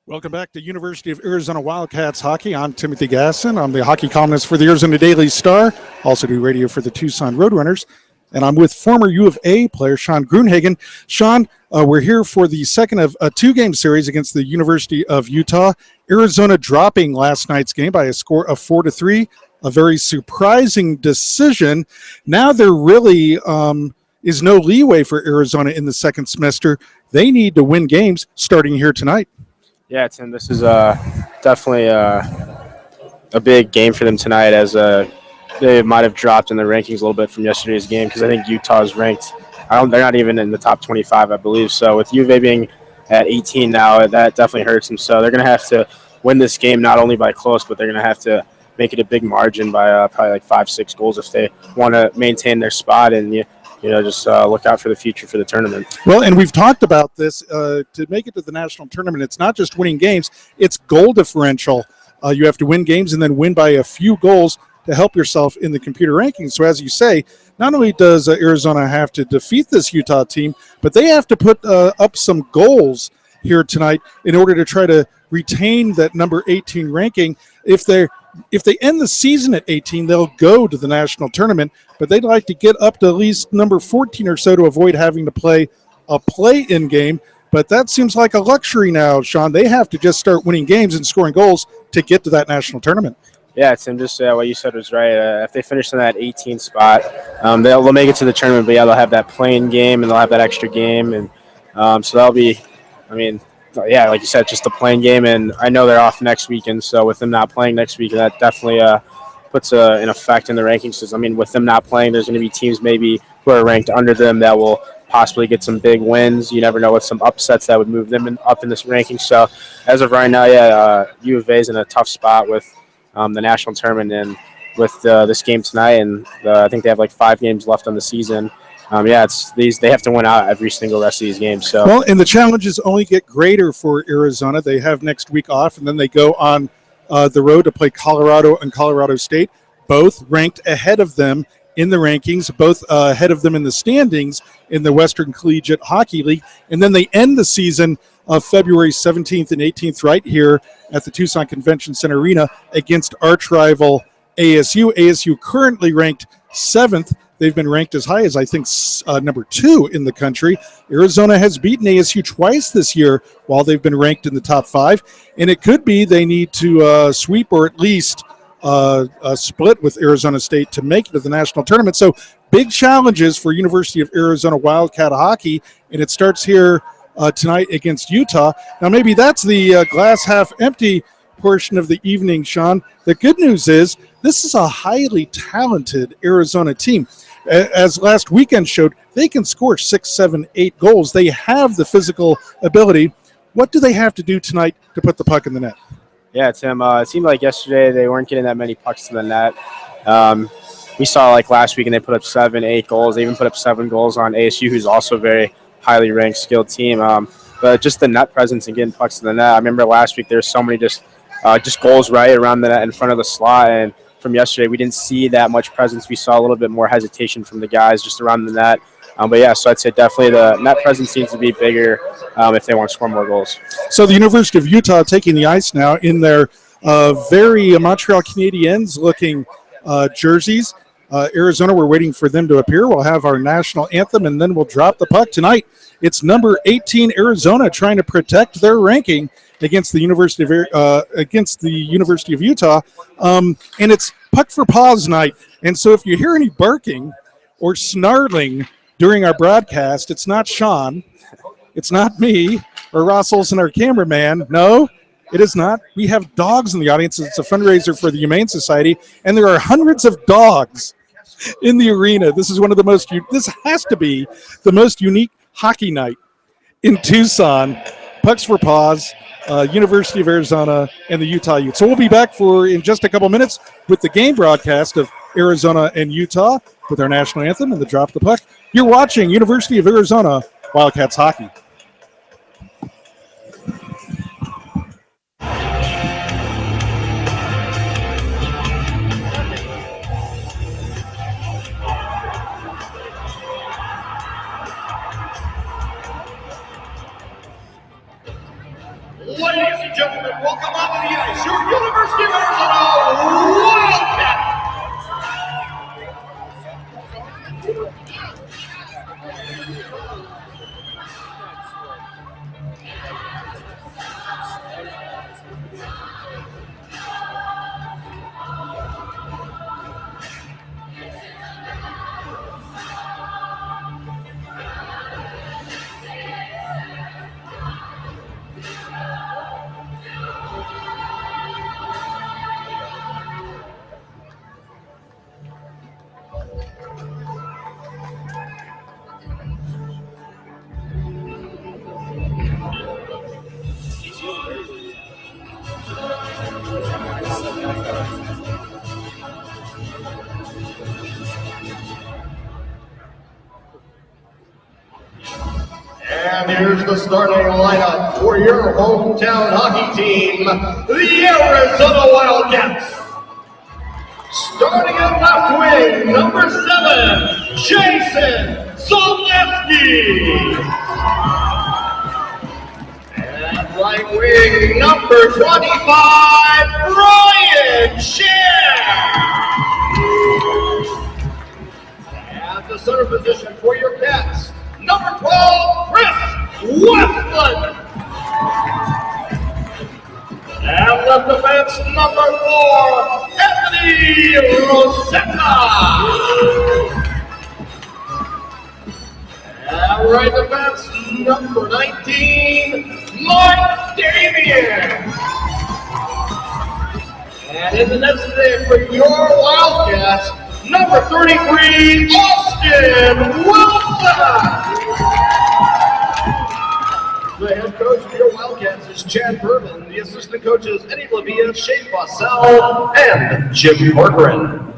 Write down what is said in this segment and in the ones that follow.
Welcome back to University of Arizona Wildcats hockey. I'm Timothy Gasson. I'm the hockey columnist for the Arizona Daily Star. Also do radio for the Tucson Roadrunners. And I'm with former U of A player Sean Grunhagen. Sean, we're here for the second of a two-game series against the University of Utah. Arizona dropping last night's game by a score of 4-3. A very surprising decision. Now there really is no leeway for Arizona in the second semester. They need to win games starting here tonight. Yeah, Tim, this is definitely a big game for them tonight, as they might have dropped in the rankings a little bit from yesterday's game, because I think Utah is ranked. They're not even in the top 25, I believe. So with U of A being at 18 now, that definitely hurts them. So they're going to have to win this game not only by close, but they're going to have to make it a big margin by probably like 5-6 goals if they want to maintain their spot and just look out for the future for the tournament. Well, and we've talked about this. To make it to the national tournament, it's not just winning games, it's goal differential. You have to win games and then win by a few goals to help yourself in the computer rankings. So as you say, not only does Arizona have to defeat this Utah team, but they have to put up some goals here tonight in order to try to retain that number 18 ranking. If they end the season at 18, they'll go to the national tournament, but they'd like to get up to at least number 14 or so to avoid having to play a play-in game. But that seems like a luxury now, Sean. They have to just start winning games and scoring goals to get to that national tournament. Yeah, Tim, just what you said was right. If they finish in that 18 spot, they'll make it to the tournament. But, yeah, they'll have that play-in game and they'll have that extra game. And so that'll be, yeah, like you said, just a playing game, and I know they're off next weekend, so with them not playing next week, that definitely puts an effect in the rankings. With them not playing, there's going to be teams maybe who are ranked under them that will possibly get some big wins. You never know, with some upsets that would move them up in this ranking. So as of right now, U of A is in a tough spot with the national tournament and with this game tonight, and I think they have like 5 games left on the season. It's they have to win out every single rest of these games. So well, and the challenges only get greater for Arizona. They have next week off, and then they go on the road to play Colorado and Colorado State, both ranked ahead of them in the rankings, both ahead of them in the standings in the Western Collegiate Hockey League. And then they end the season February 17th and 18th right here at the Tucson Convention Center Arena against arch rival ASU. ASU currently ranked 7th. They've been ranked as high as, I think, number 2 in the country. Arizona has beaten ASU twice this year while they've been ranked in the top 5. And it could be they need to sweep or at least split with Arizona State to make it to the national tournament. So big challenges for University of Arizona Wildcat hockey. And it starts here tonight against Utah. Now, maybe that's the glass half empty portion of the evening, Sean. The good news is this is a highly talented Arizona team. As last weekend showed, they can score 6, 7, 8 goals. They have the physical ability. What do they have to do tonight to put the puck in the net? Yeah, Tim, it seemed like yesterday they weren't getting that many pucks to the net. We saw like last week, and they put up 7, 8 goals. They even put up 7 goals on ASU, who's also a very highly ranked, skilled team. But just the net presence and getting pucks to the net. I remember last week there were so many just goals right around the net in front of the slot. And from yesterday, we didn't see that much presence. We saw a little bit more hesitation from the guys just around the net. So I'd say definitely the net presence needs to be bigger if they want to score more goals. So the University of Utah taking the ice now in their very Montreal Canadiens looking jerseys. Arizona, we're waiting for them to appear. We'll have our national anthem, and then we'll drop the puck tonight. It's number 18 Arizona trying to protect their ranking against the University of Utah, and it's puck for pause night. And so if you hear any barking or snarling during our broadcast, it's not Sean, it's not me, or Ross Olson, our cameraman. No, it is not. We have dogs in the audience. It's a fundraiser for the Humane Society, and there are hundreds of dogs in the arena. This is this has to be the most unique hockey night in Tucson. Pucks for pause. University of Arizona and the Utah Utes. So we'll be back in just a couple minutes with the game broadcast of Arizona and Utah with our national anthem and the drop the puck. You're watching University of Arizona Wildcats hockey. Ladies and gentlemen, welcome onto the ice, your University of Arizona Wildcats. And here's the starting lineup for your hometown hockey team, the Arizona Wildcats. Starting at left wing, number 7, Jason Zalewski. And right wing, number 25, Brian Scher. At the center position for your Cats, number 12, Chris Westland. And left defense, number 4, Anthony Rosetta. And right defense, number 19, Mike Damien. And in the net today for your Wildcats, number 33, Austin Wilson. The head coach for your Wildcats is Chad Bourbon. The assistant coaches Eddie Lavia, Shane Bossell, and Jim Corcoran.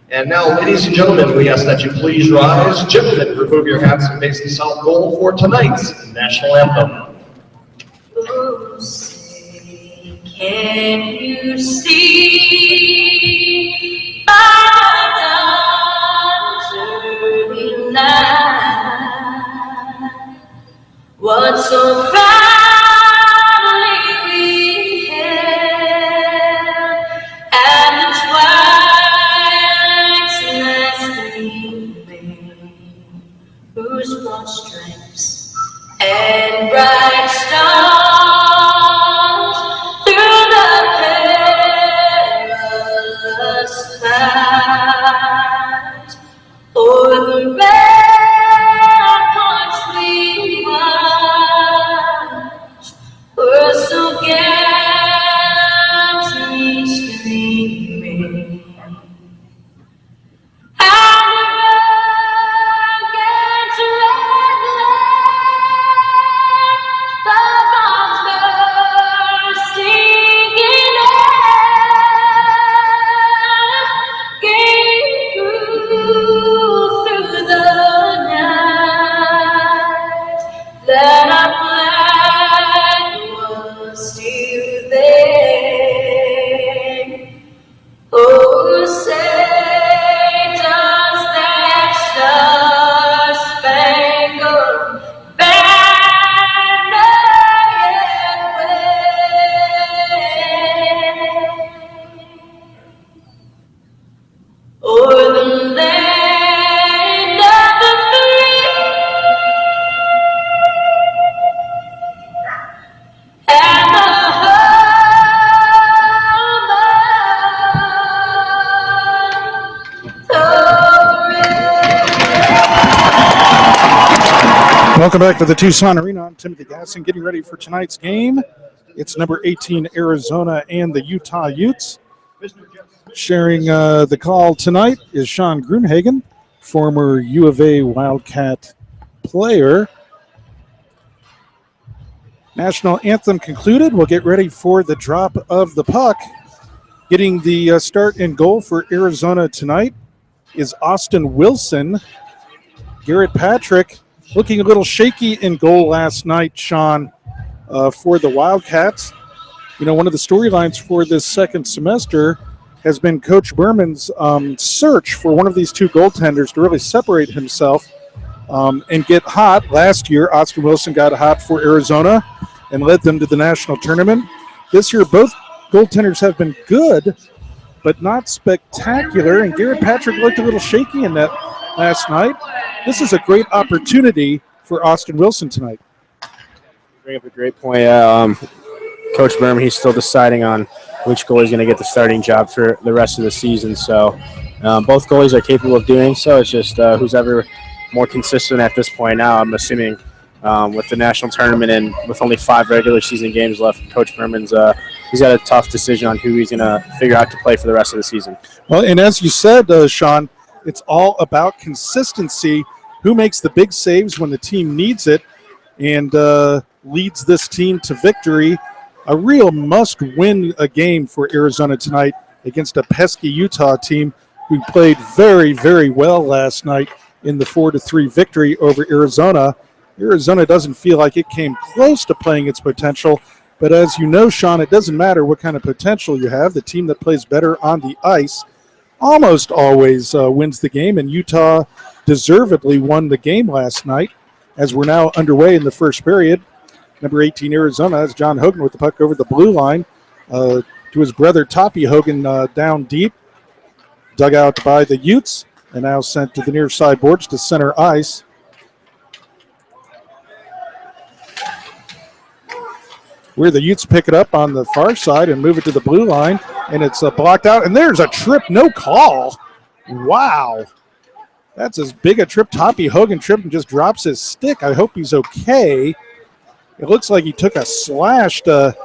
And now, ladies and gentlemen, we ask that you please rise. Gentlemen, remove your hats and face the south goal for tonight's national anthem. Oh, say, can you see by dawn's early light what so proudly we hailed at the twilight's last gleaming, whose broad stripes and bright stars through the perilous fight o'er the ramparts we watched were so gallantly streaming. And the rugged red the bombs bursting in air gave proof through the night that our flag was still there. Oh, say does that star-spangled banner yet wave o'er the land of the free and the Welcome back to the Tucson Arena. I'm Timothy Gasson, getting ready for tonight's game. It's number 18 Arizona and the Utah Utes. Sharing the call tonight is Sean Grunhagen, former U of A Wildcat player. National anthem concluded. We'll get ready for the drop of the puck. Getting the start and goal for Arizona tonight is Austin Wilson. Garrett Patrick looking a little shaky in goal last night, Sean, for the Wildcats. You know, one of the storylines for this second semester has been Coach Berman's search for one of these two goaltenders to really separate himself and get hot. Last year, Austin Wilson got hot for Arizona, and led them to the national tournament. This year, both goaltenders have been good, but not spectacular, and Garrett Patrick looked a little shaky in that last night. This is a great opportunity for Austin Wilson tonight. Bring up a great point. Coach Berman, he's still deciding on which goalie is going to get the starting job for the rest of the season. So both goalies are capable of doing so. It's just who's ever more consistent at this point now. I'm assuming with the national tournament and with only 5 regular season games left, Coach Berman's he's got a tough decision on who he's going to figure out to play for the rest of the season. Well, and as you said, Sean, it's all about consistency. Who makes the big saves when the team needs it and leads this team to victory. A real must-win a game for Arizona tonight against a pesky Utah team who played very, very well last night in the 4-3 victory over Arizona. Arizona doesn't feel like it came close to playing its potential, but as you know, Sean, it doesn't matter what kind of potential you have. The team that plays better on the ice almost always wins the game, and Utah deservedly won the game last night as we're now underway in the first period. Number 18, Arizona, has John Hogan with the puck over the blue line to his brother Toppy Hogan down deep. Dug out by the Utes and now sent to the near side boards to center ice. Where the Utes pick it up on the far side and move it to the blue line, and it's blocked out. And there's a trip, no call. Wow. That's as big a trip. Toppy Hogan tripped and just drops his stick. I hope he's okay. It looks like he took a slash to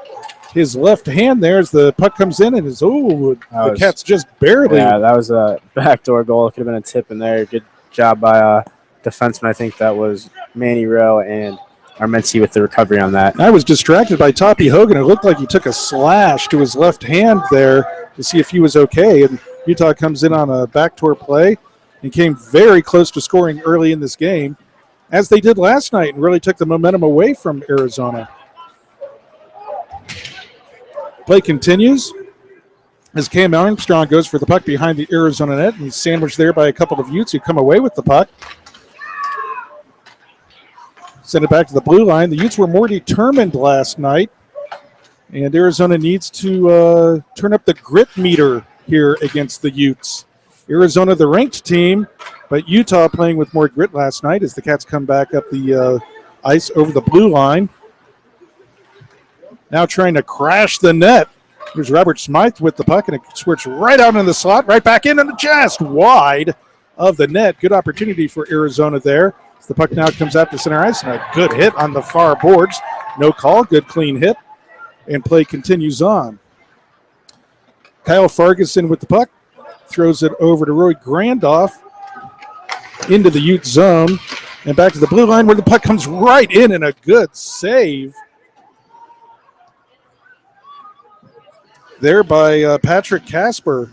his left hand there as the puck comes in, and the Cats just barely. Yeah, that was a backdoor goal. It could have been a tip in there. Good job by defenseman. I think that was Manny Rowe and Armenzi with the recovery on that. I was distracted by Toppy Hogan. It looked like he took a slash to his left hand there to see if he was okay, and Utah comes in on a backdoor play and came very close to scoring early in this game, as they did last night, and really took the momentum away from Arizona. Play continues as Cam Armstrong goes for the puck behind the Arizona net, and he's sandwiched there by a couple of Utes who come away with the puck. Send it back to the blue line. The Utes were more determined last night, and Arizona needs to turn up the grit meter here against the Utes. Arizona, the ranked team, but Utah playing with more grit last night as the Cats come back up the ice over the blue line. Now trying to crash the net. Here's Robert Smythe with the puck, and it swirls right out in the slot, right back into the chest, wide of the net. Good opportunity for Arizona there. As the puck now comes out to center ice, and a good hit on the far boards. No call, good clean hit, and play continues on. Kyle Ferguson with the puck. Throws it over to Roy Grandoff into the Ute zone and back to the blue line where the puck comes right in, and a good save there by Patrick Casper,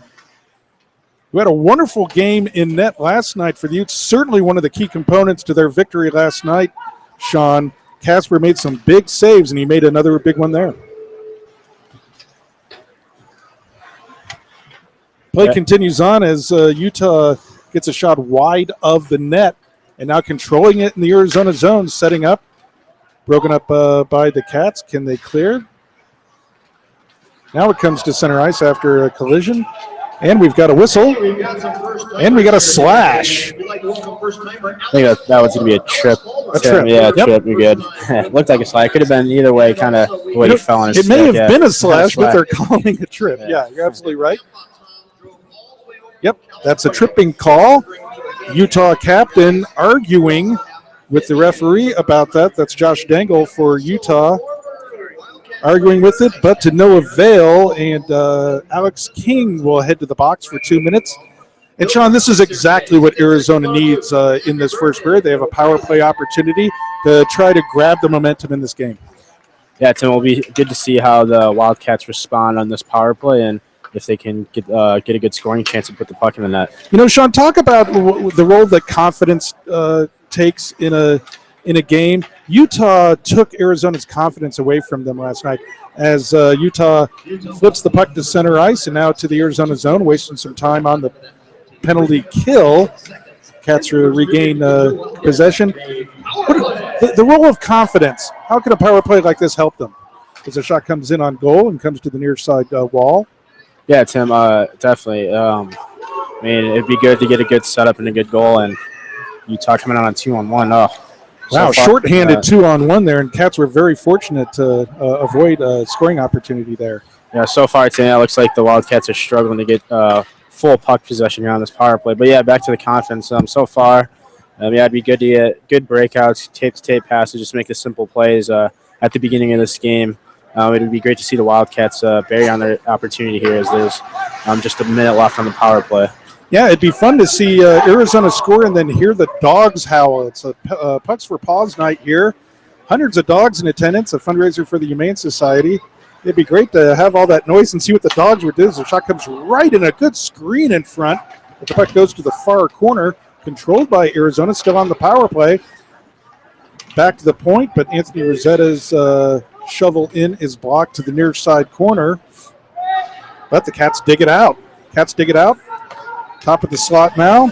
who had a wonderful game in net last night for the Utes. Certainly one of the key components to their victory last night, Sean. Casper made some big saves, and he made another big one there. Play continues on as Utah gets a shot wide of the net and now controlling it in the Arizona zone, setting up. Broken up by the Cats. Can they clear? Now it comes to center ice after a collision. And we've got a whistle. And we got a slash. I think that was going to be a trip. A trip. Yeah, Yep. trip. You're good. Looked like a slash. Could have been either way, kind of the way he fell on his It may stick. have been a slash, Slash. but they're calling a trip. Yeah, you're absolutely right. Yep, that's a tripping call. Utah captain arguing with the referee about that. That's Josh Dangle for Utah, arguing with it, but to no avail. And Alex King will head to the box for 2 minutes. And, Sean, this is exactly what Arizona needs in this first period. They have a power play opportunity to try to grab the momentum in this game. Yeah, Tim, it'll be good to see how the Wildcats respond on this power play and if they can get a good scoring chance and put the puck in the net. You know, Sean, talk about the role that confidence takes in a game. Utah took Arizona's confidence away from them last night as Utah flips the puck to center ice and now to the Arizona zone, wasting some time on the penalty kill. Cats regain possession. the role of confidence. How can a power play like this help them? As a shot comes in on goal and comes to the near side wall. Yeah, Tim, definitely. I mean, it'd be good to get a good setup and a good goal, and Utah coming out on 2-on-1. Oh, Wow, so far, shorthanded 2-on-1 there, and Cats were very fortunate to avoid a scoring opportunity there. Yeah, so far today, it looks like the Wildcats are struggling to get full puck possession here on this power play. But yeah, back to the confidence. So far, yeah, it'd be good to get good breakouts, tape-to-tape passes, just make the simple plays at the beginning of this game. It would be great to see the Wildcats bury on their opportunity here as there's just a minute left on the power play. Yeah, it'd be fun to see Arizona score and then hear the dogs howl. It's a Pucks for Paws night here. Hundreds of dogs in attendance, a fundraiser for the Humane Society. It'd be great to have all that noise and see what the dogs would do. The shot comes right in a good screen in front. But the puck goes to the far corner, controlled by Arizona, still on the power play. Back to the point, but Anthony Rosetta's shovel in is blocked to the near side corner. But the Cats dig it out. Cats dig it out. Top of the slot now.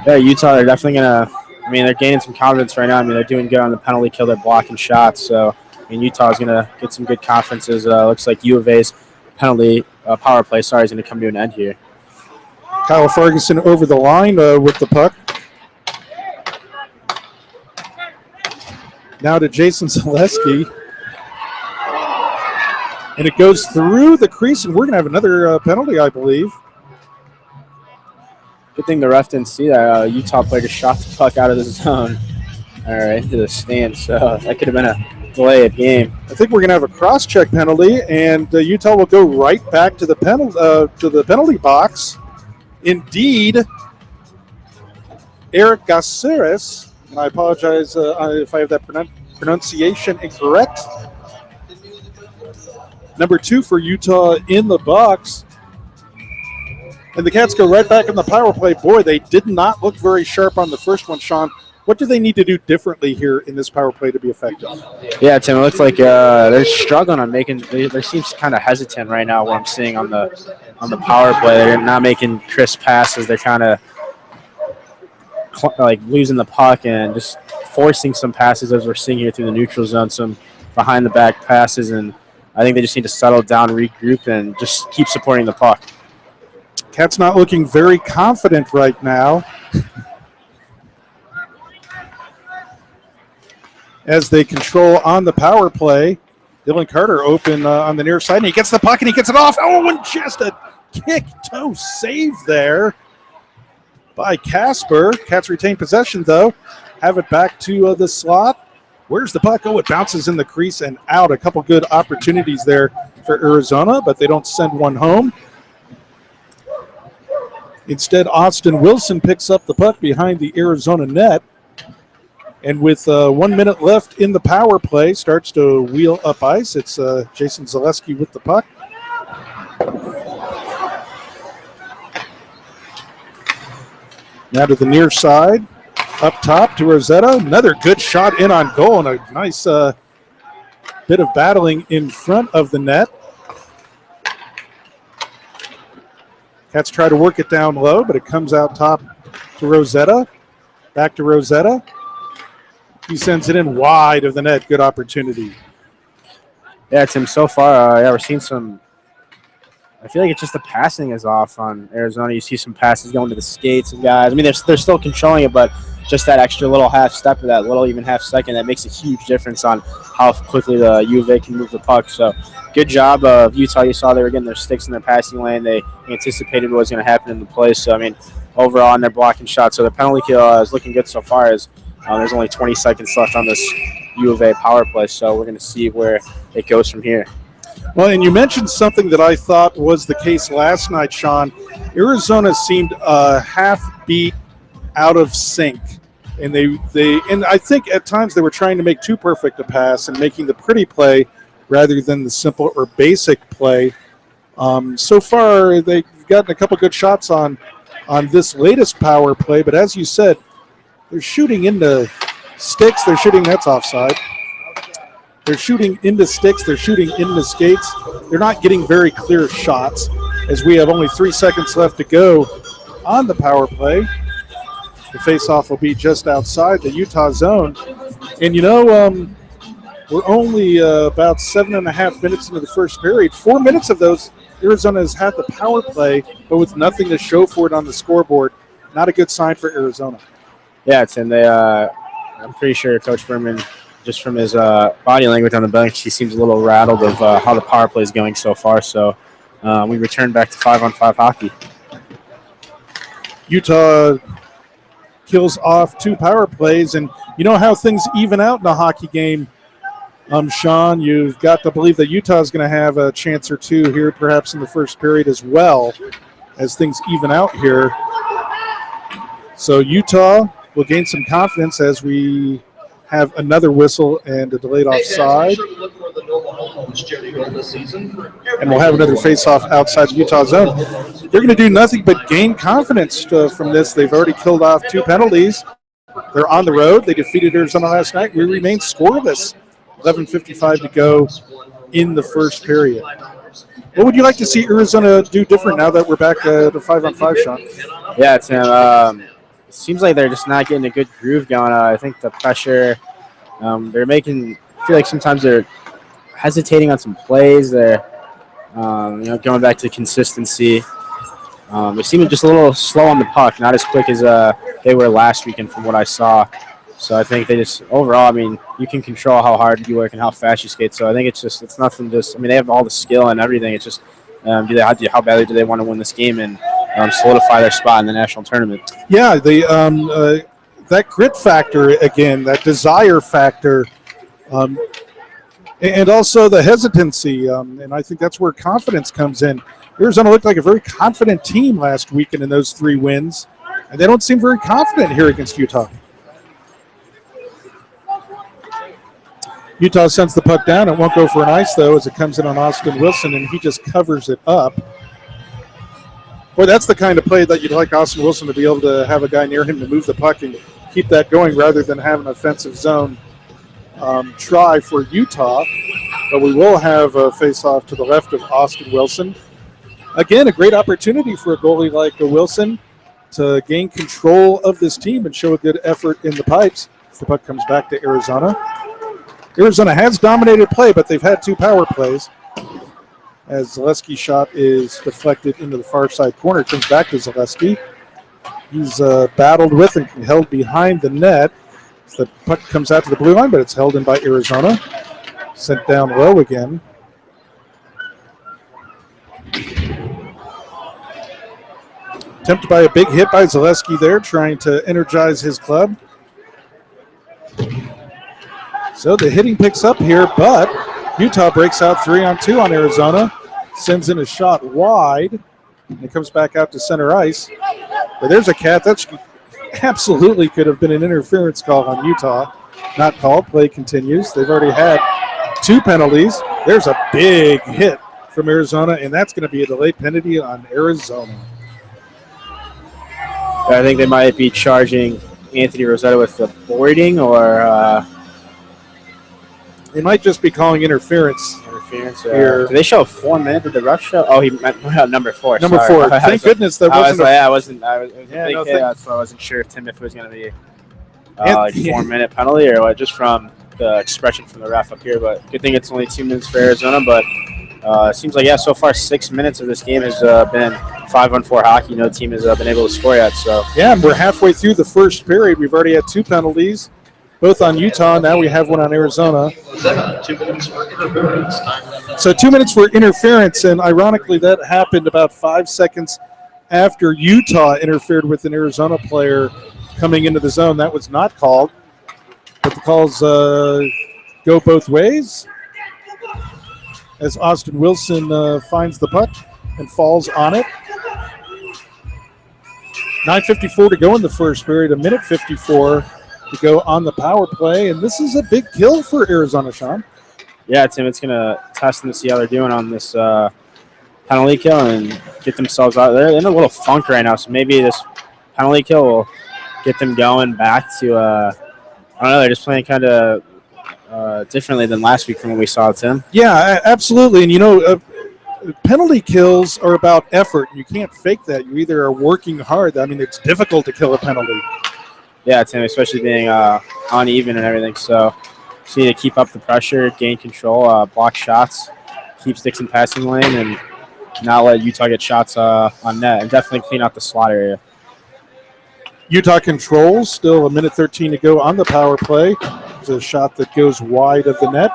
Yeah, Utah, they're definitely going to, I mean, they're gaining some confidence right now. I mean, they're doing good on the penalty kill. They're blocking shots. So, I mean, Utah is going to get some good conferences. Looks like U of A's penalty power play, is going to come to an end here. Kyle Ferguson over the line with the puck. Now to Jason Zaleski. And it goes through the crease, and we're going to have another penalty, I believe. Good thing the ref didn't see that. Utah player just shot the puck out of the zone into the stand, so that could have been a delay of game. I think we're going to have a cross-check penalty, and Utah will go right back to the penalty box. Indeed, Eric Gaceres, and I apologize if I have that pronunciation incorrect. Number 2 for Utah in the box. And the Cats go right back in the power play. Boy, they did not look very sharp on the first one, Sean. What do they need to do differently here in this power play to be effective? Yeah, Tim, it looks like they're struggling on making. They seem kind of hesitant right now. What I'm seeing on the power play, they're not making crisp passes. They're kind of like losing the puck and just forcing some passes, as we're seeing here through the neutral zone. Some behind the back passes, and I think they just need to settle down, regroup, and just keep supporting the puck. Cats not looking very confident right now as they control on the power play. Dylan Carter open on the near side, and he gets the puck, and he gets it off. Oh, and just a kick-toe save there by Casper. Cats retain possession, though. Have it back to the slot. Where's the puck? Oh, it bounces in the crease and out. A couple good opportunities there for Arizona, but they don't send one home. Instead, Austin Wilson picks up the puck behind the Arizona net. And with 1 minute left in the power play, starts to wheel up ice. It's Jason Zaleski with the puck. Now to the near side. Up top to Rosetta. Another good shot in on goal, and a nice bit of battling in front of the net. Cats try to work it down low, but it comes out top to Rosetta. Back to Rosetta. He sends it in wide of the net. Good opportunity. Yeah, Tim, so far, we're seeing some. I feel like it's just the passing is off on Arizona. You see some passes going to the skates and guys. I mean, they're still controlling it, but just that extra little half step of that little even half second, that makes a huge difference on how quickly the U of A can move the puck. So good job of Utah. You saw they were getting their sticks in their passing lane. They anticipated what was going to happen in the play. So, I mean, overall, and they're blocking shots. So the penalty kill is looking good so far as there's only 20 seconds left on this U of A power play. So we're going to see where it goes from here. Well, and you mentioned something that I thought was the case last night, Sean. Arizona seemed half beat, out of sync. And and I think at times they were trying to make too perfect a pass and making the pretty play rather than the simple or basic play. So far, they've gotten a couple good shots on this latest power play, but as you said, they're shooting into sticks. They're shooting, that's offside. They're shooting into sticks. They're shooting into skates. They're not getting very clear shots as we have only 3 seconds left to go on the power play. The faceoff will be just outside the Utah zone. And, we're only about 7.5 minutes into the first period. 4 minutes of those, Arizona has had the power play, but with nothing to show for it on the scoreboard. Not a good sign for Arizona. Yeah, and I'm pretty sure Coach Berman, just from his body language on the bench, he seems a little rattled of how the power play is going so far. So we return back to 5-on-5 hockey. Utah kills off 2 power plays, and you know how things even out in a hockey game. Sean, you've got to believe that Utah is going to have a chance or two here, perhaps in the first period as well, as things even out here. So Utah will gain some confidence as we have another whistle and a delayed offside. And we'll have another face-off outside the Utah zone. They're going to do nothing but gain confidence from this. They've already killed off 2 penalties. They're on the road. They defeated Arizona last night. We remain scoreless. 11:55 to go in the first period. What would you like to see Arizona do different now that we're back to 5-on-5, Sean? Yeah, Tim. It seems like they're just not getting a good groove going. I think the pressure, they're making. I feel like sometimes they're hesitating on some plays. They're, going back to consistency. They seem just a little slow on the puck, not as quick as they were last weekend, from what I saw. So I think they just overall, you can control how hard you work and how fast you skate. So I think it's nothing. They have all the skill and everything. It's just how badly do they want to win this game and solidify their spot in the national tournament? Yeah, that grit factor again, that desire factor, and also the hesitancy, and I think that's where confidence comes in. Arizona looked like a very confident team last weekend in those 3 wins, and they don't seem very confident here against Utah. Utah sends the puck down. It won't go for an ice, though, as it comes in on Austin Wilson, and he just covers it up. Boy, that's the kind of play that you'd like Austin Wilson to be able to have a guy near him to move the puck and keep that going rather than have an offensive zone try for Utah. But we will have a face-off to the left of Austin Wilson. Again, a great opportunity for a goalie like Wilson to gain control of this team and show a good effort in the pipes. The puck comes back to Arizona. Arizona has dominated play, but they've had 2 power plays. As Zaleski's shot is deflected into the far side corner, it comes back to Zaleski. He's battled with and held behind the net. The puck comes out to the blue line, but it's held in by Arizona. Sent down low again. Tempted by a big hit by Zaleski there, trying to energize his club. So the hitting picks up here, but Utah breaks out 3-on-2 on Arizona. Sends in a shot wide, and it comes back out to center ice. But there's a cat. That absolutely could have been an interference call on Utah. Not called. Play continues. They've already had 2 penalties. There's a big hit from Arizona, and that's going to be a delayed penalty on Arizona. I think they might be charging Anthony Rosetta with the boarding, or they might just be calling interference. Here. Did they show 4 minutes? Did the ref show? Oh, he meant number 4. Number 4. Thank goodness that wasn't. It was a big hit. That's why I wasn't sure, Tim, if it was going to be like 4-minute penalty or what, just from the expression from the ref up here. But good thing it's only 2 minutes for Arizona. But it seems like, so far 6 minutes of this game has been 5-on-4 hockey. No team has been able to score yet. So yeah, and we're halfway through the first period. We've already had 2 penalties, both on Utah. Now we have one on Arizona. 2 minutes for interference. So 2 minutes for interference, and ironically that happened about 5 seconds after Utah interfered with an Arizona player coming into the zone. That was not called, but the calls go both ways as Austin Wilson finds the puck and falls on it. 9:54 to go in the first period, 1:54 to go on the power play, and this is a big kill for Arizona, Sean. Yeah, Tim, it's going to test them to see how they're doing on this penalty kill and get themselves out. They're in a little funk right now, so maybe this penalty kill will get them going back to, I don't know, they're just playing kind of differently than last week from what we saw, Tim. Yeah, absolutely. And, penalty kills are about effort. You can't fake that. You either are working hard. I mean, it's difficult to kill a penalty. Yeah, Tim, especially being uneven and everything. So just need to keep up the pressure, gain control, block shots, keep sticks in passing lane, and not let Utah get shots on net, and definitely clean out the slot area. Utah controls, still a minute 13 to go on the power play. It's a shot that goes wide of the net.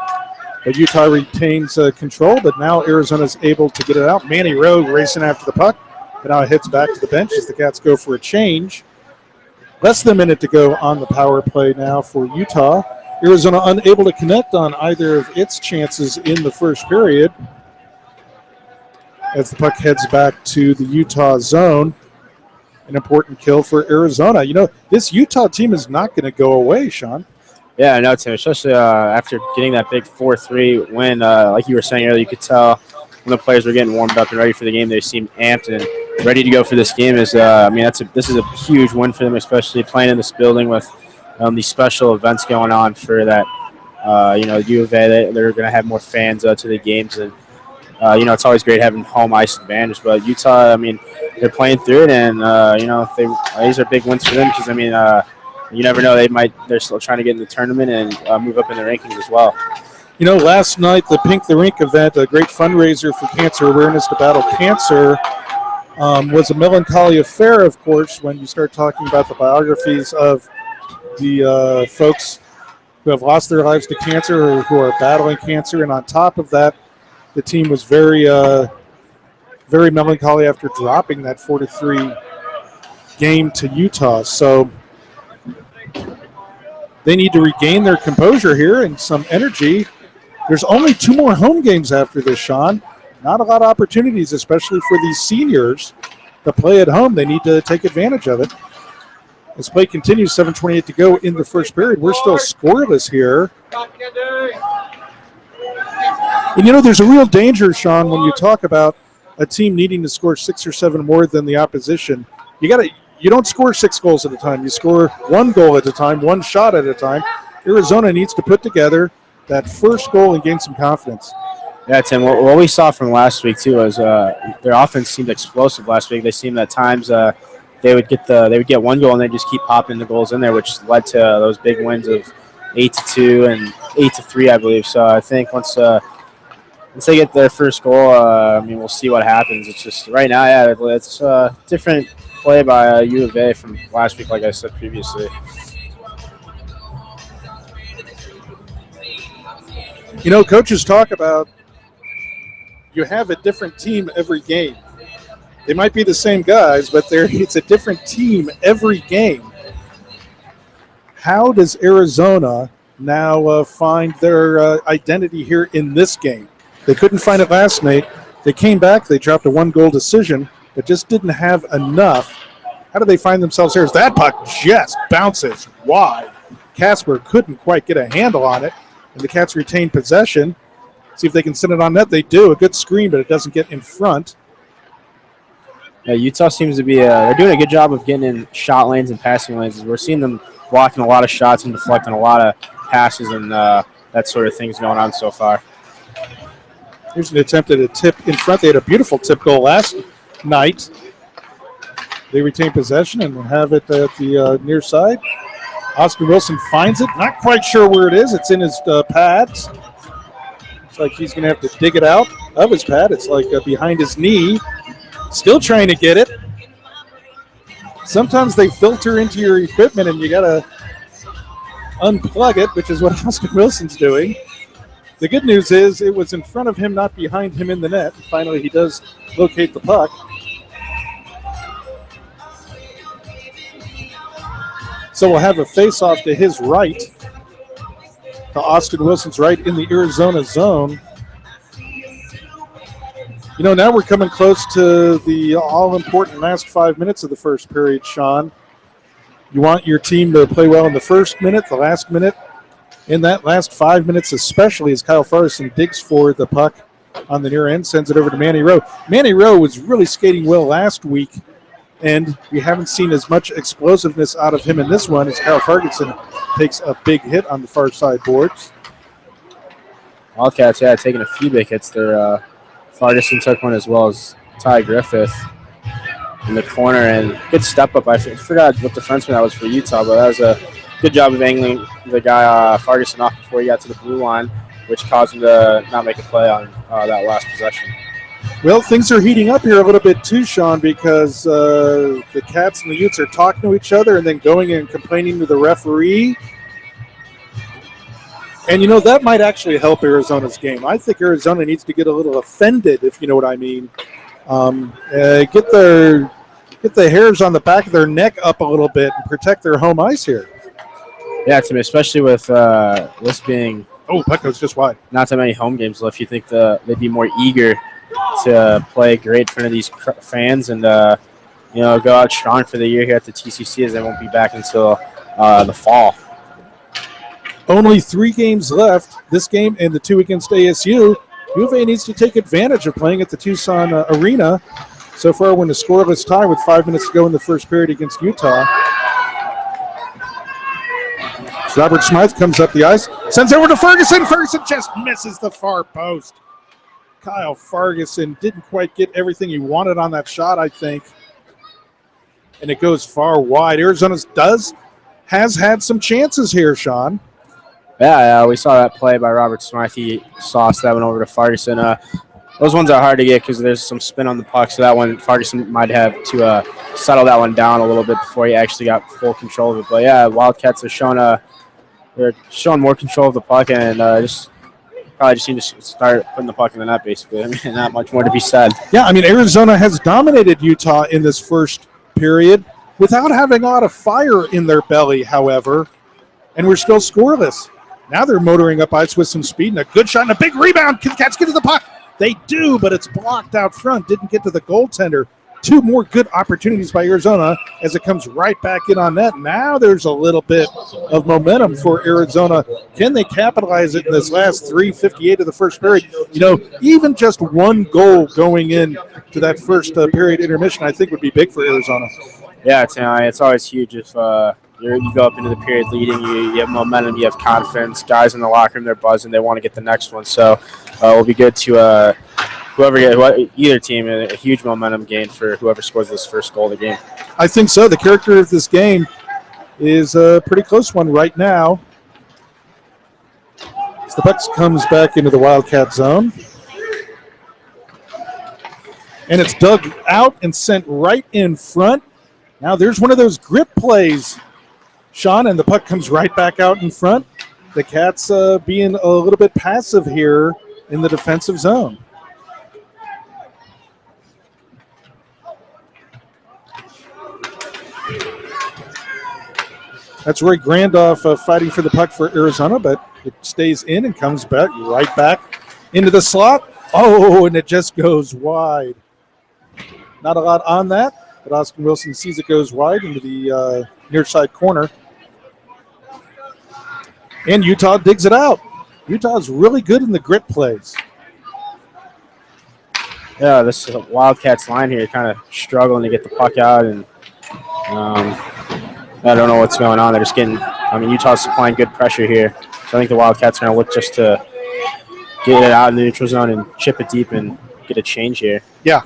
But Utah retains control, but now Arizona's able to get it out. Manny Rowe racing after the puck, but now it hits back to the bench as the Cats go for a change. Less than a minute to go on the power play now for Utah. Arizona unable to connect on either of its chances in the first period as the puck heads back to the Utah zone. An important kill for Arizona. You know, this Utah team is not going to go away, Sean. Yeah, I know, Tim, especially after getting that big 4-3 win. Like you were saying earlier, you could tell when the players were getting warmed up and ready for the game, they seemed amped and ready to go for this game. This is a huge win for them, especially playing in this building with these special events going on for that. U of A, they're going to have more fans to the games, and it's always great having home ice advantage. But Utah, they're playing through it, and these are big wins for them because you never know, they're still trying to get in the tournament and move up in the rankings as well. You know, last night the Pink the Rink event, a great fundraiser for cancer awareness to battle cancer, was a melancholy affair, of course, when you start talking about the biographies of the folks who have lost their lives to cancer or who are battling cancer. And on top of that, the team was very melancholy after dropping that 4-3 game to Utah. So they need to regain their composure here and some energy. There's only 2 more home games after this, Sean. Not a lot of opportunities, especially for these seniors to play at home. They need to take advantage of it. As play continues, 7:28 to go in the first period. We're still scoreless here. And, there's a real danger, Sean, when you talk about a team needing to score 6 or 7 more than the opposition. You don't score 6 goals at a time. You score 1 goal at a time, 1 shot at a time. Arizona needs to put together that first goal and gain some confidence. Yeah, Tim, what we saw from last week, too, was their offense seemed explosive last week. They seemed at times they would get 1 goal and they just keep popping the goals in there, which led to those big wins of 8-2 and 8-3, I believe. So I think once they get their first goal, we'll see what happens. It's just right now, it's different play by U of A from last week, like I said previously. Coaches talk about you have a different team every game. They might be the same guys, but it's a different team every game. How does Arizona now find their identity here in this game? They couldn't find it last night. They came back. They dropped a 1-goal decision, but just didn't have enough. How do they find themselves here? As that puck just bounces wide. Casper couldn't quite get a handle on it, and the Cats retain possession. See if they can send it on net. They do. A good screen, but it doesn't get in front. Yeah, Utah seems to be they're doing a good job of getting in shot lanes and passing lanes. We're seeing them blocking a lot of shots and deflecting a lot of passes and that sort of things going on so far. Here's an attempt at a tip in front. They had a beautiful tip goal last night. They retain possession and have it at the near side. Oscar Wilson finds it. Not quite sure where it is. It's in his pads. Looks like he's going to have to dig it out of his pad. It's like behind his knee. Still trying to get it. Sometimes they filter into your equipment and you got to unplug it, which is what Oscar Wilson's doing. The good news is it was in front of him, not behind him in the net. Finally, he does locate the puck. So we'll have a face-off to his right, to Austin Wilson's right in the Arizona zone. Now we're coming close to the all-important last 5 minutes of the first period, Sean. You want your team to play well in the first minute, the last minute. In that last 5 minutes especially, as Kyle Farson digs for the puck on the near end, sends it over to Manny Rowe. Manny Rowe was really skating well last week, and we haven't seen as much explosiveness out of him in this one as Kyle Ferguson takes a big hit on the far side boards. Wildcats, taking a few big hits there. Ferguson took one as well as Ty Griffith. in the corner, and good step up. I forgot what defenseman that was for Utah, but that was a good job of angling the guy Ferguson off before he got to the blue line, which caused him to not make a play on that last possession. Well, things are heating up here a little bit too, Sean, because the Cats and the Utes are talking to each other and then going and complaining to the referee. And, that might actually help Arizona's game. I think Arizona needs to get a little offended, if you know what I mean. Get the hairs on the back of their neck up a little bit and protect their home ice here. Yeah, to me, especially with this being puck goes just wide. Not so many home games left. You think they'd be more eager to play great in front of these fans and go out strong for the year here at the TCC, as they won't be back until the fall. Only 3 games left. This game and the 2 against ASU. U of A needs to take advantage of playing at the Tucson Arena. So far, we're in a scoreless tie with 5 minutes to go in the first period against Utah. So Robert Smythe comes up the ice, sends over to Ferguson. Ferguson just misses the far post. Kyle Ferguson didn't quite get everything he wanted on that shot, I think. And it goes far wide. Arizona has had some chances here, Sean. Yeah, we saw that play by Robert Smythe. He sauced that one over to Ferguson. Those ones are hard to get because there's some spin on the puck, so that one Ferguson might have to settle that one down a little bit before he actually got full control of it. But yeah, Wildcats have they're showing more control of the puck, and probably just need to start putting the puck in the net, basically. I mean, not much more to be said. Yeah, I mean, Arizona has dominated Utah in this first period without having a lot of fire in their belly, however, and we're still scoreless. Now they're motoring up ice with some speed and a good shot and a big rebound. Can the Cats get to the puck? They do, but it's blocked out front. Didn't get to the goaltender. 2 more good opportunities by Arizona as it comes right back in on net. Now there's a little bit of momentum for Arizona. Can they capitalize it in this last 3:58 of the first period? Even just 1 goal going in to that first period intermission, I think would be big for Arizona. Yeah, it's always huge if you go up into the period leading. You have momentum, you have confidence. Guys in the locker room, they're buzzing. They want to get the next one. So it'll be good to either team, a huge momentum gain for whoever scores this first goal of the game. I think so. The character of this game is a pretty close one right now. As the puck comes back into the Wildcat zone. And it's dug out and sent right in front. Now there's one of those grip plays, Sean, and the puck comes right back out in front. The Cats being a little bit passive here in the defensive zone. That's Roy Grandoff fighting for the puck for Arizona, but it stays in and comes back right back into the slot. Oh, and it just goes wide. Not a lot on that, but Austin Wilson sees it goes wide into the near side corner. And Utah digs it out. Utah's really good in the grit plays. Yeah, this Wildcats line here kind of struggling to get the puck out, and I don't know what's going on. They're just getting Utah's supplying good pressure here. So I think the Wildcats are going to look just to get it out in the neutral zone and chip it deep and get a change here. Yeah,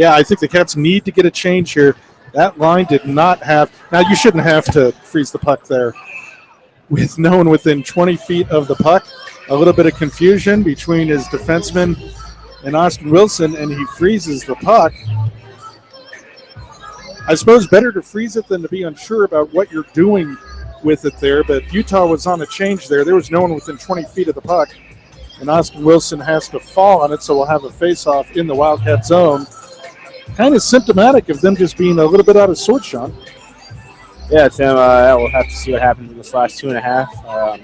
I think the Cats need to get a change here. That line did not have – now, you shouldn't have to freeze the puck there. With no one within 20 feet of the puck, a little bit of confusion between his defenseman and Austin Wilson, and he freezes the puck. I suppose better to freeze it than to be unsure about what you're doing with it there, but Utah was on a change there. There was no one within 20 feet of the puck, and Austin Wilson has to fall on it, so we'll have a face-off in the Wildcat zone. Kind of symptomatic of them just being a little bit out of sorts, Sean. Yeah, Tim, we'll have to see what happens in this last 2.5.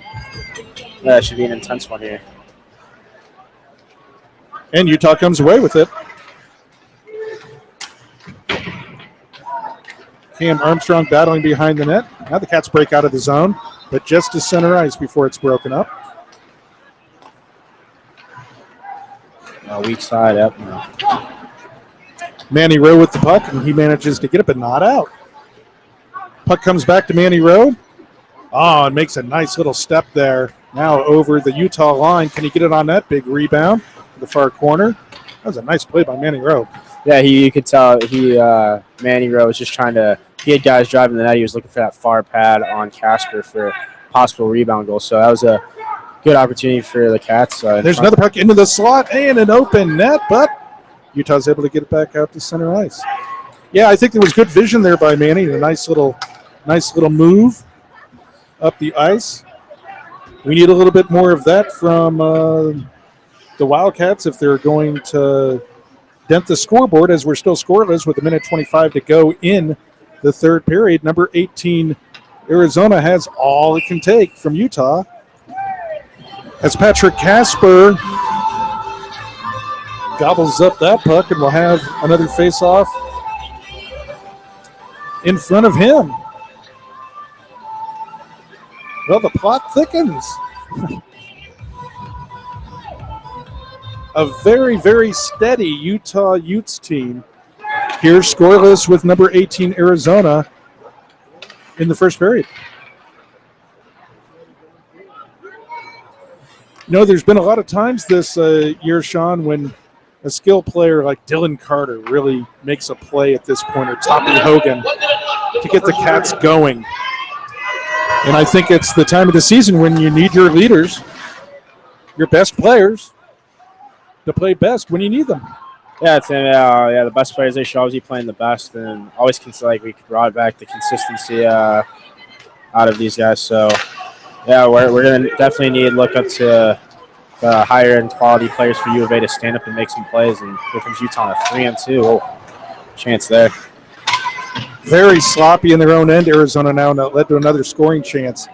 That should be an intense one here. And Utah comes away with it. Cam Armstrong battling behind the net. Now the Cats break out of the zone, but just to center ice before it's broken up. Weak side up. Manny Rowe with the puck, and he manages to get it, but not out. Puck comes back to Manny Rowe. Oh, and makes a nice little step there. Now over the Utah line. Can he get it on that big rebound to the far corner? That was a nice play by Manny Rowe. Yeah, you could tell Manny Rowe was just trying to. He had guys driving the net. He was looking for that far pad on Casper for possible rebound goal. So that was a good opportunity for the Cats. There's another puck into the slot and an open net, but Utah's able to get it back out to center ice. Yeah, I think there was good vision there by Manny. A nice little move up the ice. We need a little bit more of that from the Wildcats if they're going to dent the scoreboard, as we're still scoreless with 1:25 to go in the third period. Number 18, Arizona, has all it can take from Utah. As Patrick Casper gobbles up that puck, and we'll have another face-off in front of him. Well, the plot thickens. A very, very steady Utah Utes team here, scoreless with number 18, Arizona, in the first period. You know, there's been a lot of times this year, Sean, when a skill player like Dylan Carter really makes a play at this point, or Toppy Hogan, to get the Cats going. And I think it's the time of the season when you need your leaders, your best players, to play best when you need them. Yeah, it's the best players, they should always be playing the best, and always we brought back the consistency out of these guys. So yeah, we're gonna definitely need to look up to higher end quality players for U of A to stand up and make some plays. And here comes Utah on a 3-on-2. Oh, chance there. Very sloppy in their own end. Arizona now led to another scoring chance.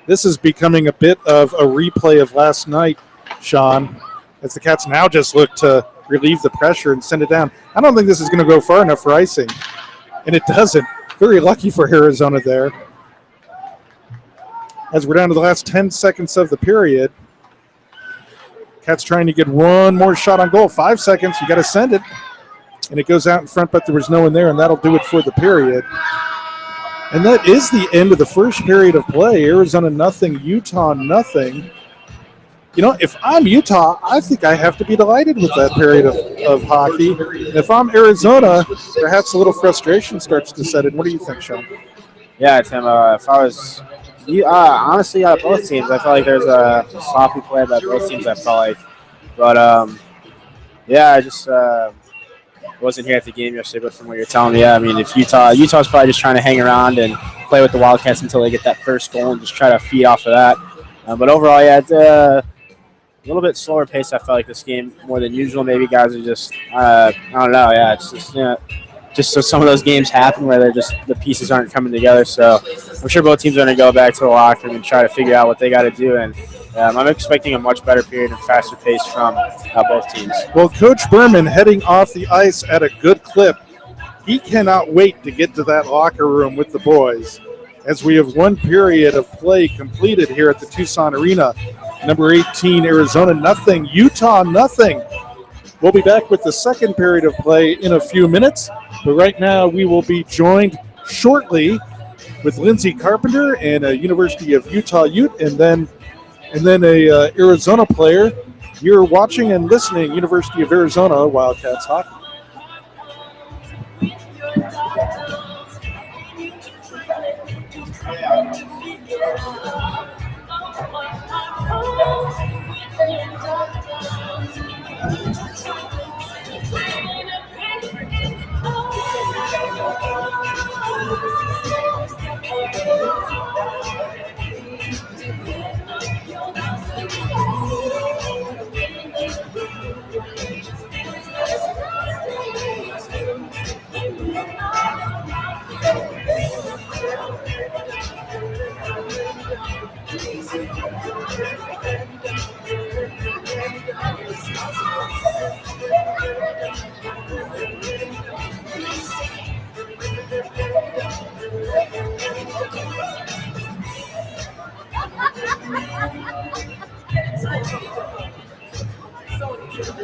This is becoming a bit of a replay of last night, Sean, as the Cats now just look to relieve the pressure and send it down. I don't think this is going to go far enough for icing, and it doesn't. Very lucky for Arizona there. As we're down to the last 10 seconds of the period, Cats trying to get one more shot on goal. 5 seconds, you got to send it. And it goes out in front, but there was no one there, and that'll do it for the period. And that is the end of the first period of play. Arizona nothing, Utah nothing. You know, if I'm Utah, I think I have to be delighted with that period of hockey. And if I'm Arizona, perhaps a little frustration starts to set in. What do you think, Sean? Yeah, Tim, if I was honestly out of both teams, I felt like there's a sloppy play by both teams, I felt like. But, I just wasn't here at the game yesterday, but from what you're telling me, yeah, I mean, if Utah's probably just trying to hang around and play with the Wildcats until they get that first goal and just try to feed off of that. But overall, yeah, it's a little bit slower pace, I felt like, this game more than usual. Maybe guys are just, I don't know, yeah, it's just so some of those games happen where the pieces aren't coming together. So I'm sure both teams are going to go back to the locker room and try to figure out what they got to do. And I'm expecting a much better period and faster pace from both teams. Well, Coach Berman heading off the ice at a good clip. He cannot wait to get to that locker room with the boys, as we have one period of play completed here at the Tucson Arena. Number 18, Arizona nothing, Utah nothing. We'll be back with the second period of play in a few minutes, but right now we will be joined shortly with Lindsey Carpenter and a University of Utah Ute, and then a Arizona player. You're watching and listening University of Arizona Wildcats hockey.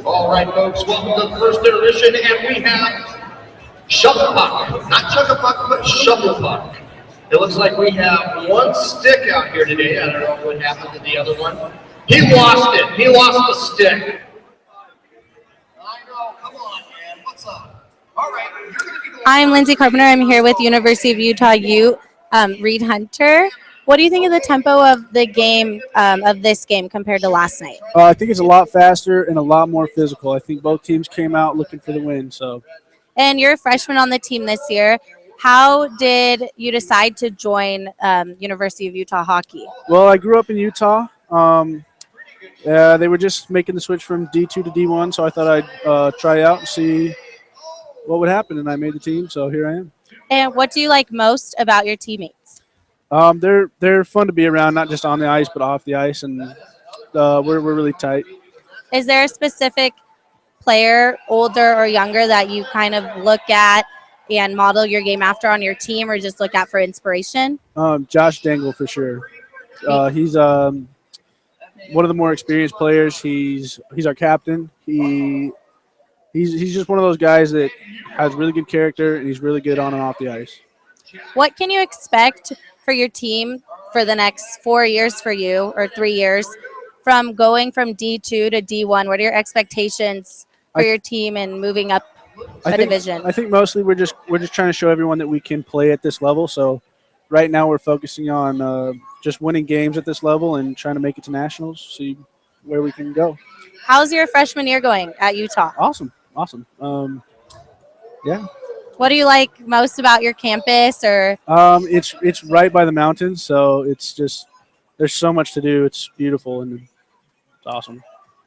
All right, folks, welcome to the first intermission, and we have shuffle puck. Not chuck a puck, but shuffle puck. It looks like we have one stick out here today. I don't know what happened to the other one. He lost it. He lost the stick. I know. Come on, man. What's up? I'm Lindsay Carpenter. I'm here with University of Utah U, Reed Hunter. What do you think of the tempo of the game, of this game compared to last night? I think it's a lot faster and a lot more physical. I think both teams came out looking for the win. So, And you're a freshman on the team this year. How did you decide to join University of Utah hockey? well, I grew up in Utah. They were just making the switch from D2 to D1, so I thought I'd try out and see what would happen, and I made the team. So here I am. And what do you like most about your teammates? They're fun to be around, not just on the ice but off the ice, and we're really tight. Is there a specific player, older or younger, that you kind of look at and model your game after on your team, or just look at for inspiration? Josh Dangle for sure. He's one of the more experienced players. He's our captain. He's just one of those guys that has really good character, and he's really good on and off the ice. What can you expect for your team for the next 4 years for you, or 3 years, from going from D2 to D1? What are your expectations for your team and moving up a division? I think mostly we're just trying to show everyone that we can play at this level. So right now we're focusing on just winning games at this level and trying to make it to nationals, see where we can go. How's your freshman year going at Utah? Awesome. Yeah. What do you like most about your campus? Or It's right by the mountains, so it's just there's so much to do. It's beautiful and it's awesome.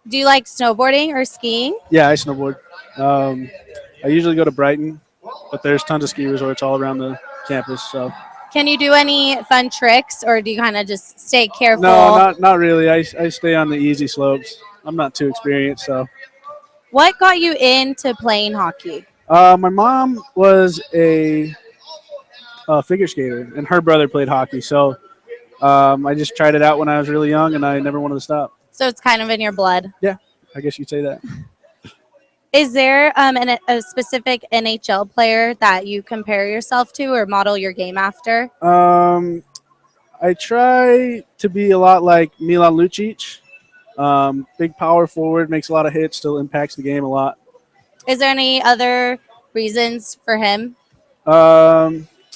do you like snowboarding or skiing? Yeah, I snowboard. I usually go to Brighton, but there's tons of ski resorts all around the campus. So Can you do any fun tricks, or do you kind of just stay careful? no, not really. I stay on the easy slopes. I'm not too experienced, so. What got you into playing hockey? My mom was a figure skater, and her brother played hockey. So I just tried it out when I was really young, and I never wanted to stop. So it's kind of in your blood. Yeah, I guess you'd say that. Is there a specific NHL player that you compare yourself to or model your game after? I try to be a lot like Milan Lucic. Big power forward, makes a lot of hits, still impacts the game a lot. Is there any other reasons for him?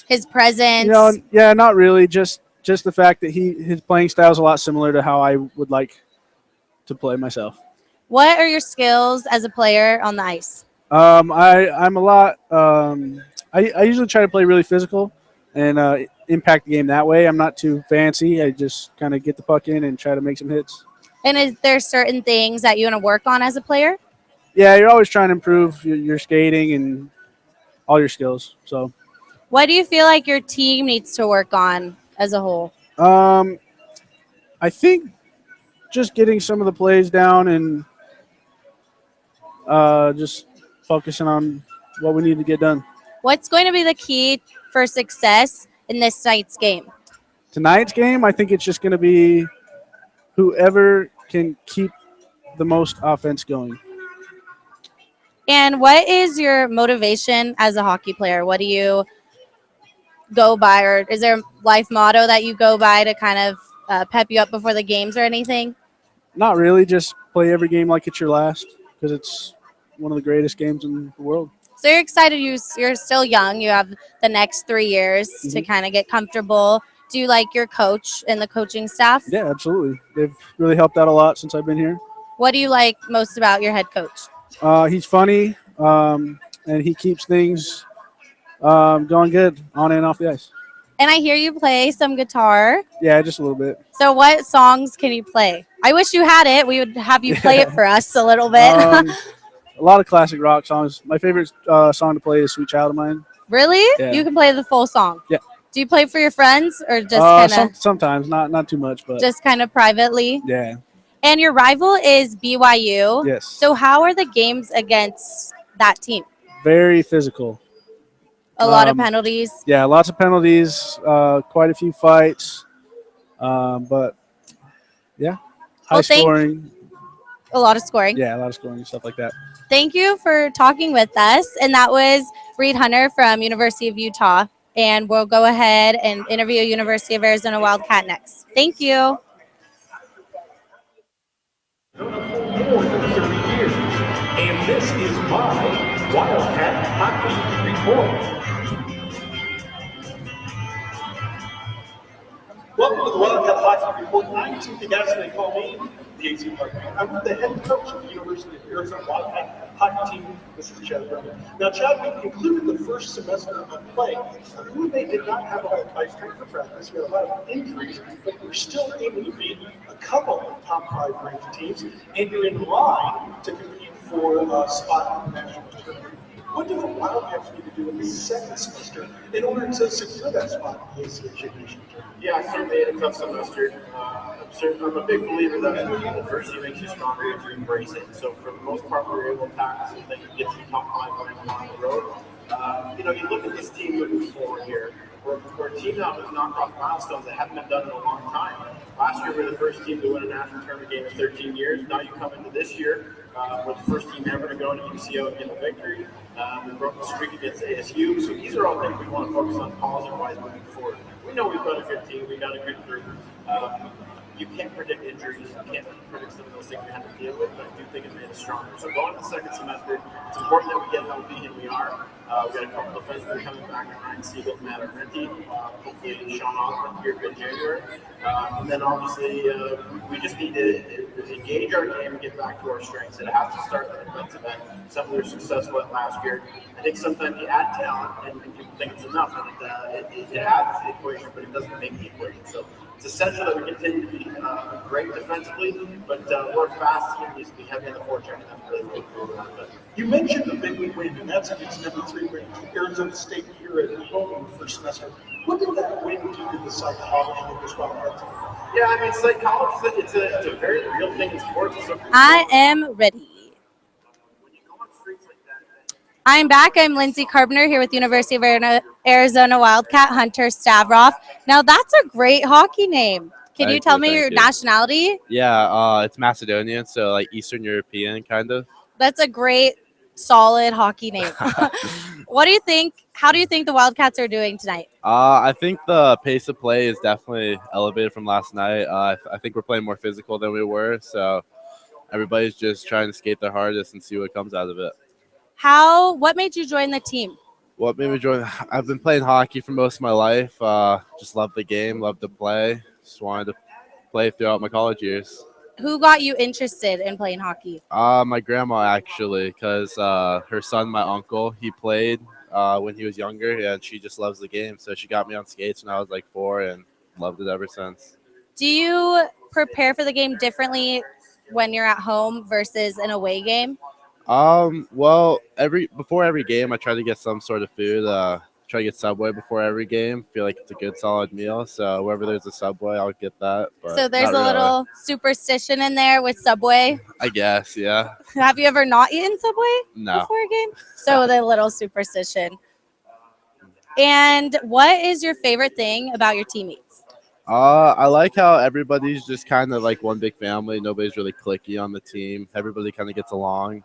His presence? Yeah, not really. Just the fact that his playing style is a lot similar to how I would like to play myself. What are your skills as a player on the ice? I'm a lot. I usually try to play really physical and impact the game that way. I'm not too fancy. I just kind of get the puck in and try to make some hits. And is there certain things that you want to work on as a player? Yeah, you're always trying to improve your skating and all your skills. So, what do you feel like your team needs to work on as a whole? I think just getting some of the plays down and just focusing on what we need to get done. What's going to be the key for success in this night's game? Tonight's game, I think it's just going to be whoever can keep the most offense going. And what is your motivation as a hockey player? What do you go by, or is there a life motto that you go by to kind of pep you up before the games or anything? Not really, just play every game like it's your last because it's one of the greatest games in the world. So you're excited. You're still young. You have the next 3 years to kind of get comfortable. Do you like your coach and the coaching staff? Yeah, absolutely. They've really helped out a lot since I've been here. What do you like most about your head coach? He's funny, and he keeps things going good on and off the ice. And I hear you play some guitar. Yeah, just a little bit. So what songs can you play? I wish you had it. We would have you play it for us a little bit. A lot of classic rock songs. My favorite song to play is Sweet Child of Mine. Really? Yeah. You can play the full song? Yeah. Do you play for your friends, or just kind of sometimes, not too much, but just kind of privately? yeah. And your rival is BYU. Yes. So how are the games against that team? Very physical. A lot of penalties. Yeah, lots of penalties, quite a few fights, but yeah, high scoring. A lot of scoring. Yeah, a lot of scoring and stuff like that. Thank you for talking with us. And that was Reed Hunter from University of Utah. And we'll go ahead and interview University of Arizona Wildcat next. Thank you. And this is my Wildcat Hockey Report. Welcome to the Wildcat Hockey Report. I'm Tim Gadsden, they call me the AC Partner. I'm the head coach of the University of Arizona Wildcat Hockey Team. This is Chad Berman. Now, Chad, we concluded the first semester of play. Who they did not have a lot of ice time for practice. We had a lot of injuries, but we're still able to beat a couple of top 5 ranked teams, and you're in line to compete for a spot in the national tournament. What do the Wildcats need to do in the second semester in order to secure that spot in the ACHA Nation Tournament? Yeah, certainly a tough semester. I'm a big believer that adversity makes you stronger if you embrace it. So for the most part, we were able to tackle some things and get some top 5 wins on the road. You look at this team moving forward here. We're a team now that's knocked off milestones that haven't been done in a long time. Last year, we were the first team to win a national tournament game in 13 years. Now you come into this year, we're the first team ever to go to UCO and get a victory. We broke the streak against ASU. So these are all things we want to focus on positive-wise moving forward. We know we've got a good team. We've got a good group. You can't predict injuries. You can't predict some of those things we have to deal with, but I do think it made us stronger. So going to the second semester, it's important that we get healthy, and we are. We've got a couple of defensemen coming back, Ryan Siegel, Matt Armenti, hopefully Sean Osmond here in January. And then obviously, we just need to engage our game and get back to our strengths. It has to start at the defensive end, something we were successful at last year. I think sometimes you add talent, and people think it's enough, and it adds to the equation, but it doesn't make the equation. So it's essential that we continue to be great defensively, but we're a fast team. We have in the forecheck, and that's really what we're doing. You mentioned the big league win, and that's against number 3 ranked Arizona State here at home in the first semester. What did that win do to the psychology of this Wildcat team? Yeah, I mean, psychology, it's a very real thing in sports. So I am ready. when you go on streets like that, I'm back. I'm Lindsay Carpenter here with University of Arizona Wildcat Hunter Stavroff. Now, that's a great hockey name. Can you tell me your nationality? Yeah, it's Macedonian, so like Eastern European kind of. That's a great, solid hockey name. What do you think? How do you think the Wildcats are doing tonight? I think the pace of play is definitely elevated from last night. I think we're playing more physical than we were, so everybody's just trying to skate their hardest and see what comes out of it. What made you join the team? What made me join? I've been playing hockey for most of my life. Just love the game, love to play. Just wanted to play throughout my college years. Who got you interested in playing hockey? My grandma actually, because her son, my uncle, he played when he was younger, and she just loves the game. So she got me on skates when I was like 4 and loved it ever since. Do you prepare for the game differently when you're at home versus an away game? Well, before every game, I try to get some sort of food. Try to get Subway before every game. Feel like it's a good solid meal. So wherever there's a Subway, I'll get that. But So there's a little superstition in there with Subway. I guess, yeah. Have you ever not eaten Subway No. before a game? So the little superstition. And what is your favorite thing about your teammates? I like how everybody's just kind of like one big family. Nobody's really cliquey on the team. Everybody kind of gets along.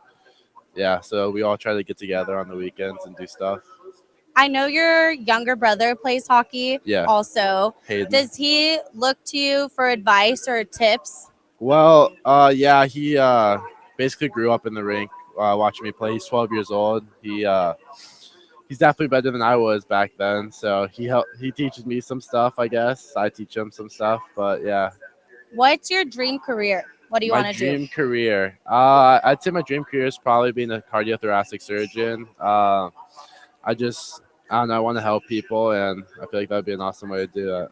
Yeah, so we all try to get together on the weekends and do stuff. I know your younger brother plays hockey also. Hayden. Does he look to you for advice or tips? Well, yeah, he basically grew up in the rink watching me play. He's 12 years old. He's definitely better than I was back then. So he teaches me some stuff, I guess. I teach him some stuff, but yeah. What's your dream career? What do you want to do? My dream career. I'd say my dream career is probably being a cardiothoracic surgeon. I don't know, I want to help people, and I feel like that would be an awesome way to do that.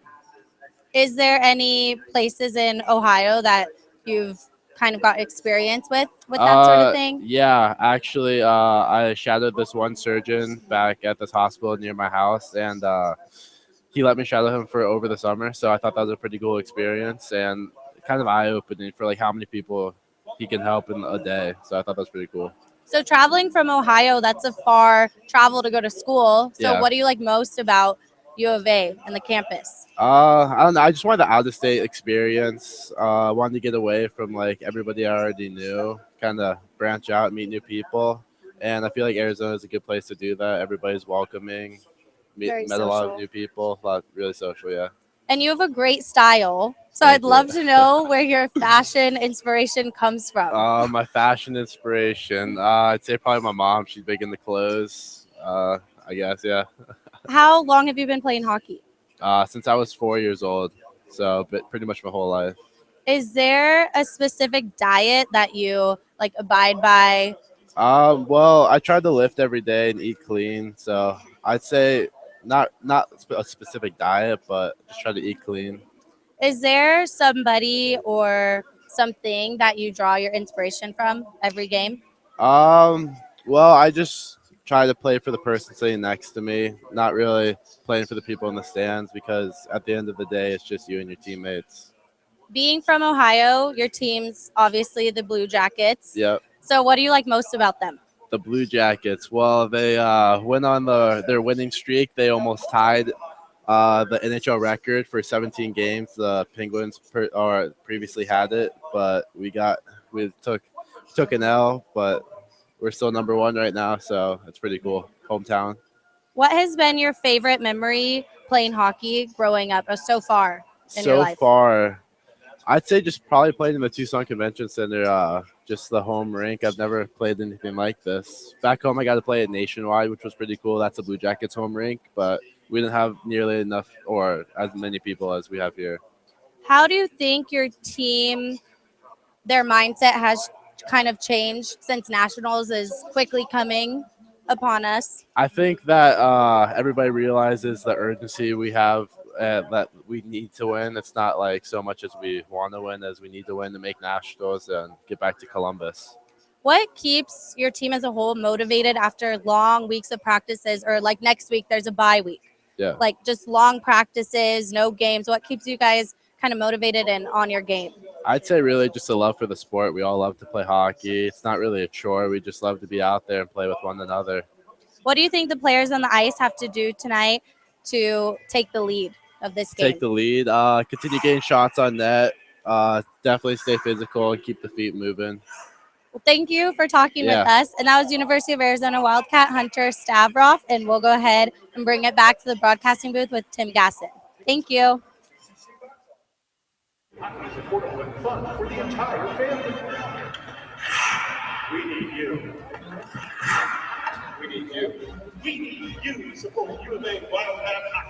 Is there any places in Ohio that you've kind of got experience with that sort of thing? Yeah, actually, I shadowed this one surgeon back at this hospital near my house, and he let me shadow him for over the summer. So I thought that was a pretty cool experience and kind of eye-opening for like how many people he can help in a day. So I thought that was pretty cool. So traveling from Ohio, that's a far travel to go to school. So Yeah. what do you like most about U of A and the campus? I don't know. I just wanted the out-of-state experience. Wanted to get away from like everybody I already knew, kind of branch out, meet new people, and I feel like Arizona is a good place to do that. Everybody's welcoming. Very Met a lot of social. new people. Really social, yeah. And you have a great style So Thank I'd love you. to know where your fashion inspiration comes from. My fashion inspiration. I'd say probably my mom. She's big into clothes. I guess, yeah. How long have you been playing hockey? Since I was 4 years old, so but pretty much my whole life. Is there a specific diet that you like abide by? Well, I try to lift every day and eat clean, so I'd say not a specific diet, but just try to eat clean. Is there somebody or something that you draw your inspiration from every game? Well, I just try to play for the person sitting next to me, not really playing for the people in the stands because at the end of the day, it's just you and your teammates. Being from Ohio, your team's obviously the Blue Jackets. Yep. So what do you like most about them? The Blue Jackets. Well, they went on their winning streak. They almost tied the NHL record for 17 games. The Penguins previously had it, but we took an L, but we're still number one right now, so it's pretty cool. Hometown. What has been your favorite memory playing hockey growing up or so far in your So life? far, I'd say just probably playing in the Tucson Convention Center, just the home rink. I've never played anything like this. Back home, I got to play at Nationwide, which was pretty cool. That's a Blue Jackets home rink, but we didn't have nearly enough or as many people as we have here. How do you think your team, their mindset has kind of changed since Nationals is quickly coming upon us? I think that everybody realizes the urgency we have that we need to win. It's not like so much as we want to win as we need to win to make Nationals and get back to Columbus. What keeps your team as a whole motivated after long weeks of practices, or like next week there's a bye week? Yeah. Like just long practices, no games. What keeps you guys kind of motivated and on your game? I'd say really just a love for the sport. We all love to play hockey. It's not really a chore. We just love to be out there and play with one another. What do you think the players on the ice have to do tonight to take the lead of this game? Take the lead, continue getting shots on net, definitely stay physical and keep the feet moving. Well, thank you for talking with us. And that was University of Arizona Wildcat Hunter Stavroff. And we'll go ahead and bring it back to the broadcasting booth with Tim Gasson. Thank you. Hockey is affordable and fun for the entire family. We need you. We need you. We need you to support U of A Wildcat Hockey.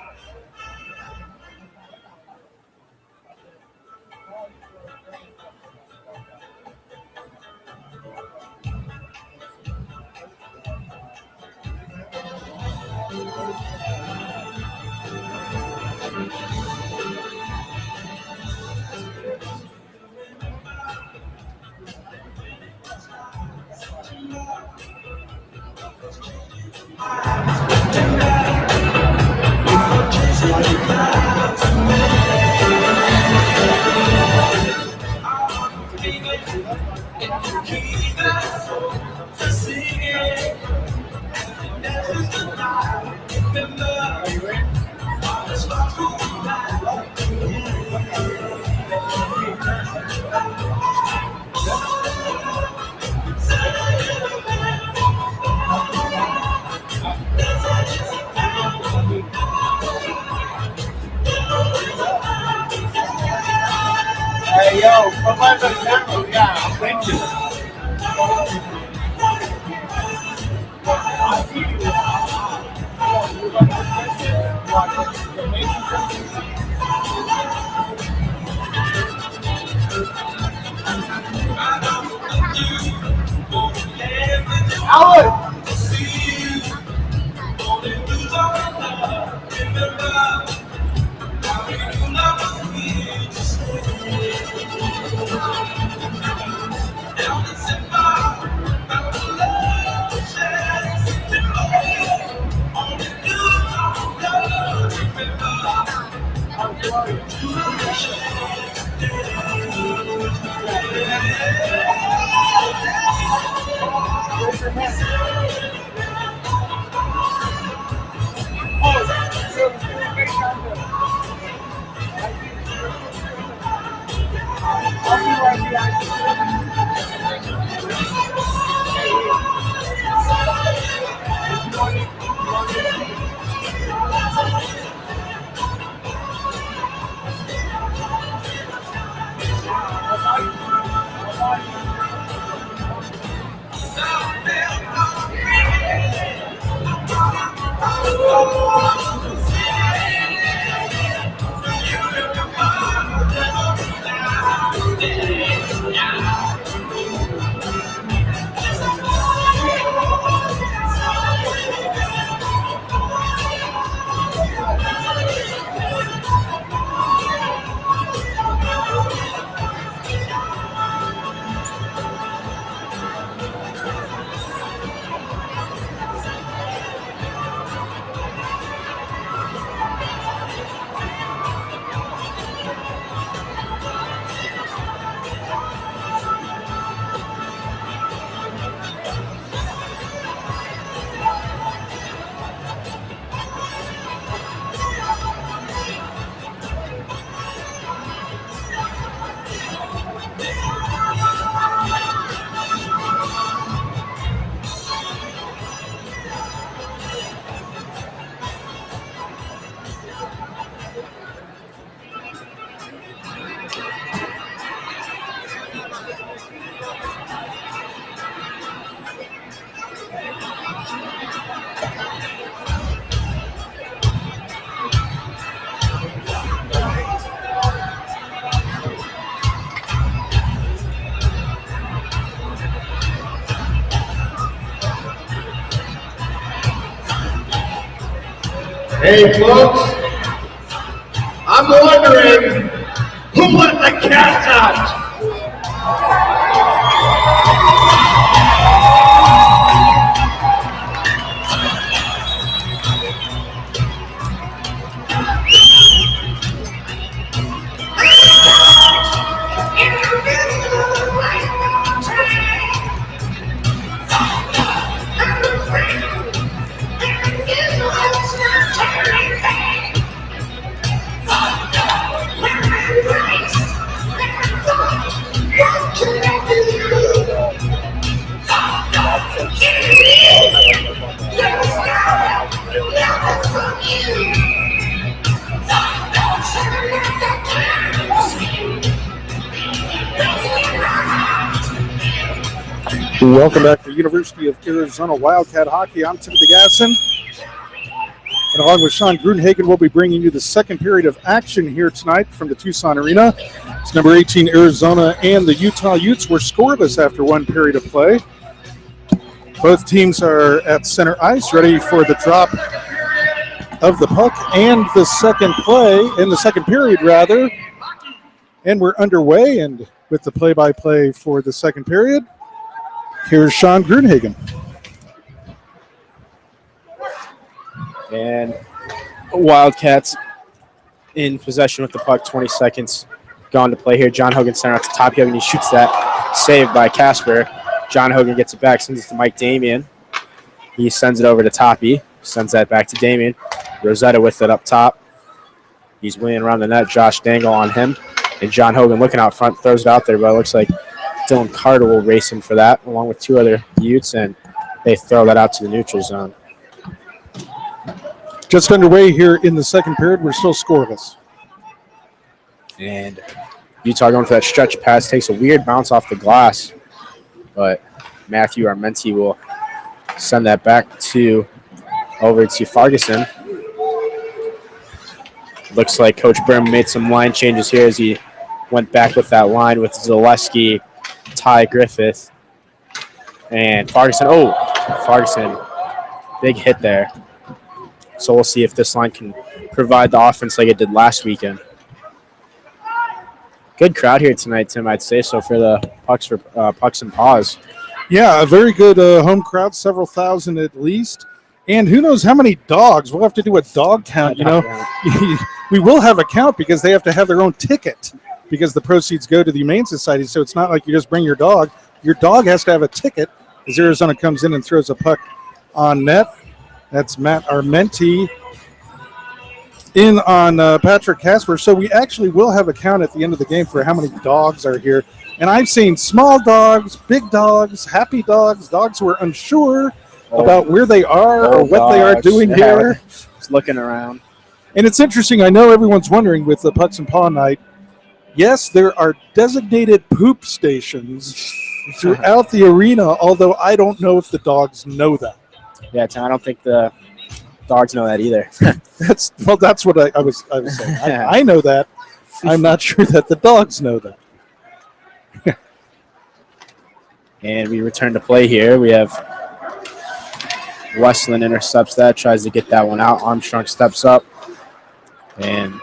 Hey, yo, come on the camera. Yeah, thank you. Howard! Hey, folks, I'm wondering who let the cats out? Welcome back to University of Arizona Wildcat Hockey. I'm Timothy Gasson. And along with Sean Grunhagen, we'll be bringing you the second period of action here tonight from the Tucson Arena. It's number 18 Arizona and the Utah Utes were scoreless after one period of play. Both teams are at center ice, ready for the drop of the puck and the second play, in the second period rather. And we're underway, and with the play-by-play for the second period, here's Sean Grunhagen. And Wildcats in possession with the puck, 20 seconds gone to play here. John Hogan center at the top. He shoots that, saved by Casper. John Hogan gets it back, sends it to Mike Damien. He sends it over to Toppy, sends that back to Damien. Rosetta with it up top. He's winning around the net. Josh Dangle on him. And John Hogan looking out front, throws it out there, but it looks like Dylan Carter will race him for that, along with two other Utes, and they throw that out to the neutral zone. Just underway here in the second period. We're still scoreless. And Utah going for that stretch pass, takes a weird bounce off the glass, but Matthew Armenti will send that back over to Ferguson. Looks like Coach Brim made some line changes here as he went back with that line with Zaleski, Ty Griffith, and Ferguson. Oh, Ferguson, big hit there. So we'll see if this line can provide the offense like it did last weekend. Good crowd here tonight, Tim, I'd say so, for the Pucks and Paws. Yeah, a very good home crowd, several thousand at least. And who knows how many dogs. We'll have to do a dog count, you know. We will have a count because they have to have their own ticket because the proceeds go to the Humane Society. So it's not like you just bring your dog. Your dog has to have a ticket as Arizona comes in and throws a puck on net. That's Matt Armenti in on Patrick Casper. So we actually will have a count at the end of the game for how many dogs are here. And I've seen small dogs, big dogs, happy dogs, dogs who are unsure about where they are or what they are doing here. Just looking around. And it's interesting. I know everyone's wondering with the Pucks and Paw night, Yes, there are designated poop stations throughout the arena, although I don't know if the dogs know that. Yeah, Tim, I don't think the dogs know that either. That's what I was saying. I know that. I'm not sure that the dogs know that. And we return to play here. We have Westland intercepts that, tries to get that one out. Armstrong steps up, and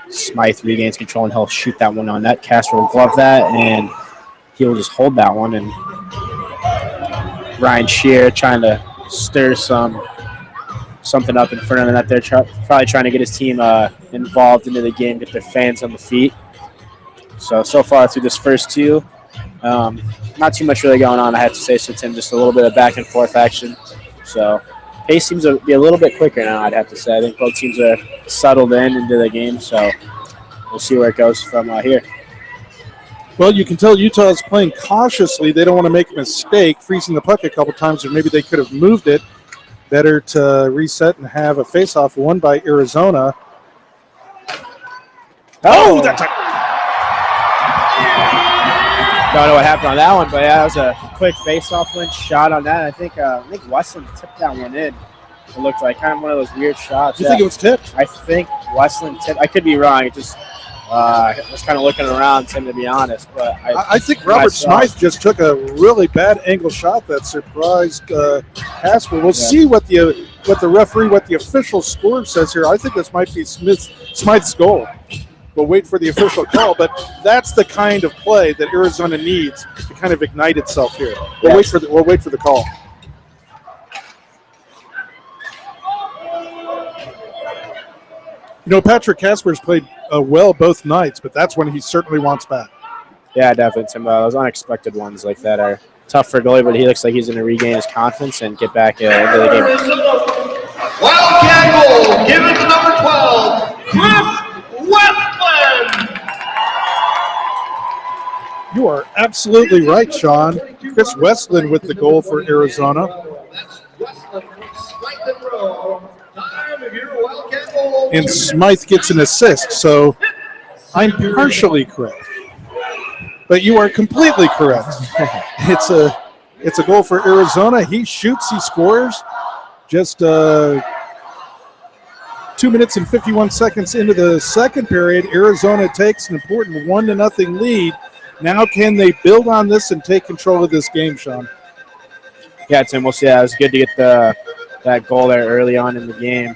Smythe regains control, and he'll shoot that one on net. Casper will glove that, and he'll just hold that one. And Ryan Shear trying to stir something up in front of the net there, probably trying to get his team involved into the game, get their fans on the feet. So far through this first two, not too much really going on, I have to say, so Tim, just a little bit of back and forth action. So pace seems to be a little bit quicker now, I'd have to say. I think both teams are settled into the game, so we'll see where it goes from here. Well, you can tell Utah is playing cautiously. They don't want to make a mistake, freezing the puck a couple times, or maybe they could have moved it. Better to reset and have a face-off won by Arizona. Oh, that's a... Don't know what happened on that one, but yeah, that was a quick face-off win shot on that. I think Westland tipped that one in. It looked like kind of one of those weird shots. You think it was tipped? I think Westland tipped. I could be wrong. It just was kind of looking around, Tim, to be honest. But I think Robert Smythe just took a really bad angle shot that surprised Casper. We'll see what the referee, what the official score says here. I think this might be Smythe's goal. We'll wait for the official call, but that's the kind of play that Arizona needs to kind of ignite itself here. We'll wait for the call. You know, Patrick Casper's played well both nights, but that's when he certainly wants back. Yeah, definitely, Tim. Those unexpected ones like that are tough for a goalie, but he looks like he's going to regain his confidence and get back into the game. Wildcat goal, given to number 12, Chris Westland. You are absolutely right, Sean. Chris Westland with the goal for Arizona. That's Westland from Smythe and Rowe. Time of your Wildcat goal. And Smythe gets an assist, so I'm partially correct. But you are completely correct. It's a goal for Arizona. He shoots, he scores. Just 2 minutes and 51 seconds into the second period, Arizona takes an important 1-0 lead. Now can they build on this and take control of this game, Sean? Yeah, Tim, we'll see. It was good to get that goal there early on in the game.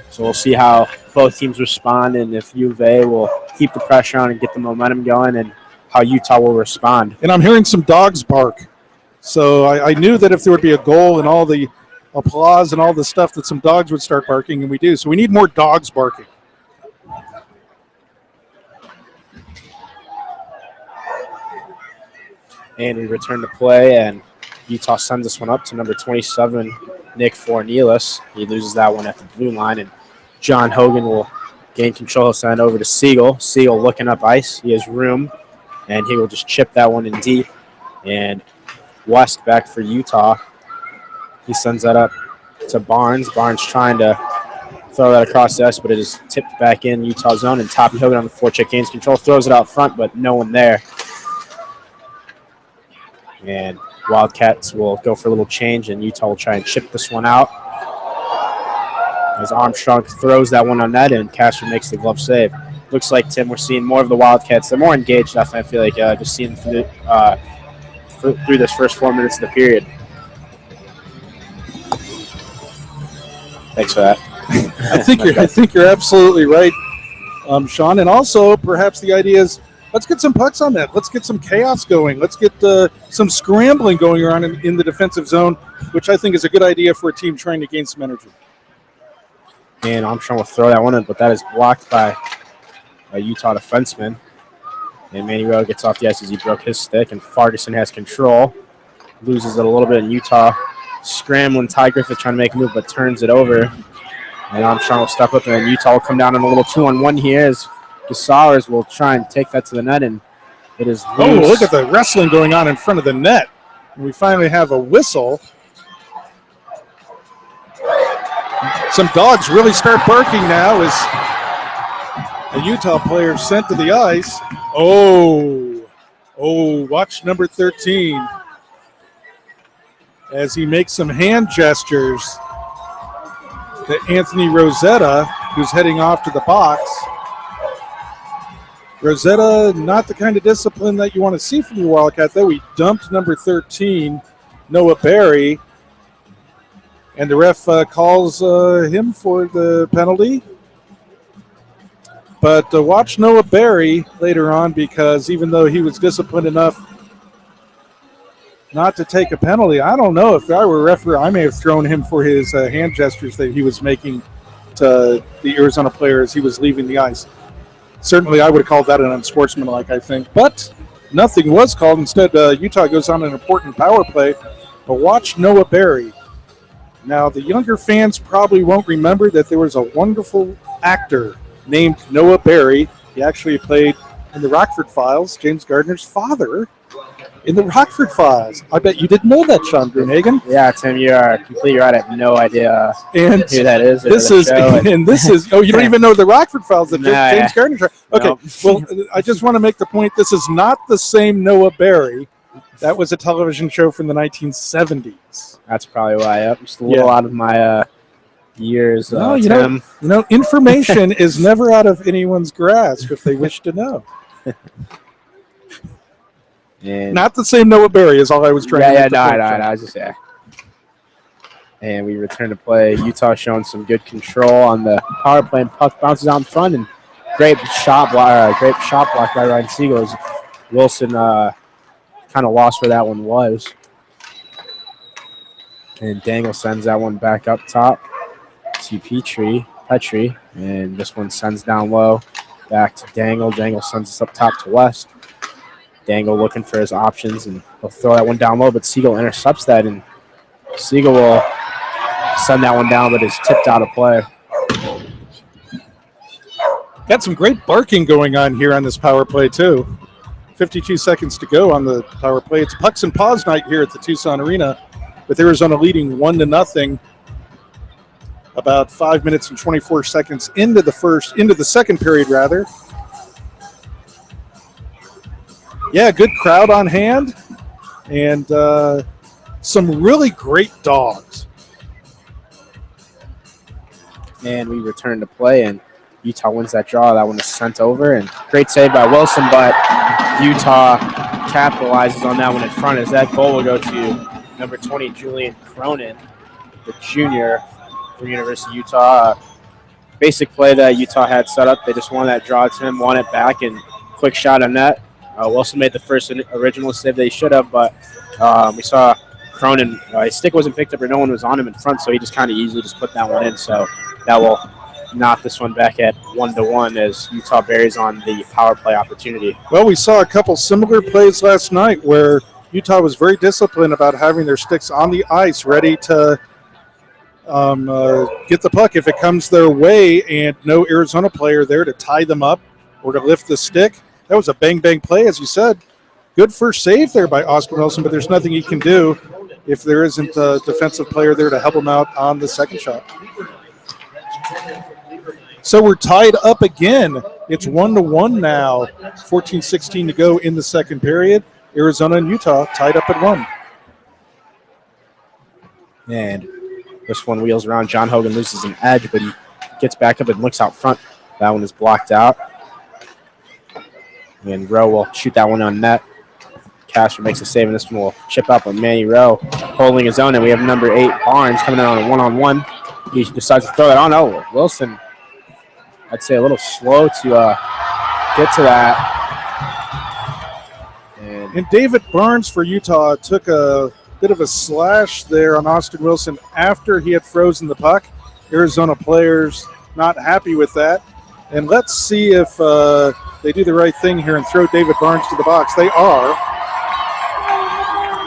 So we'll see how both teams respond and if U of A will keep the pressure on and get the momentum going and how Utah will respond. And I'm hearing some dogs bark. So I knew that if there would be a goal and all the applause and all the stuff that some dogs would start barking, and we do. So we need more dogs barking. And we return to play, and Utah sends this one up to number 27, Nick Fornelis. He loses that one at the blue line, and John Hogan will gain control. He'll send it over to Siegel. Siegel looking up ice. He has room, and he will just chip that one in deep. And West back for Utah. He sends that up to Barnes. Barnes trying to throw that across the ice, but it is tipped back in Utah zone, and Toppy Hogan on the forecheck gains control, throws it out front, but no one there. And Wildcats will go for a little change, and Utah will try and chip this one out. As Armstrong throws that one on net, and Casper makes the glove save. Looks like, Tim, we're seeing more of the Wildcats. They're more engaged, I feel like, just seeing through this first 4 minutes of the period. Thanks for that. I think you're absolutely right, Sean. And also, perhaps the idea is, let's get some pucks on that. Let's get some chaos going. Let's get some scrambling going around in the defensive zone, which I think is a good idea for a team trying to gain some energy. And Armstrong will throw that one in, but that is blocked by a Utah defenseman. And Manuel gets off the ice as he broke his stick, and Farguson has control. Loses it a little bit in Utah. Scrambling, Ty Griffith trying to make a move, but turns it over. And Armstrong will step up, and then Utah will come down on a little 2-on-1 here as Gasawers will try and take that to the net, and it is loose. Oh, look at the wrestling going on in front of the net. And we finally have a whistle. Some dogs really start barking now as A Utah player sent to the ice. Oh, watch number 13 as he makes some hand gestures to Anthony Rosetta, who's heading off to the box. Rosetta, not the kind of discipline that you want to see from your Wildcat, though. He dumped number 13, Noah Berry, and the ref calls him for the penalty. But watch Noah Berry later on, because even though he was disciplined enough not to take a penalty, I don't know. If I were a referee, I may have thrown him for his hand gestures that he was making to the Arizona player as he was leaving the ice. Certainly, I would have called that an unsportsmanlike, I think. But nothing was called. Instead, Utah goes on an important power play. But watch Noah Berry. Now, the younger fans probably won't remember that there was a wonderful actor named Noah Berry. He actually played in the Rockford Files, James Gardner's father in the Rockford Files. I bet you didn't know that, Sean Greenhagen. Yeah, Tim, you are completely right. I have no idea and who that is. This is oh, you don't even know the Rockford Files, that James Gardner. Okay, Nope. Well, I just want to make the point. This is not the same Noah Berry. That was a television show from the 1970s. That's probably why. Yep, just a little out of my years. No, you Tim. know, information is never out of anyone's grasp if they wish to know. And Not the same Noah Berry is all I was trying to make the point, no, Sean. I was just And we return to play. Utah showing some good control on the power play, and puck bounces out in front, and great shot block by Ryan Siegel. Wilson kind of lost where that one was. And Dangle sends that one back up top to Petrie, and this one sends down low back to Dangle. Dangle sends us up top to West. Dangle looking for his options, and he'll throw that one down low, but Siegel intercepts that, and Siegel will send that one down, but it's tipped out of play. Got some great barking going on here on this power play, too. 52 seconds to go on the power play. It's pucks and paws night here at the Tucson Arena, with Arizona leading 1-0. About 5 minutes and 24 seconds into the second period, rather. Yeah, good crowd on hand, and some really great dogs. And we return to play, and Utah wins that draw. That one is sent over, and great save by Wilson, but Utah capitalizes on that one in front, as that goal will go to number 20, Julian Cronin, the junior from University of Utah. Basic play that Utah had set up. They just won that draw. Tim won it back, and quick shot on net. Wilson made the first original save they should have, but we saw Cronin, his stick wasn't picked up or no one was on him in front, so he just kind of easily just put that one in. So that will knock this one back at 1-1 as Utah buries on the power play opportunity. Well, we saw a couple similar plays last night where Utah was very disciplined about having their sticks on the ice ready to get the puck if it comes their way, and no Arizona player there to tie them up or to lift the stick. That was a bang-bang play, as you said. Good first save there by Oscar Wilson, but there's nothing he can do if there isn't a defensive player there to help him out on the second shot. So we're tied up again. It's 1-1 now. 14-16 to go in the second period. Arizona and Utah tied up at 1. And this one wheels around. John Hogan loses an edge, but he gets back up and looks out front. That one is blocked out. And Rowe will shoot that one on net. Castro makes a save, and this one will chip up on Manny Rowe holding his own. And we have number 8, Barnes, coming in on a one-on-one. He decides to throw that on. Oh, Wilson, I'd say a little slow to get to that. And David Barnes for Utah took a bit of a slash there on Austin Wilson after he had frozen the puck. Arizona players not happy with that. And let's see if they do the right thing here and throw David Barnes to the box. They are.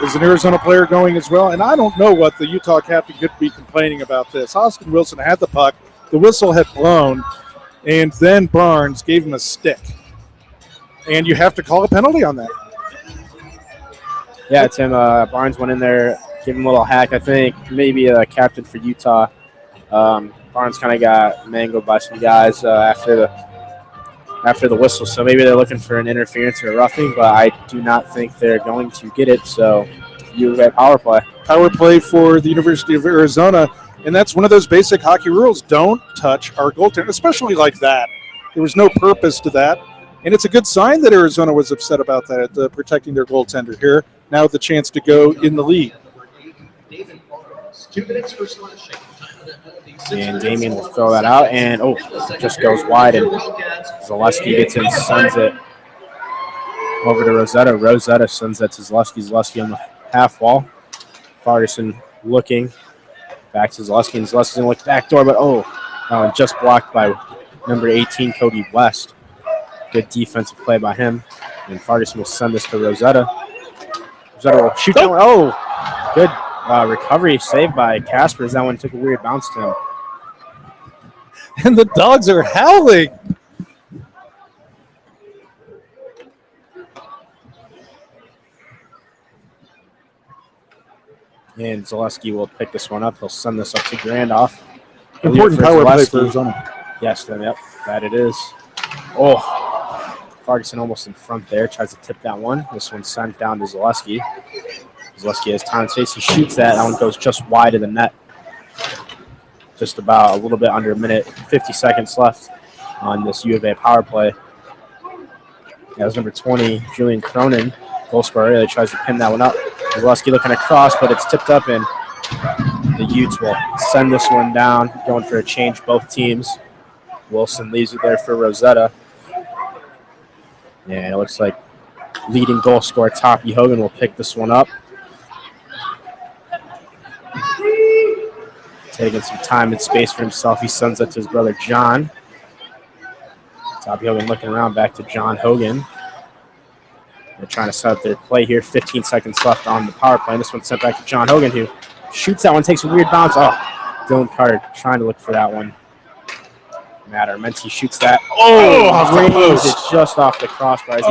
There's an Arizona player going as well. And I don't know what the Utah captain could be complaining about this. Austin Wilson had the puck. The whistle had blown. And then Barnes gave him a stick. And you have to call a penalty on that. Yeah, Tim, Barnes went in there, gave him a little hack, I think. Maybe a captain for Utah. Barnes kind of got mangled by some guys after after the whistle. So maybe they're looking for an interference or a roughing, but I do not think they're going to get it. So you get power play. Power play for the University of Arizona, and that's one of those basic hockey rules. Don't touch our goaltender, especially like that. There was no purpose to that, and it's a good sign that Arizona was upset about that, protecting their goaltender here. Now the chance to go in the lead. 2 minutes for slashing. And Damien will throw that out, and just goes wide, and Zaleski gets in, sends it over to Rosetta. Rosetta sends that to Zaleski. Zaleski on the half wall. Farguson looking back to Zaleski, and Zaleski's going to look back door, but just blocked by number 18, Cody West. Good defensive play by him, and Farguson will send this to Rosetta. Rosetta will shoot that one. Good recovery saved by Casper as that one took a weird bounce to him. And the Dogs are howling. And Zaleski will pick this one up. He'll send this up to Grandoff. Important power play for Arizona. Yes, that it is. Farguson almost in front there. Tries to tip that one. This one's sent down to Zaleski. Zaleski has time and space. He shoots that. That one goes just wide of the net. Just about a little bit under a minute, 50 seconds left on this U of A power play. That was number 20, Julian Cronin. Goal scorer really tries to pin that one up. Zaleski looking across, but it's tipped up, and the Utes will send this one down, going for a change both teams. Wilson leaves it there for Rosetta. And it looks like leading goal scorer Toppy Hogan will pick this one up. Taking some time and space for himself. He sends it to his brother John. Toppy Hogan looking around, back to John Hogan. They're trying to set up their play here. 15 seconds left on the power play. And this one's sent back to John Hogan, who shoots that one, takes a weird bounce. Dylan Carter trying to look for that one. Matt Armenti shoots that. Off the post. It's just off the crossbar.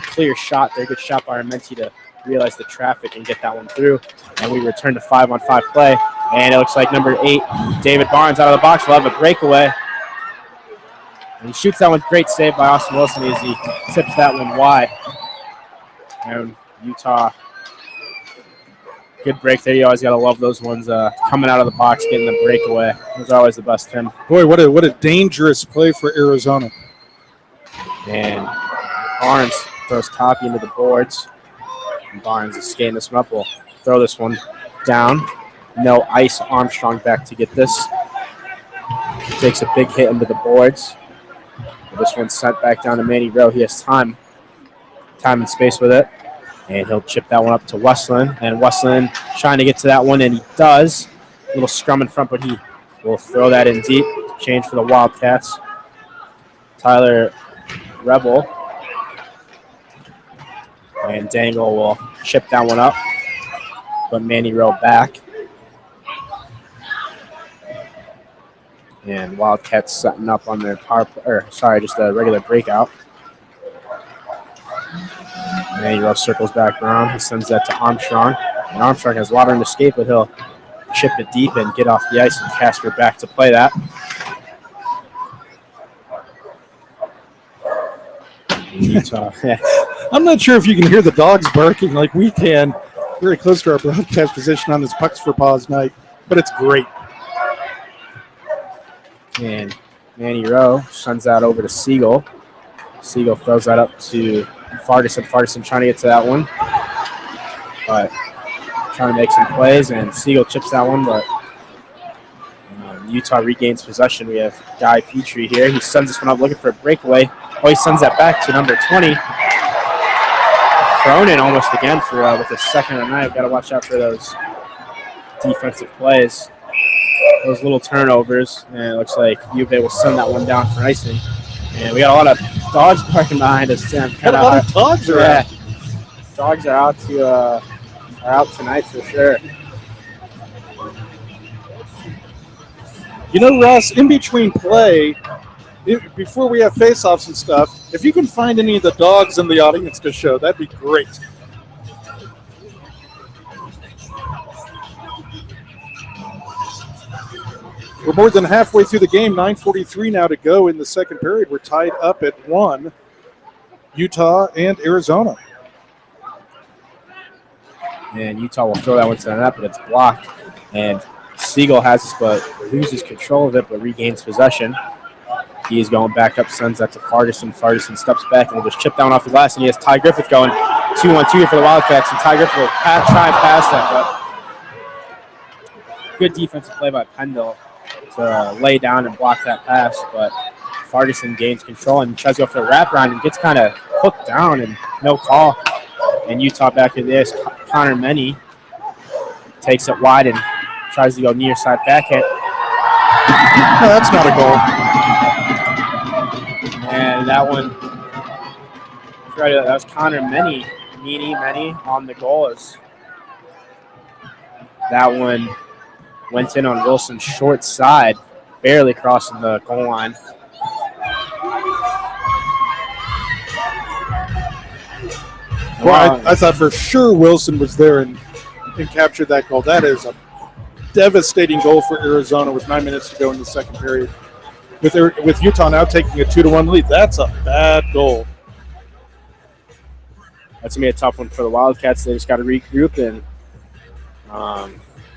Clear shot there. Good shot by Armenti to realize the traffic and get that one through. And we return to 5-on-5 play. And it looks like number 8, David Barnes, out of the box. We'll have a breakaway. And he shoots that one. Great save by Austin Wilson as he tips that one wide. And Utah, good break there. You always got to love those ones coming out of the box, getting the breakaway. Those are always the best, Tim. Boy, what a dangerous play for Arizona. And Barnes throws Toppy into the boards. And Barnes is skating this one up. We'll throw this one down. No ice. Armstrong back to get this. Takes a big hit into the boards. This one's sent back down to Manny Rowe. He has time and space with it. And he'll chip that one up to Westland. And Westland trying to get to that one, and he does. A little scrum in front, but he will throw that in deep. Change for the Wildcats. Tyler Rebel. And Dangle will chip that one up. But Manny Rowe back. And Wildcats setting up on their just a regular breakout. Manny Rowe circles back around. He sends that to Armstrong. And Armstrong has a lot of room to escape, but he'll chip it deep and get off the ice, and Casper back to play that. Utah. I'm not sure if you can hear the dogs barking like we can. Very close to our broadcast position on this Pucks for Paws night, but it's great. And Manny Rowe sends that over to Siegel. Siegel throws that up to Farguson. Farguson trying to get to that one, but trying to make some plays, and Siegel chips that one, but Utah regains possession. We have Guy Petrie here. He sends this one up looking for a breakaway. He sends that back to number 20. Cronin almost again for with his second of the night. Got to watch out for those defensive plays. Those little turnovers, and it looks like U of A will send that one down for icing. And we got a lot of dogs parking behind us, Tim. A lot of dogs are out. Dogs are out tonight for sure. You know, Russ, in between play, before we have face-offs and stuff, if you can find any of the dogs in the audience to show, that'd be great. We're more than halfway through the game. 9:43 now to go in the second period. We're tied up at 1, Utah and Arizona. And Utah will throw that one to the net, but it's blocked. And Siegel has this, but loses control of it, but regains possession. He is going back up, sends that to Farguson. Farguson steps back and will just chip down off the glass, and he has Ty Griffith going 2-1-2 for the Wildcats, and Ty Griffith will try and pass that, but good defensive play by Pendle to lay down and block that pass, but Farguson gains control and tries to go for the wraparound and gets kind of hooked down and no call. And Utah back in this, Connor Menny takes it wide and tries to go near side backhand. No, that's not a goal. And that one, that was Connor Menny on the goal. That one went in on Wilson's short side, barely crossing the goal line. Well, I thought for sure Wilson was there and captured that goal. That is a devastating goal for Arizona with 9 minutes to go in the second period. With Utah now taking a 2-1 lead, that's a bad goal. That's going to be a tough one for the Wildcats. They just got to regroup and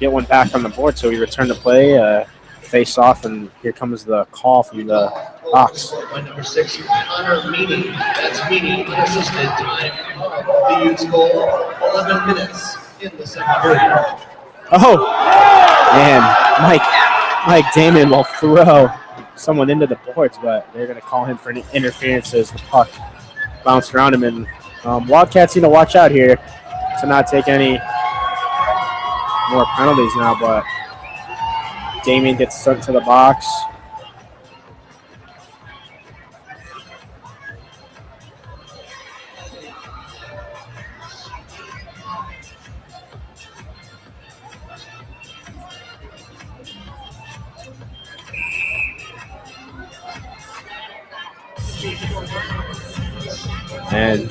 get one back on the board. So we return to play, face off, and here comes the call from the box. By number 6, Connor Meany. That's Meany, unassisted time of the Utes goal, 11 minutes in the second period. Oh, and Mike Damon will throw someone into the boards, but they're going to call him for an interference as the puck bounced around him. And Wildcats need to watch out here to not take any more penalties now, but Damien gets sent to the box. And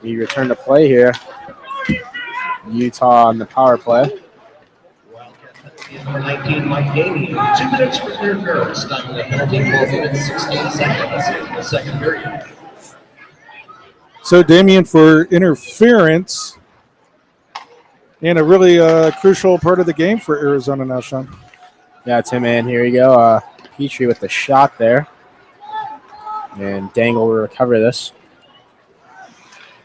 we return to play here. Utah on the power play. Number 19, Mike Damien. 2 minutes for interference. Time of the penalty, 12 minutes, 16 seconds in the second period. So Damien for interference and a really crucial part of the game for Arizona now, Sean. Yeah, Tim, and here you go. Petrie with the shot there. And Dangle will recover this.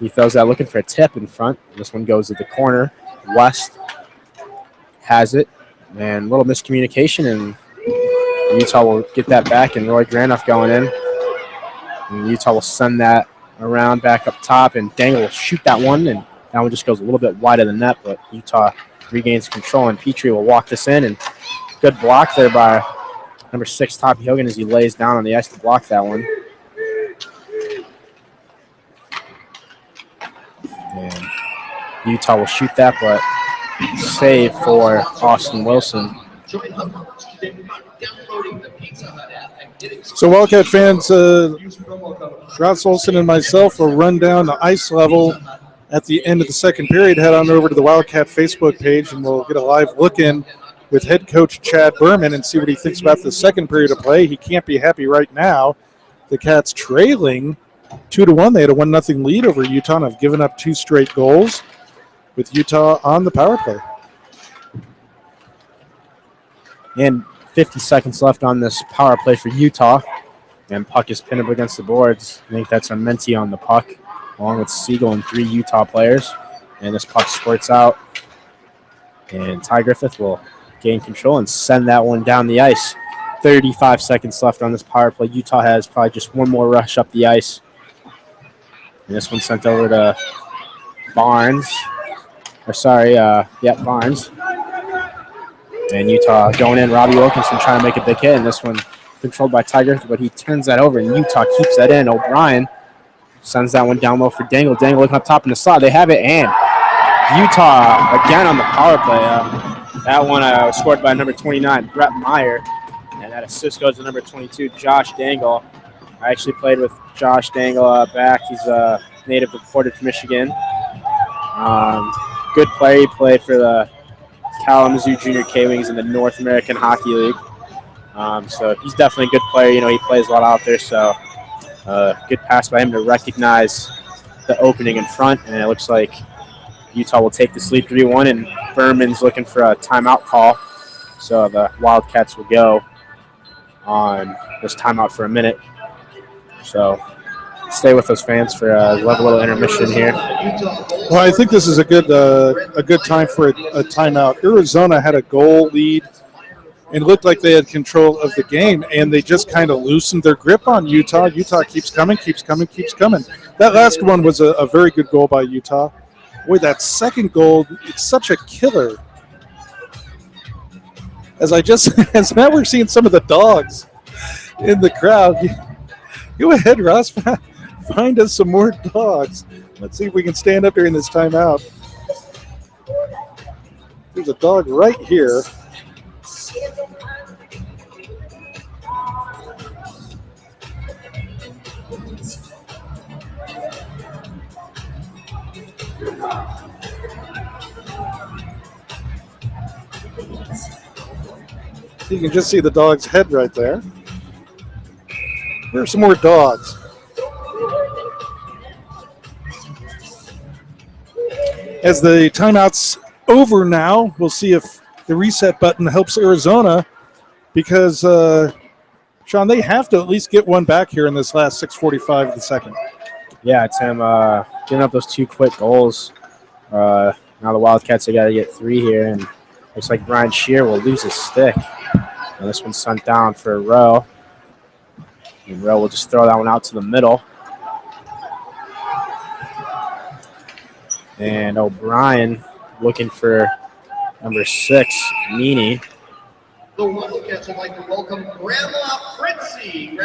He throws that looking for a tip in front. This one goes to the corner. West has it. And a little miscommunication, and Utah will get that back, and Roy Granoff going in. And Utah will send that around back up top, and Dangle will shoot that one, and that one just goes a little bit wide of the net, but Utah regains control, and Petrie will walk this in, and good block there by number 6, Toppy Hogan, as he lays down on the ice to block that one. And Utah will shoot that, but save for Austin Wilson. So Wildcat fans, Ross Olson and myself will run down the ice level at the end of the second period. Head on over to the Wildcat Facebook page, and we'll get a live look in with head coach Chad Berman and see what he thinks about the second period of play. He can't be happy right now. The Cats trailing 2-1. They had a 1-0 lead over Utah and have given up 2 straight goals with Utah on the power play. And 50 seconds left on this power play for Utah. And puck is pinned up against the boards. I think that's Armenti on the puck, along with Siegel and 3 Utah players. And this puck squirts out. And Ty Griffith will gain control and send that one down the ice. 35 seconds left on this power play. Utah has probably just one more rush up the ice. And this one sent over to Barnes. Barnes. And Utah going in. Robbie Wilkinson trying to make a big hit, and this one controlled by Tiger, but he turns that over, and Utah keeps that in. O'Brien sends that one down low for Dangle. Dangle looking up top in the slot. They have it, and Utah again on the power play. That one was scored by number 29, Brett Meyer, and that assist goes to number 22, Josh Dangle. I actually played with Josh Dangle back. He's a native of Portage, Michigan. Good player. He played for the Kalamazoo Junior K-Wings in the North American Hockey League. So he's definitely a good player. You know, he plays a lot out there. So good pass by him to recognize the opening in front. And it looks like Utah will take this lead 3-1, and Berman's looking for a timeout call. So the Wildcats will go on this timeout for a minute. So stay with us, fans, for a little intermission here. Well, I think this is a good time for a timeout. Arizona had a goal lead and looked like they had control of the game, and they just kind of loosened their grip on Utah. Utah keeps coming. That last one was a very good goal by Utah. Boy, that second goal, it's such a killer. As now we're seeing some of the dogs in the crowd. Go ahead, Ross. Find us some more dogs. Let's see if we can stand up during this timeout. There's a dog right here. You can just see the dog's head right there. There's some more dogs. As the timeout's over now, we'll see if the reset button helps Arizona, because, Sean, they have to at least get one back here in this last 6:45 of the second. Yeah, Tim, giving up those 2 quick goals. Now the Wildcats have got to get 3 here, and looks like Brian Shear will lose his stick. And this one's sent down for Rowe. And Rowe will just throw that one out to the middle. And O'Brien looking for number 6, Meany. The Wildcats would like to welcome Grandma Fritzy.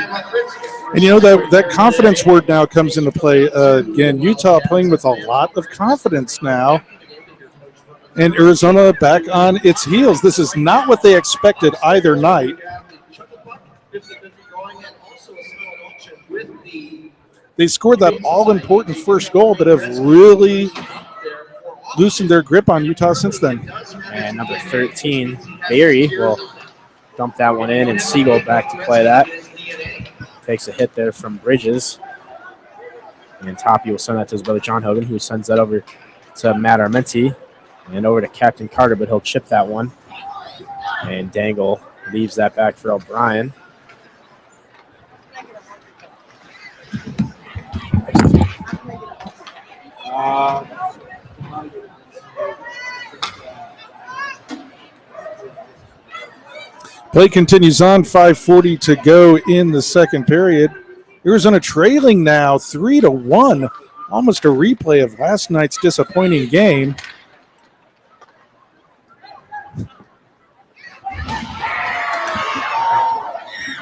And you know, that confidence word now comes into play again. Utah playing with a lot of confidence now. And Arizona back on its heels. This is not what they expected either night. They scored that all-important first goal, but have really loosened their grip on Utah since then. And number 13, Barry, will dump that one in, and Siegel back to play that. Takes a hit there from Bridges. And Toppy will send that to his brother John Hogan, who sends that over to Matt Armenti. And over to Captain Carter, but he'll chip that one. And Dangle leaves that back for O'Brien. Play continues on, 5:40 to go in the second period. Arizona trailing now 3-1. Almost a replay of last night's disappointing game.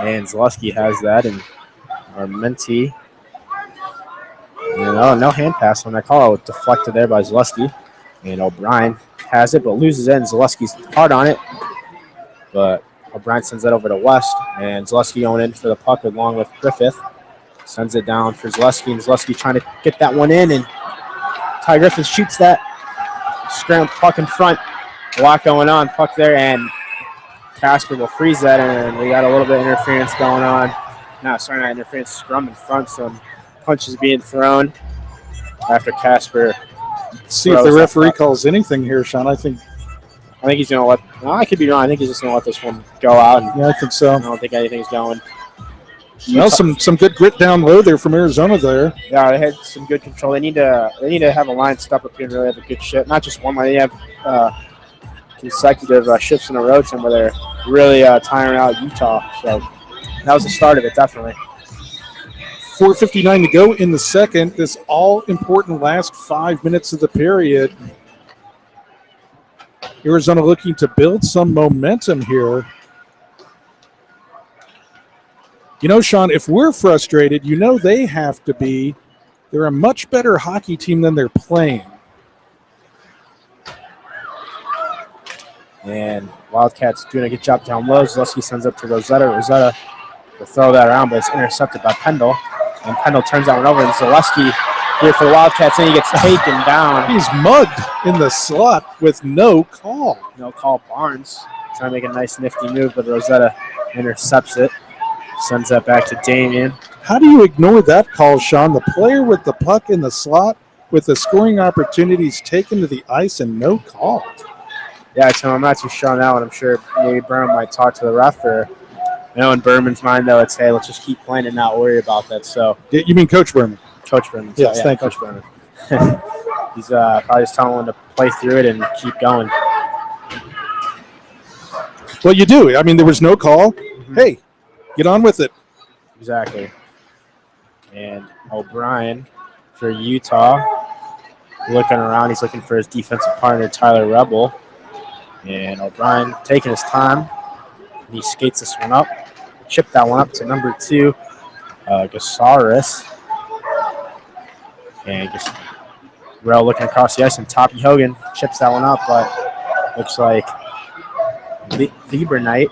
And Zaleski has that, and Armenti. No hand pass on that call. Deflected there by Zaleski. And O'Brien has it, but loses it, and Zaleski's hard on it. But O'Brien sends that over to West, and Zaleski going in for the puck along with Griffith. Sends it down for Zaleski, and Zaleski trying to get that one in, and Ty Griffith shoots that. Scramble puck in front. A lot going on. Puck there, and Casper will freeze that, and we got a little bit of interference going on. No, sorry, not interference. Scrum in front, some punches being thrown after Casper. See if the referee calls anything here, Sean. I think he's going to let – I could be wrong. I think he's just going to let this one go out. Yeah, I think so. I don't think anything's going. Well, some good grit down low there from Arizona there. Yeah, they had some good control. They need to have a line step up here and really have a good shift. Not just one line. They have consecutive shifts in a row, where they're really tiring out Utah. So that was the start of it, definitely. 4:59 to go in the second. This all-important last 5 minutes of the period. Arizona looking to build some momentum here. You know, Sean, if we're frustrated, you know they have to be. They're a much better hockey team than they're playing. And Wildcats doing a good job down low. Zaleski sends up to Rosetta. Rosetta will throw that around, but it's intercepted by Pendle. And Pendle turns that one over, and Zaleski here for the Wildcats, and he gets taken down. He's mugged in the slot with no call. No call. Barnes trying to make a nice nifty move, but Rosetta intercepts it. Sends that back to Damien. How do you ignore that call, Sean? The player with the puck in the slot with the scoring opportunities taken to the ice and no call. Yeah, Tim, I'm not too sure on that one. I'm sure maybe Berman might talk to the ref. Or, I know in Berman's mind, though, it's, hey, let's just keep playing and not worry about that. So You mean Coach Berman? Coach Berman. Yes, yeah, thank Coach Berman. He's probably just telling him to play through it and keep going. Well, you do. I mean, there was no call. Hey, get on with it. Exactly. And O'Brien for Utah. Looking around, he's looking for his defensive partner, Tyler Rebel. And O'Brien taking his time. And he skates this one up. Chipped that one up to number 2, Gasaris. And just Rel looking across the ice, and Toppy Hogan chips that one up, but looks like Lieber Knight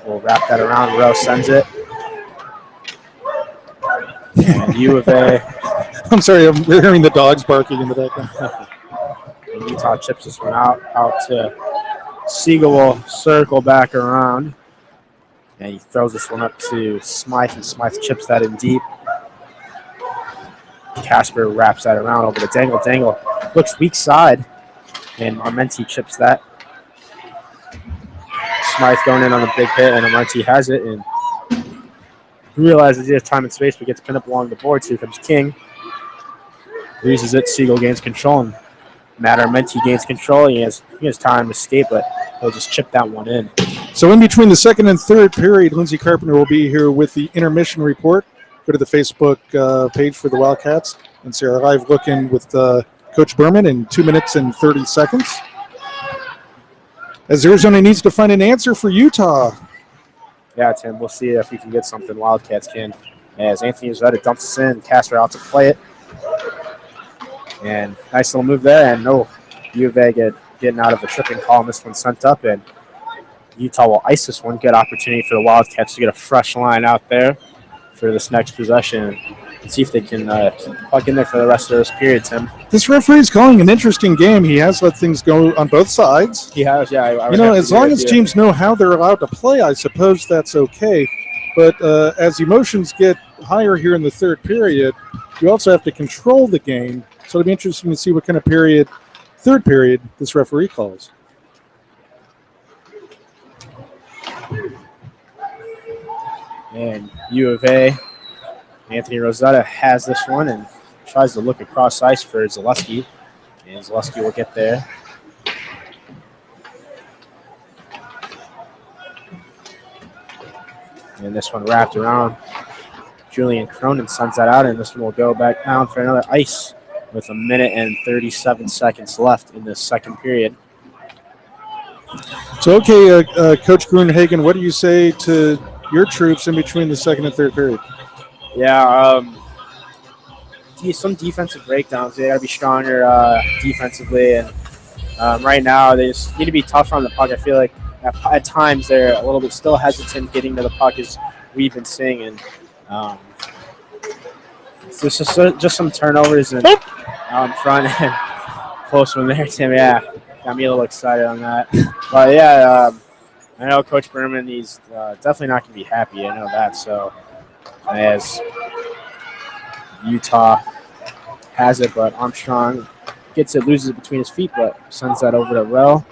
will wrap that around. Rel sends it. And U of A. I'm sorry, I'm hearing the dogs barking in the background. And Utah chips this one out to Siegel will circle back around. And he throws this one up to Smythe, and Smythe chips that in deep. Casper wraps that around over to Dangle. Dangle looks weak side, and Armenti chips that. Smythe going in on a big hit, and Armenti has it, and realizes he has time and space, but gets pinned up along the board. So here comes King. Loses it. Siegel gains control, and Matt Armenti gains control. He has time to escape, but he'll just chip that one in. So in between the second and third period, Lindsey Carpenter will be here with the intermission report. Go to the Facebook page for the Wildcats and see our live look-in with Coach Berman in 2 minutes and 30 seconds. As Arizona needs to find an answer for Utah. Yeah, Tim, we'll see if we can get something Wildcats can. As Anthony Rosetta dumps us in, Casper out to play it. And nice little move there, and no, U of A getting out of a tripping call, and this one sent up, and Utah will ice this one. Good opportunity for the Wildcats to get a fresh line out there for this next possession and see if they can keep the puck in there for the rest of this period, Tim. This referee's calling an interesting game. He has let things go on both sides. He has, yeah. I you know, as long as teams know how they're allowed to play, I suppose that's okay. But as emotions get higher here in the third period, you also have to control the game. So it'll be interesting to see what kind of third period, this referee calls. And U of A, Anthony Rosetta has this one and tries to look across ice for Zaleski. And Zaleski will get there. And this one wrapped around. Julian Cronin sends that out, and this one will go back down for another ice with 1 minute and 37 seconds left in this second period. So, okay, Coach Gruenhagen, what do you say to your troops in between the second and third period? Yeah, some defensive breakdowns. They got to be stronger defensively, and right now they just need to be tougher on the puck. I feel like at times they're a little bit still hesitant getting to the puck, as we've been seeing, and it's just some turnovers and out in front and close one there, Tim. Yeah, got me a little excited on that. But yeah, I know Coach Berman, he's definitely not going to be happy. I know that. So as Utah has it, but Armstrong gets it, loses it between his feet, but sends that over to Rel.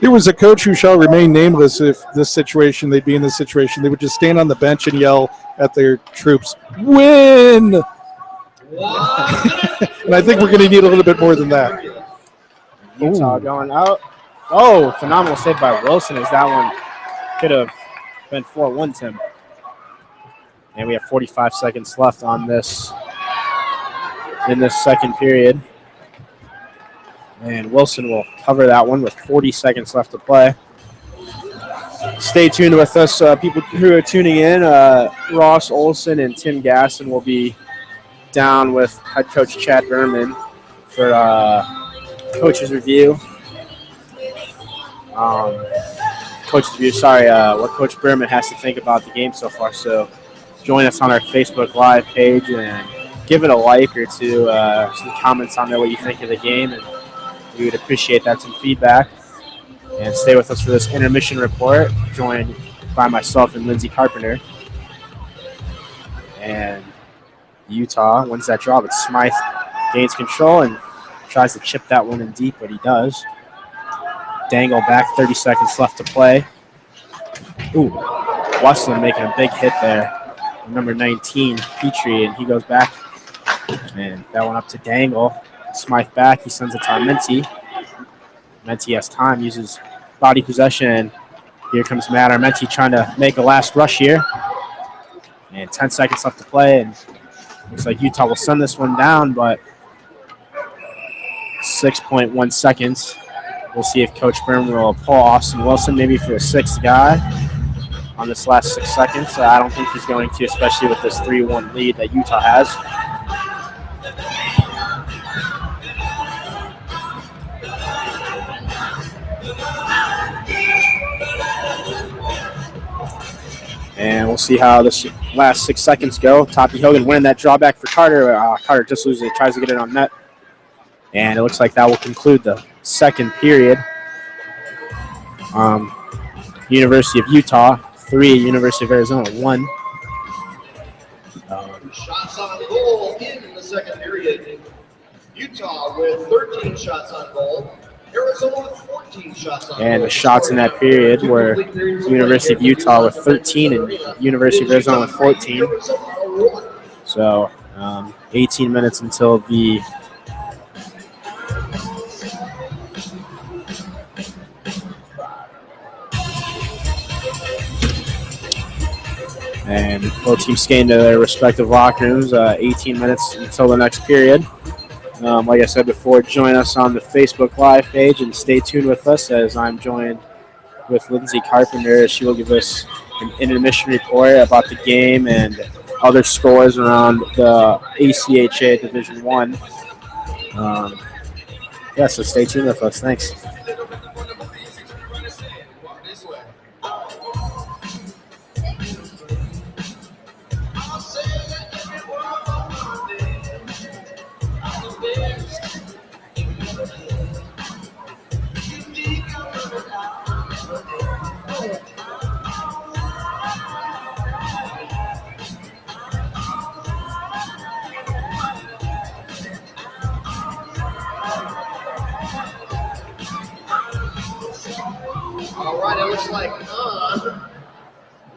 There was a coach who shall remain nameless. If they'd be in this situation, they would just stand on the bench and yell at their troops, "Win!" And I think we're going to need a little bit more than that. Utah going out. Oh, phenomenal save by Wilson, as that one could have been 4-1, Tim. And we have 45 seconds left on this in this second period. And Wilson will cover that one with 40 seconds left to play. Stay tuned with us, people who are tuning in. Ross Olson and Tim Gasson will be down with head coach Chad Berman for coach's review. What Coach Berman has to think about the game so far. So join us on our Facebook Live page and give it a like or two, some comments on there what you think of the game, and we would appreciate that, some feedback. And stay with us for this intermission report, joined by myself and Lindsey Carpenter. And Utah wins that draw, but Smythe gains control and tries to chip that one in deep, but he does. Dangle back, 30 seconds left to play. Ooh, Westland making a big hit there. Number 19, Petrie, and he goes back. And that one up to Dangle. Smythe back, he sends it to Armenti. Armenti has time, uses body possession. Here comes Matt Armenti trying to make a last rush here. And 10 seconds left to play, and looks like Utah will send this one down, but 6.1 seconds. We'll see if Coach Byrne will pull Austin Wilson maybe for a sixth guy on this last 6 seconds. I don't think he's going to, especially with this 3-1 lead that Utah has. And we'll see how this last 6 seconds go. Toppy Hogan winning that drawback for Carter. Carter just loses it, tries to get it on net. And it looks like that will conclude the second period. University of Utah, 3. University of Arizona, 1. Shots on goal in the second period. Utah with 13 shots on goal. Arizona with 14 shots on goal. And the shots in that period were University of Utah with 13 and University of Arizona with 14. So 18 minutes until the and both teams skating to their respective locker rooms. 18 minutes until the next period. Like I said before, join us on the Facebook Live page and stay tuned with us as I'm joined with Lindsey Carpenter. She will give us an intermission report about the game and other scores around the ACHA Division I. So stay tuned with us. Thanks. All right, it looks like on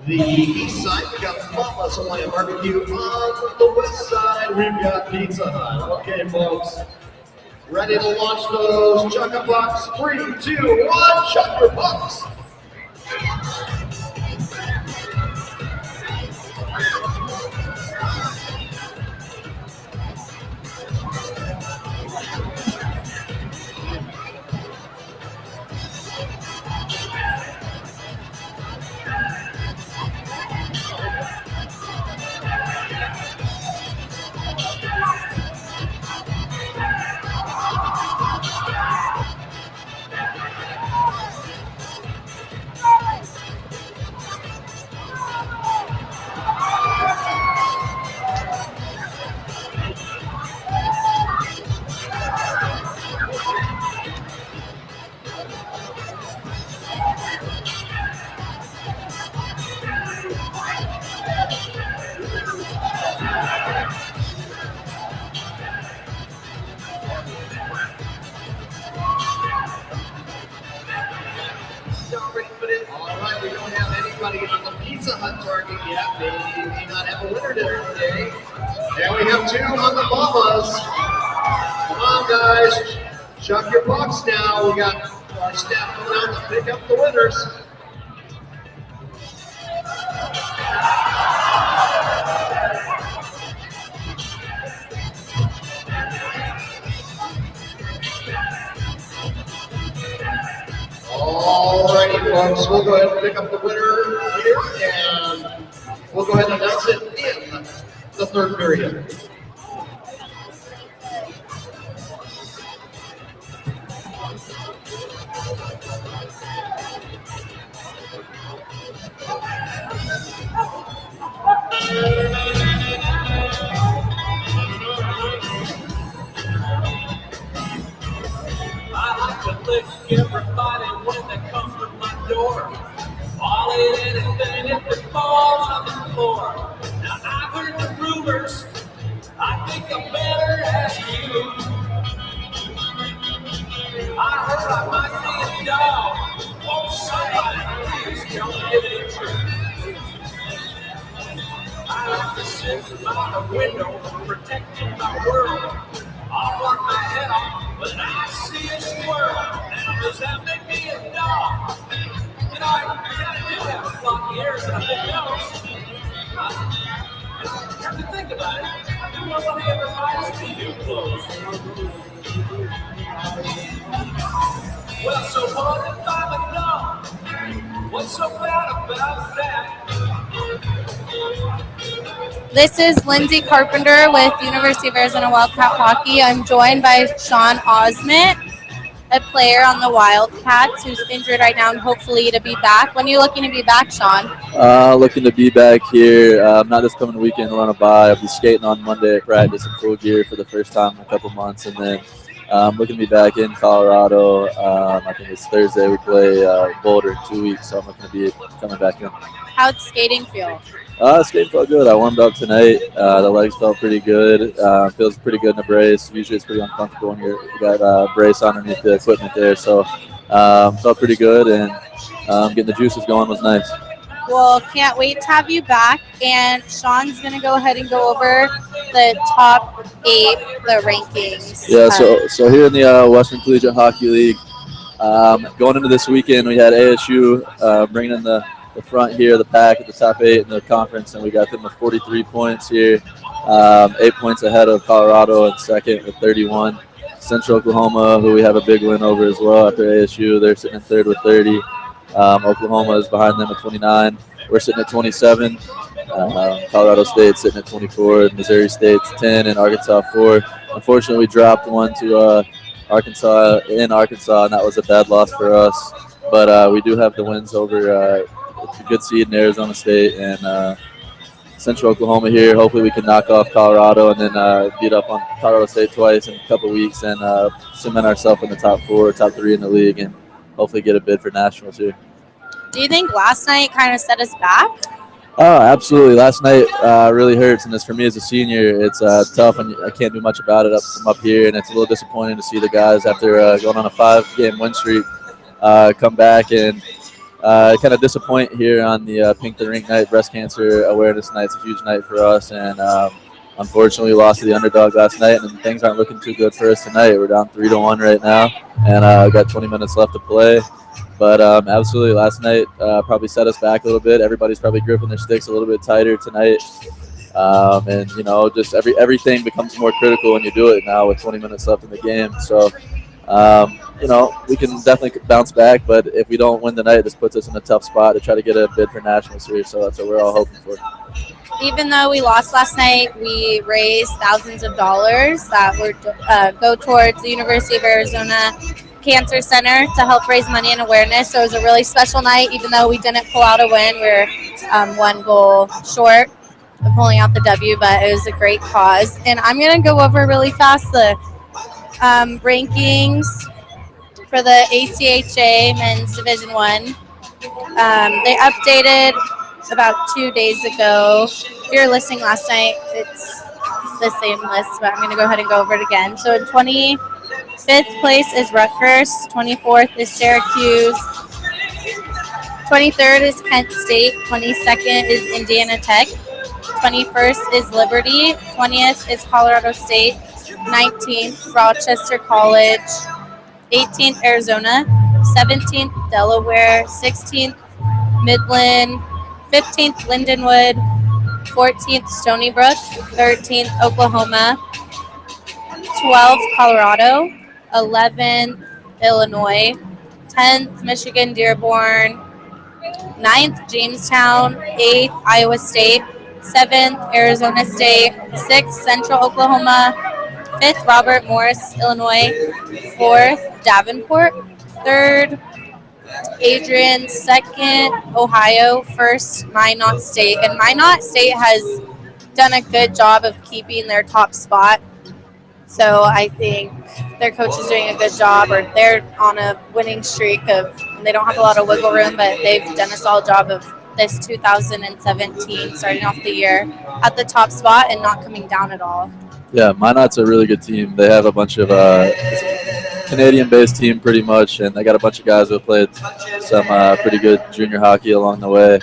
the east side, we got Mama's Hawaiian Barbecue. On the west side, we've got Pizza Hut. Okay, folks, ready to launch those Chugga Bucks. 3, 2, 1, chuck your bucks. All right, we don't have anybody on the Pizza Hut target yet. They may not have a winner dinner today. And we have 2 on the Mamas. Come on, guys. Chuck your bucks now. We got our staff coming out to pick up the winners. Alrighty, folks, we'll go ahead and pick up the winner here, and we'll go ahead and announce it in the third period. lick everybody when they come to my door. I'll eat anything if it falls on the floor. Now I've heard the rumors, I think I'm better as you. I heard I might be a dog. Won't somebody please tell me it ain't true? I like to sit by the window, protecting my world. I'll work my head off, but I see a squirrel. Now does that make me a dog? You know, I do have floppy ears and a big nose. Have to think about it. Nobody ever buys me new clothes. Well, so what if I'm a dog? What's so bad about that? This is Lindsay Carpenter with University of Arizona Wildcat Hockey. I'm joined by Sean Osment, a player on the Wildcats who's injured right now and hopefully to be back. When are you looking to be back, Sean? Looking to be back here. Not this coming weekend, run a bye. I'll be skating on Monday at practice in full gear for the first time in a couple months. And then looking to be back in Colorado. I think it's Thursday. We play Boulder in 2 weeks, so I'm looking to be coming back in. How'd skating feel? Skating felt good. I warmed up tonight. The legs felt pretty good. Feels pretty good in the brace. Usually it's pretty uncomfortable when you got a brace underneath the equipment there. So felt pretty good, and getting the juices going was nice. Well, can't wait to have you back. And Sean's going to go ahead and go over the top 8, the rankings. Yeah, so here in the Western Collegiate Hockey League, going into this weekend, we had ASU bringing in the front here, the pack at the top 8 in the conference, and we got them with 43 points here, 8 points ahead of Colorado in second with 31. Central Oklahoma, who we have a big win over as well after ASU, they're sitting in third with 30. Oklahoma is behind them at 29. We're sitting at 27. Colorado State sitting at 24. Missouri State's 10, and Arkansas 4. Unfortunately, we dropped one to Arkansas, and that was a bad loss for us. But we do have the wins over a good seed in Arizona State and Central Oklahoma here. Hopefully we can knock off Colorado and then beat up on Colorado State twice in a couple weeks and cement ourselves in the top 4, top 3 in the league, and hopefully get a bid for nationals here. Do you think last night kind of set us back? Oh, absolutely. Last night really hurts, and for me as a senior, it's tough, and I can't do much about it from up here, and it's a little disappointing to see the guys after going on a 5-game win streak come back and kind of disappoint here on the Pink the Rink night, breast cancer awareness night. It's a huge night for us, and unfortunately we lost to the underdog last night, and things aren't looking too good for us tonight. We're down 3-1 right now, and we've got 20 minutes left to play. But absolutely, last night probably set us back a little bit. Everybody's probably gripping their sticks a little bit tighter tonight. And, just everything becomes more critical when you do it now with 20 minutes left in the game. So, we can definitely bounce back. But if we don't win tonight, this puts us in a tough spot to try to get a bid for nationals here. So that's what we're all hoping for. Even though we lost last night, we raised thousands of dollars that would go towards the University of Arizona Cancer Center to help raise money and awareness. So it was a really special night. Even though we didn't pull out a win, we were 1 goal short of pulling out the W, but it was a great cause. And I'm going to go over really fast the rankings for the ACHA Men's Division 1. They updated about 2 days ago. If you're listening last night, it's the same list, but I'm going to go ahead and go over it again. So in 25th place is Rutgers, 24th is Syracuse, 23rd is Kent State, 22nd is Indiana Tech, 21st is Liberty, 20th is Colorado State, 19th Rochester College, 18th Arizona, 17th Delaware, 16th Midland, 15th Lindenwood, 14th Stony Brook, 13th Oklahoma, 12th Colorado, 11th Illinois, 10th Michigan Dearborn, 9th Jamestown, 8th Iowa State, 7th Arizona State, 6th Central Oklahoma, 5th Robert Morris, Illinois, 4th Davenport, 3rd Adrian, 2nd Ohio, 1st Minot State. And Minot State has done a good job of keeping their top spot So I think their coach is doing a good job, or they're on a winning streak of. And they don't have a lot of wiggle room, but they've done a solid job of this 2017 starting off the year at the top spot and not coming down at all. Yeah, Minot's a really good team. They have a bunch of Canadian-based team pretty much, and they got a bunch of guys who have played some pretty good junior hockey along the way,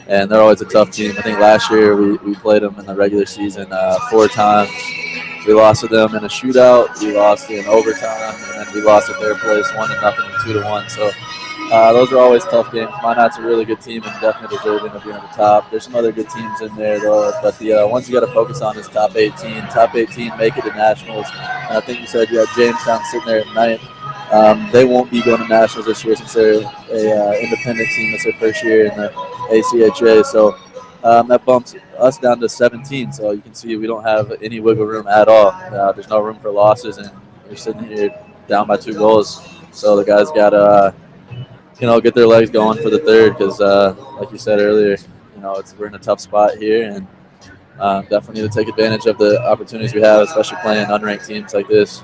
and they're always a tough team. I think last year we played them in the regular season 4 times. We lost to them in a shootout, we lost in overtime, and then we lost at their place 1-0 and 2-1. So those are always tough games. Minot's a really good team and definitely deserving of being at the top. There's some other good teams in there, though, but the ones you got to focus on is top 18. Top 18 make it to nationals. And I think you said you had Jamestown sitting there at 9th. They won't be going to nationals this year since they're a independent team. It's their first year in the ACHA. So that bumps us down to 17. So you can see we don't have any wiggle room at all. There's no room for losses, and we're sitting here down by 2 goals. So the guys got to get their legs going for the third because, like you said earlier, we're in a tough spot here, and definitely need to take advantage of the opportunities we have, especially playing unranked teams like this.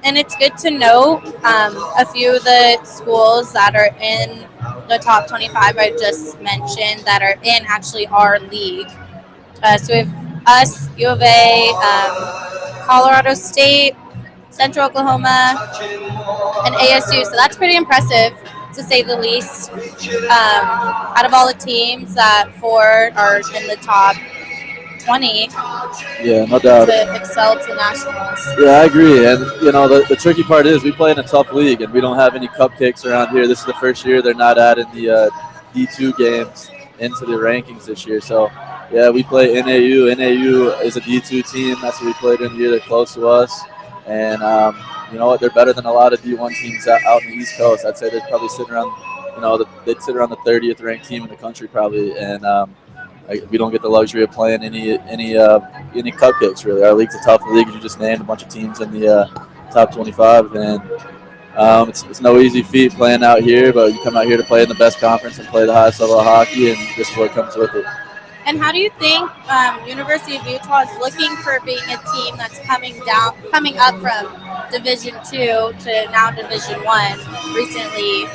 And it's good to know a few of the schools that are in the top 25 I just mentioned that are in actually our league. So we have us, U of A, Colorado State, Central Oklahoma, and ASU. So that's pretty impressive, to say the least. Out of all the teams, 4 are in the top 20. Yeah, no doubt. To excel to nationals. Yeah, I agree. And, the tricky part is we play in a tough league, and we don't have any cupcakes around here. This is the first year they're not adding the D2 games into the rankings this year. So, yeah, we play NAU. NAU is a D2 team. That's what we played in here. They're close to us. And, you know what? They're better than a lot of D1 teams out in the East Coast. I'd say they're probably sitting around, they'd sit around the 30th ranked team in the country probably. And we don't get the luxury of playing any cupcakes, really. Our league's a tough league. You just named a bunch of teams in the top 25. And it's no easy feat playing out here, but you come out here to play in the best conference and play the highest level of hockey, and this is what comes with it. And how do you think University of Utah is looking for being a team that's coming up from Division II to now Division I, recently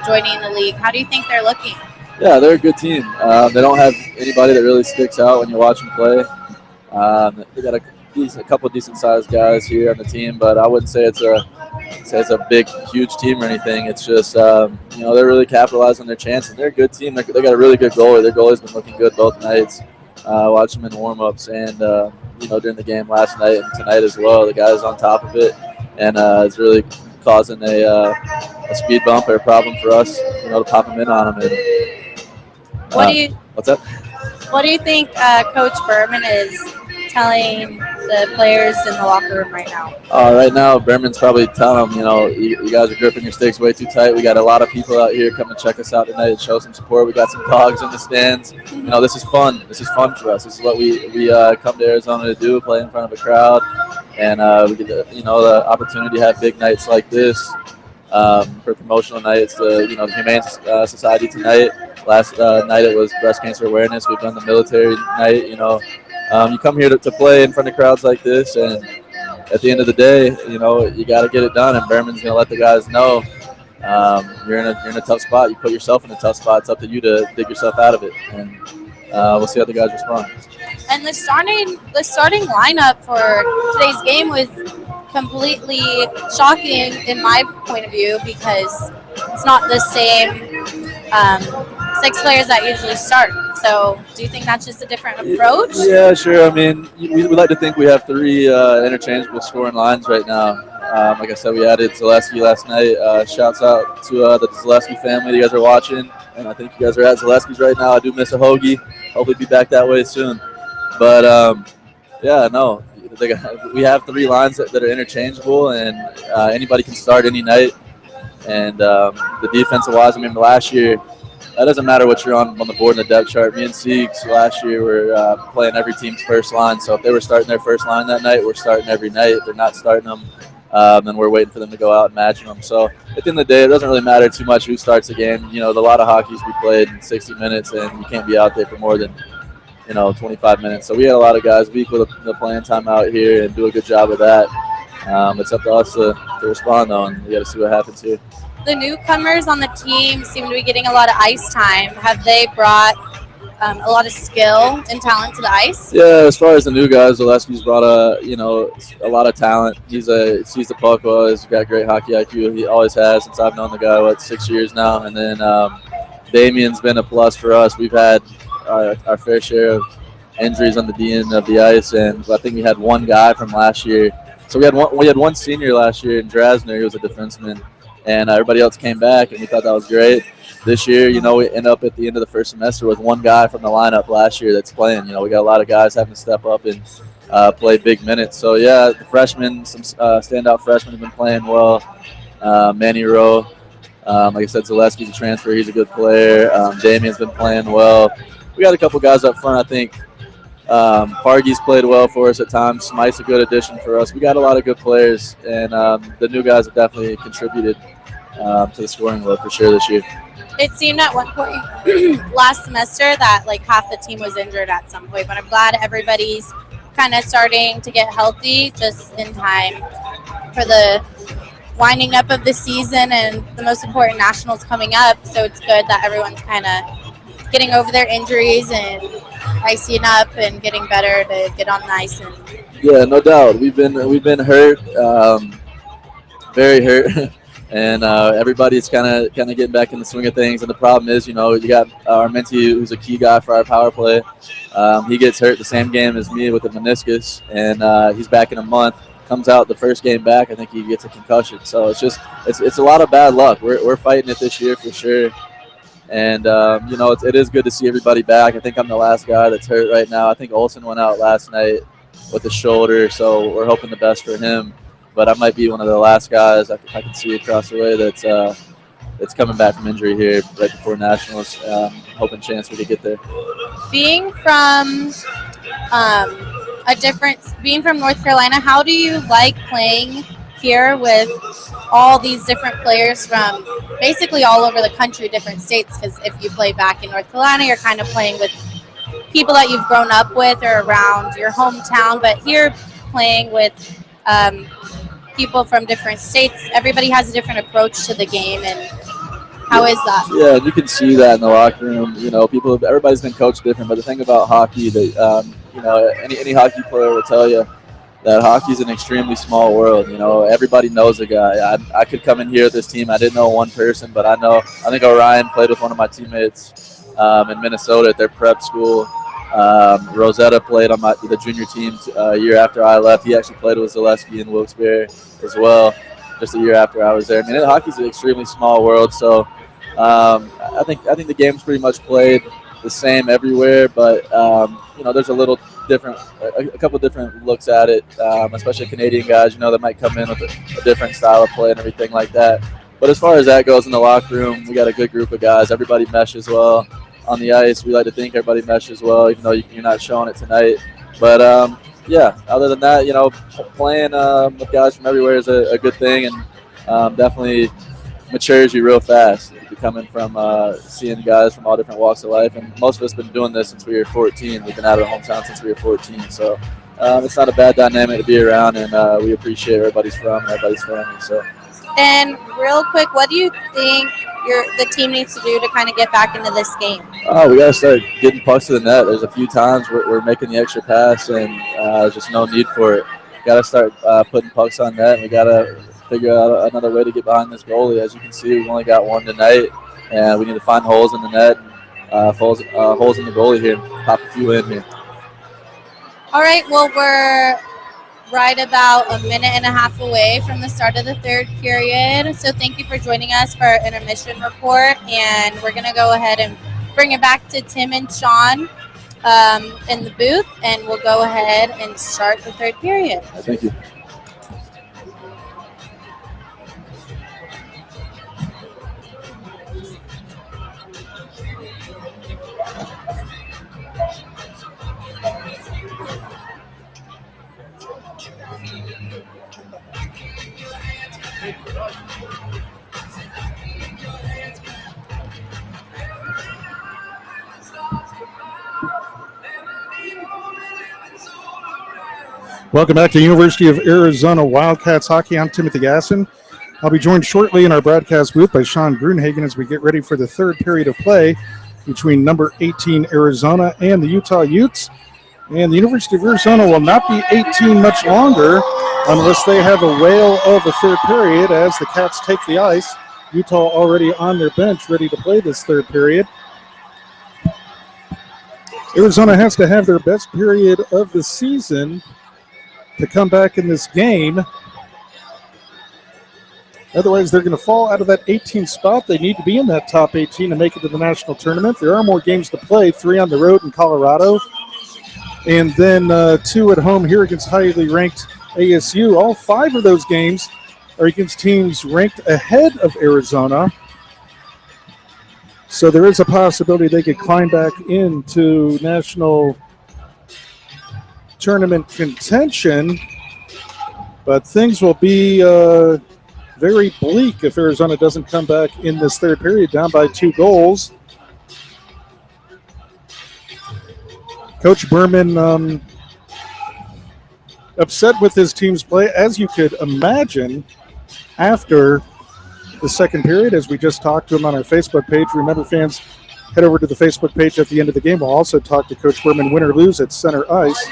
joining the league? How do you think they're looking? Yeah, they're a good team. They don't have anybody that really sticks out when you watch them play. They got a couple decent-sized guys here on the team, but I wouldn't say it's a big, huge team or anything. It's just, they're really capitalizing on their chances. They're a good team. They got a really good goalie. Their goalie's been looking good both nights. Watched them in warm-ups and, during the game last night and tonight as well. The guy's on top of it, and it's really causing a speed bump or a problem for us, to pop them in on them. And, what's that? What do you think Coach Berman is telling the players in the locker room right now? Right now, Berman's probably telling them, you guys are gripping your sticks way too tight. We got a lot of people out here come and check us out tonight and show some support. We got some dogs in the stands. This is fun. This is fun for us. This is what we come to Arizona to do, play in front of a crowd. And we get the opportunity to have big nights like this for promotional nights. The Humane Society tonight. Last night it was breast cancer awareness. We've done the military night. You come here to play in front of crowds like this, and at the end of the day, you got to get it done. And Berman's going to let the guys know you're in a tough spot. You put yourself in a tough spot. It's up to you to dig yourself out of it, and we'll see how the guys respond. And the starting lineup for today's game was completely shocking in my point of view because it's not the same 6 players that usually start. So do you think that's just a different approach? Yeah, sure. I mean, we like to think we have 3 interchangeable scoring lines right now. Like I said, we added Zaleski last night. Shouts out to the Zaleski family. You guys are watching, and I think you guys are at Zaleski's right now. I do miss a hoagie. Hopefully be back that way soon. But, we have 3 lines that are interchangeable, and anybody can start any night. And the defensive-wise, last year, that doesn't matter what you're on the board in the depth chart. Me and Siegs last year were playing every team's first line. So if they were starting their first line that night, we're starting every night. If they're not starting them, then we're waiting for them to go out and matching them. So at the end of the day, it doesn't really matter too much who starts the game. A lot of hockeys we played in 60 minutes, and you can't be out there for more than 25 minutes. So we had a lot of guys. We equal the playing time out here and do a good job of that. It's up to us to respond, though, and we got to see what happens here. The newcomers on the team seem to be getting a lot of ice time. Have they brought a lot of skill and talent to the ice? Yeah, as far as the new guys, Zaleski's brought a lot of talent. Sees the puck well. He's got great hockey IQ. He always has since I've known the guy 6 years now. And then Damien's been a plus for us. We've had our fair share of injuries on the D end of the ice, and I think we had one guy from last year. So we had one senior last year in Drasner. He was a defenseman, and everybody else came back, and we thought that was great. This year, we end up at the end of the first semester with one guy from the lineup last year that's playing. We got a lot of guys having to step up and play big minutes. So, yeah, the freshmen, some standout freshmen have been playing well. Manny Rowe, like I said, Zaleski's a transfer. He's a good player. Damien's been playing well. We got a couple guys up front, I think. Fargy's played well for us at times. Smite's a good addition for us. We got a lot of good players, and the new guys have definitely contributed to the scoring load for sure this year. It seemed at one point last semester that half the team was injured at some point, but I'm glad everybody's kind of starting to get healthy just in time for the winding up of the season and the most important nationals coming up. So it's good that everyone's kind of getting over their injuries and icing up and getting better to get on the ice. Yeah, no doubt. We've been hurt, very hurt. And everybody's kind of getting back in the swing of things. And the problem is, you got Armenti, who's a key guy for our power play. He gets hurt the same game as me with a meniscus, and he's back in a month. Comes out the first game back, I think he gets a concussion. So it's a lot of bad luck. We're fighting it this year for sure. And, it is good to see everybody back. I think I'm the last guy that's hurt right now. I think Olsen went out last night with the shoulder, so we're hoping the best for him. But I might be one of the last guys I can see across the way that's coming back from injury here right before nationals. Hoping chance we could get there. Being from being from North Carolina, how do you like playing here with all these different players from basically all over the country, different states? Because if you play back in North Carolina, you're kind of playing with people that you've grown up with or around your hometown. But here, playing with people from different states, everybody has a different approach to the game. And how is that? Yeah, you can see that in the locker room. Everybody's been coached different. But the thing about hockey that any hockey player will tell you that hockey's an extremely small world. Everybody knows a guy. I could come in here with this team. I didn't know one person, but I think Orion played with one of my teammates in Minnesota at their prep school. Rosetta played on the junior team a year after I left. He actually played with Zaleski in Wilkes-Barre as well, just a year after I was there. I mean, hockey's an extremely small world, so I think the game's pretty much played the same everywhere, but there's a couple different looks at it, especially Canadian guys, that might come in with a different style of play and everything like that. But as far as that goes in the locker room, we got a good group of guys. Everybody meshes well on the ice. We like to think everybody meshes well, even though you're not showing it tonight. But other than that, playing with guys from everywhere is a good thing, and definitely matures you real fast. Coming from seeing guys from all different walks of life, and most of us have been doing this since we were 14. We've been out of our hometown since we were 14, so it's not a bad dynamic to be around, and we appreciate everybody's everybody's family. So. And real quick, what do you think the team needs to do to kind of get back into this game? We got to start getting pucks to the net. There's a few times we're making the extra pass, and just no need for it. Got to start putting pucks on net, and we got to figure out another way to get behind this goalie. As you can see, we've only got one tonight, and we need to find holes in the net, holes in the goalie here, pop a few in here. All right, well, we're right about a minute and a half away from the start of the third period. So thank you for joining us for our intermission report, and we're going to go ahead and bring it back to Tim and Sean in the booth, and we'll go ahead and start the third period. Thank you. Welcome back to University of Arizona Wildcats hockey. I'm Timothy Gasson. I'll be joined shortly in our broadcast booth by Sean Grunhagen as we get ready for the third period of play between number 18 Arizona and the Utah Utes. And the University of Arizona will not be 18 much longer unless they have a whale of a third period as the Cats take the ice. Utah already on their bench ready to play this third period. Arizona has to have their best period of the season to come back in this game. Otherwise, they're going to fall out of that 18 spot. They need to be in that top 18 to make it to the national tournament. There are more games to play, 3 on the road in Colorado, and then 2 at home here against highly ranked ASU. All 5 of those games are against teams ranked ahead of Arizona. So there is a possibility they could climb back into national tournament contention, but things will be very bleak if Arizona doesn't come back in this third period down by 2 goals. Coach Berman upset with his team's play, as you could imagine, after the second period, as we just talked to him on our Facebook page. Remember, fans, head over to the Facebook page at the end of the game. We'll also talk to Coach Berman, win or lose, at center ice.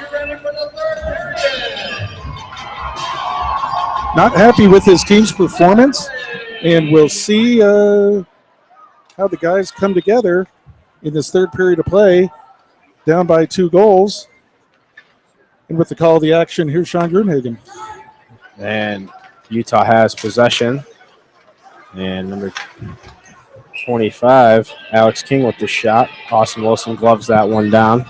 Not happy with his team's performance, and we'll see how the guys come together in this third period of play, down by 2 goals. And with the call of the action, here's Sean Grunhagen. And Utah has possession. And number 25, Alex King with the shot. Austin Wilson gloves that one down.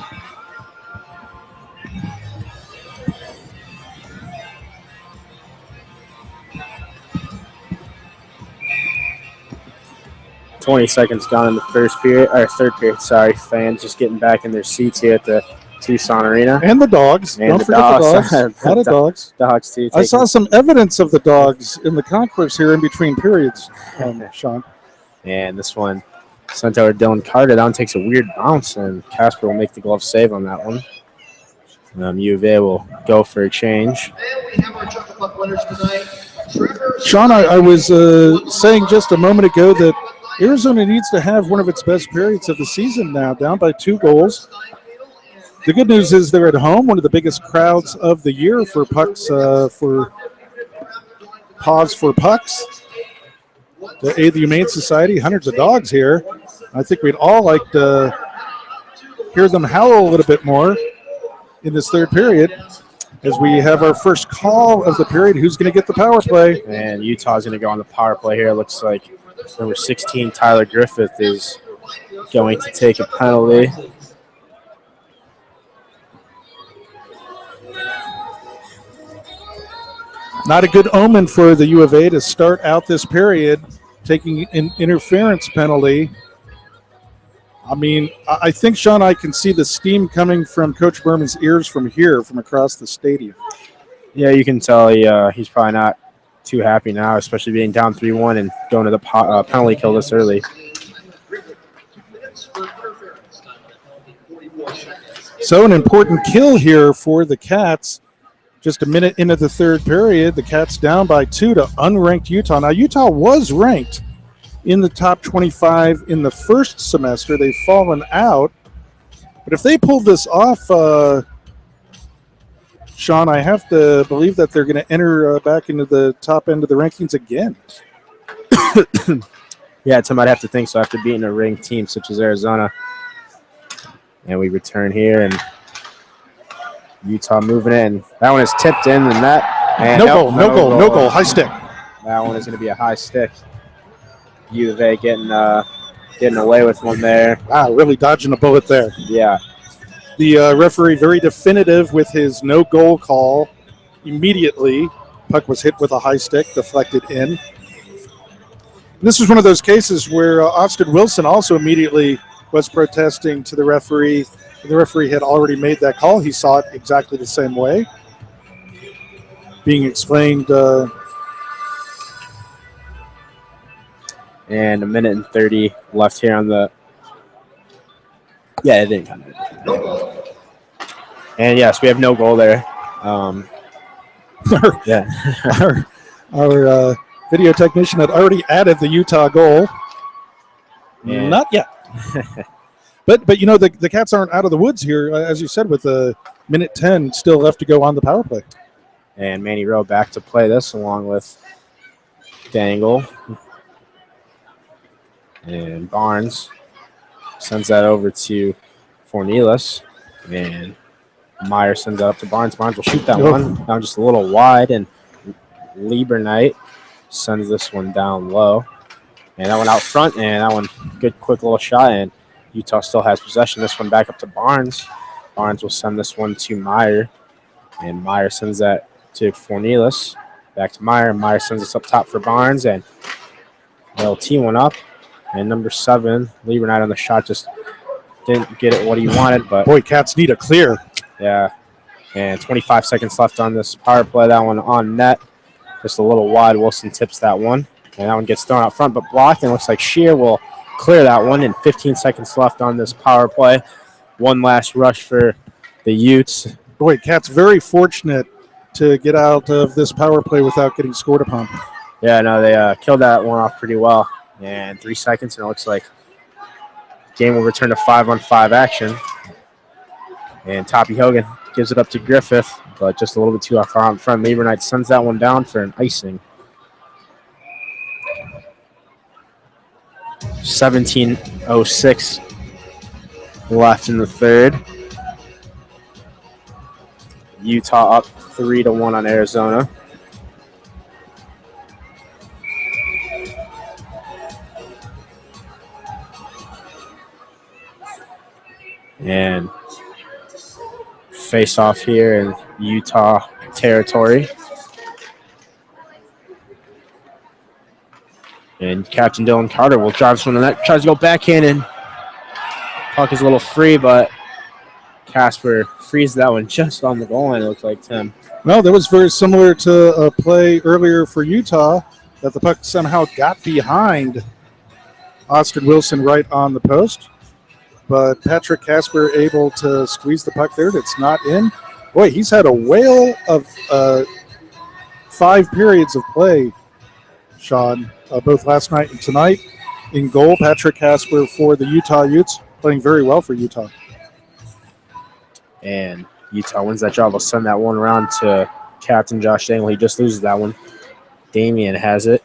Seconds gone in the third period. Sorry, fans just getting back in their seats here at the Tucson Arena. And the dogs. And Don't forget the dogs. A lot of dogs. Dogs, too. I saw some evidence of the dogs in the concourse here in between periods, Sean. And this one sent over Dylan Carter down, takes a weird bounce, and Casper will make the glove save on that one. U of A will go for a change. And we have our Chuckle Puck winners tonight. Sean, I was saying just a moment ago that Arizona needs to have one of its best periods of the season now, down by 2 goals. The good news is they're at home, one of the biggest crowds of the year for pucks, for Pause for Pucks. The Humane Society, hundreds of dogs here. I think we'd all like to hear them howl a little bit more in this third period as we have our first call of the period. Who's going to get the power play? And Utah's going to go on the power play here. It looks like number 16, Tyler Griffith, is going to take a penalty. Not a good omen for the U of A to start out this period taking an interference penalty. I mean, I think, Sean, I can see the steam coming from Coach Berman's ears from here, from across the stadium. Yeah, you can tell he's probably not too happy now, especially being down 3-1 and going to the penalty kill this early. So an important kill here for the Cats. Just a minute into the third period, the Cats down by 2 to unranked Utah. Now, Utah was ranked in the top 25 in the first semester. They've fallen out. But if they pull this off, Sean, I have to believe that they're going to enter back into the top end of the rankings again. Yeah, Tim, I'd have to think so after beating a ranked team such as Arizona. And we return here, and Utah moving it, and that one is tipped in the net. And no goal, high stick. That one is going to be a high stick. U of A getting away with one there. Wow, really dodging a bullet there. Yeah. The referee very definitive with his no goal call immediately. Puck was hit with a high stick, deflected in. This is one of those cases where Austin Wilson also immediately was protesting to the referee. The referee had already made that call. He saw it exactly the same way. Being explained. And a minute and 30 left here on the. Yeah, it didn't come in. And yes, we have no goal there. Yeah. our video technician had already added the Utah goal. Yeah. Not yet. But you know, the Cats aren't out of the woods here, as you said, with a minute 10 still left to go on the power play. And Manny Rowe back to play this along with Dangle. And Barnes sends that over to Fornelis. And Meyer sends that up to Barnes. Barnes will shoot that one down just a little wide. And Lieberknight sends this one down low. And that one out front. And that one, good quick little shot. And Utah still has possession. This one back up to Barnes. Barnes will send this one to Meyer. And Meyer sends that to Fornelis. Back to Meyer. Meyer sends this up top for Barnes. And they'll tee one up. And number 7, Lieberknight on the shot, just didn't get it what he wanted. But boy, Cats need a clear. Yeah. And 25 seconds left on this power play. That one on net. Just a little wide. Wilson tips that one. And that one gets thrown out front but blocked. And it looks like Shear will clear that one. And 15 seconds left on this power play. One last rush for the Utes. Boy, Cats very fortunate to get out of this power play without getting scored upon. Yeah, no, they killed that one off pretty well. And 3 seconds, and it looks like game will return to 5-on-5 action. And Toppy Hogan gives it up to Griffith, but just a little bit too far out front. Lieberknight sends that one down for an icing. 17:06 left in the third. Utah up 3-1 on Arizona. And face off here in Utah territory. And Captain Dylan Carter will drive this one to the net. Tries to go backhand and puck is a little free, but Casper frees that one just on the goal line, it looks like, Tim. Well, that was very similar to a play earlier for Utah that the puck somehow got behind Austin Wilson right on the post. But Patrick Casper able to squeeze the puck there. It's not in. Boy, he's had a whale of 5 periods of play, Sean, both last night and tonight. In goal, Patrick Casper for the Utah Utes, playing very well for Utah. And Utah wins that job. We'll send that one around to Captain Josh Dangle. He just loses that one. Damian has it.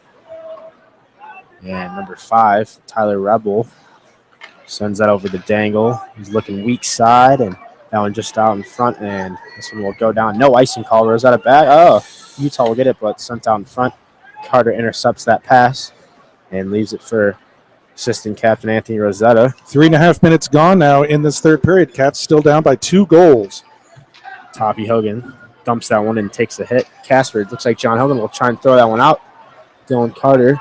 And number 5, Tyler Rebel, sends that over to Dangle. He's looking weak side, and that one just out in front, and this one will go down. No icing call. Is that a bad? Oh, Utah will get it, but sent out in front. Carter intercepts that pass and leaves it for assistant captain Anthony Rosetta. 3.5 minutes gone now in this third period. Cats still down by 2 goals. Toppy Hogan dumps that one and takes a hit. Casper, it looks like John Hogan will try and throw that one out. Dylan Carter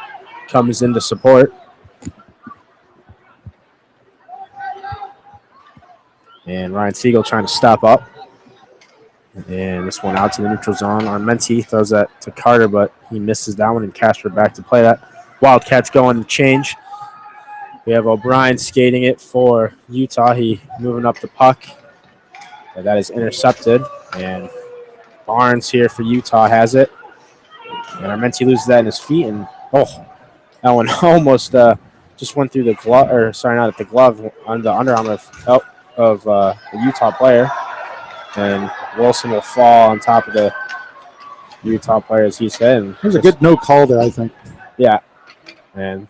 comes in to support. And Ryan Siegel trying to stop up. And this one out to the neutral zone. Armenti throws that to Carter, but he misses that one, and Casper back to play that. Wildcats going to change. We have O'Brien skating it for Utah. He moving up the puck. And that is intercepted. And Barnes here for Utah has it. And Armenti loses that in his feet. And, oh, that one almost just went through the glove, or sorry, not at the glove, on the underarm of the Utah player. And Wilson will fall on top of the Utah player, as he said. And there's a good no call there, I think. Yeah. And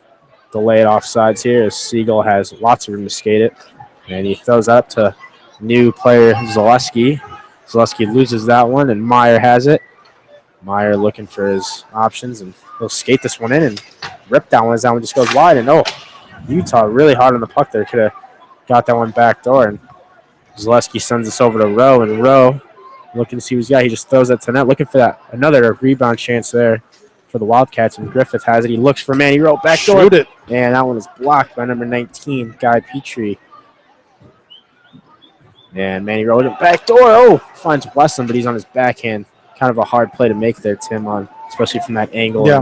delayed offsides here as Siegel has lots of room to skate it. And he throws that up to new player Zaleski. Zaleski loses that one, and Meyer has it. Meyer looking for his options, and he'll skate this one in and rip that one as that one just goes wide. And, oh, Utah really hard on the puck there. Could have got that one back door. And Zaleski sends this over to Rowe, and Rowe looking to see what he's got. He just throws it to net, looking for that another rebound chance there for the Wildcats, and Griffith has it. He looks for Manny Rowe, back door. Shoot it. And that one is blocked by number 19, Guy Petrie. And Manny Rowe back door. Oh, finds Weston, but he's on his backhand. Kind of a hard play to make there, Tim, on especially from that angle. Yeah.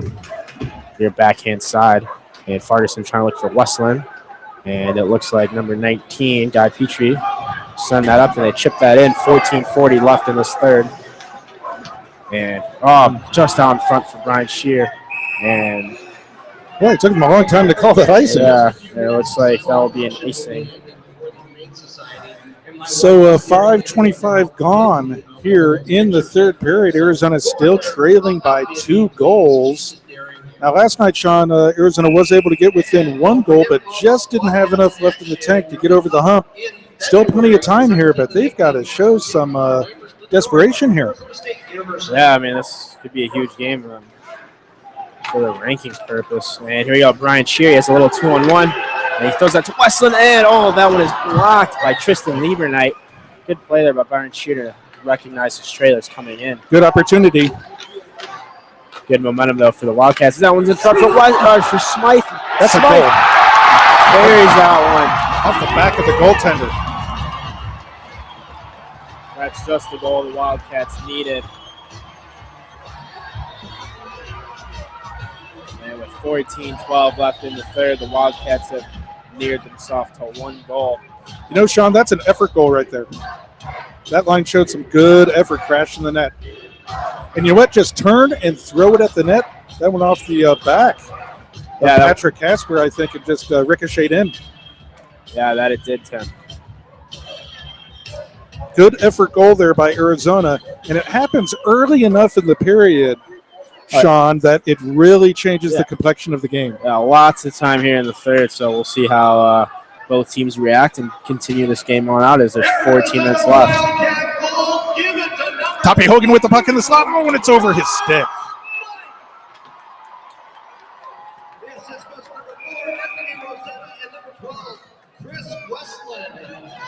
Your backhand side. And Ferguson trying to look for Westland. And it looks like number 19, Guy Petrie, send that up, and they chip that in. 14:40 left in this third. And just out in front for Brian Shear. And Boy, it took him a long time to call that icing. yeah, it looks like that will be an icing. So 5:25 gone here in the third period. Arizona still trailing by 2 goals. Now, last night, Sean, Arizona was able to get within 1 goal, but just didn't have enough left in the tank to get over the hump. Still plenty of time here, but they've got to show some desperation here. Yeah, I mean, this could be a huge game for the rankings purpose. And here we go, Brian Shear. He has a little 2-on-1. And he throws that to Westland, and that one is blocked by Tristan Lieberknight. Good play there by Brian Shear to recognize his trailers coming in. Good opportunity. Good momentum, though, for the Wildcats. That one's in front for Smythe. That's Smythe a goal. buries that Off the back of the goaltender. one. That's just the goal the Wildcats needed. And with 14-12 left in the third, the Wildcats have neared themselves to 1 goal. You know, Sean, that's an effort goal right there. That line showed some good effort crashing the net. And you know what? Just turn and throw it at the net. That went off the back. Yeah, Patrick Casper, I think, it just ricocheted in. Yeah, that it did, Tim. Good effort goal there by Arizona. And it happens early enough in the period, Sean, that it really changes the complexion of the game. Yeah, lots of time here in the third, so we'll see how both teams react and continue this game on out as there's 14 minutes left. Toppy Hogan with the puck in the slot. Oh, and it's over his stick.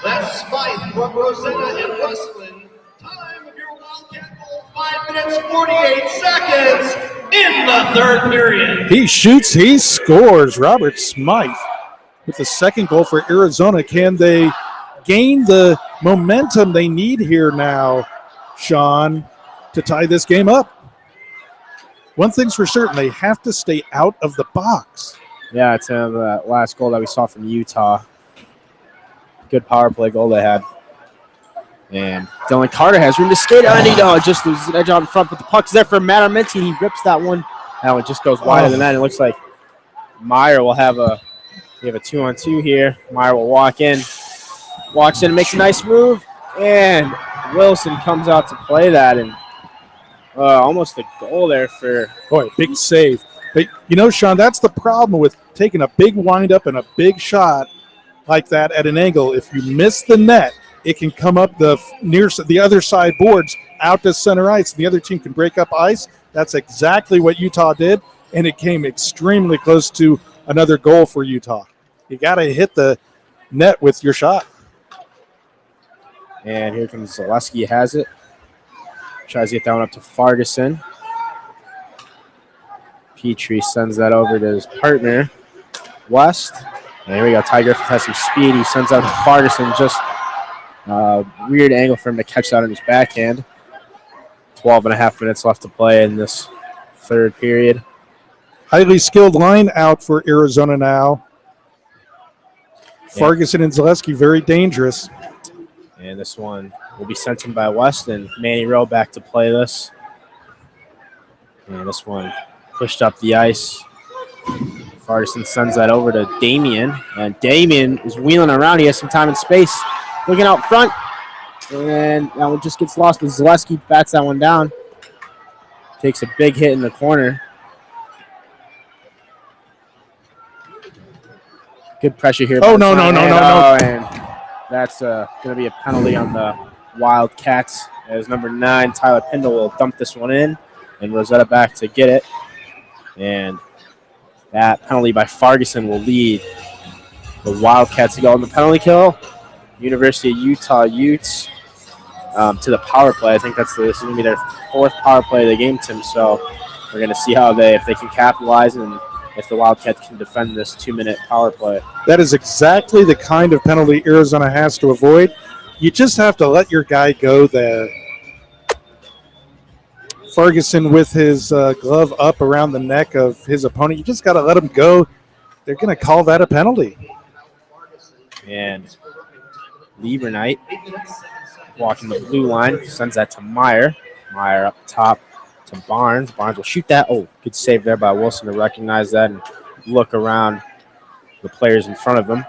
That's Smythe from Rosetta and Westland. Time of your Wildcat goal, 5 minutes, 48 seconds in the third period. He shoots, he scores. Robert Smythe with the second goal for Arizona. Can they gain the momentum they need here now, Sean, to tie this game up? One thing's for certain, they have to stay out of the box. Yeah, it's the last goal that we saw from Utah. Good power play goal they had. And Dylan Carter has room to skate on. He just loses an edge out in front, but the puck's there for Matt Armenti. He rips that one. That one just goes wider than that. It looks like Meyer will have a 2-on-2 here. Meyer will walk in and makes a nice move. And Wilson comes out to play that, and almost a goal there for big save. But you know, Sean, that's the problem with taking a big windup and a big shot like that at an angle. If you miss the net, it can come up the other side boards out to center ice. The other team can break up ice. That's exactly what Utah did, and it came extremely close to another goal for Utah. You got to hit the net with your shot. And here comes Zaleski, has it. Tries to get that one up to Ferguson. Petrie sends that over to his partner, West. And here we go. Ty Griffith has some speed. He sends out to Ferguson. Just weird angle for him to catch that on his backhand. 12.5 minutes left to play in this third period. Highly skilled line out for Arizona now. Yeah. Ferguson and Zaleski, very dangerous. And this one will be sent in by West, and Manny Rowe back to play this. And this one pushed up the ice. Ferguson sends that over to Damien, and Damien is wheeling around. He has some time and space. Looking out front, and that one just gets lost, but Zaleski bats that one down. Takes a big hit in the corner. Good pressure here. Oh, no. And that's going to be a penalty on the Wildcats, as number 9, Tyler Pindle, will dump this one in, and Rosetta back to get it. And that penalty by Ferguson will lead the Wildcats to go on the penalty kill. University of Utah Utes to the power play. I think this is going to be their 4th power play of the game, Tim. So we're going to see if they can capitalize and if the Wildcats can defend this 2-minute power play. That is exactly the kind of penalty Arizona has to avoid. You just have to let your guy go there. Ferguson with his glove up around the neck of his opponent. You just got to let him go. They're going to call that a penalty. And Lieberknight walking the blue line, sends that to Meyer. Meyer up top to Barnes. Barnes will shoot that. Oh, good save there by Wilson to recognize that and look around the players in front of him.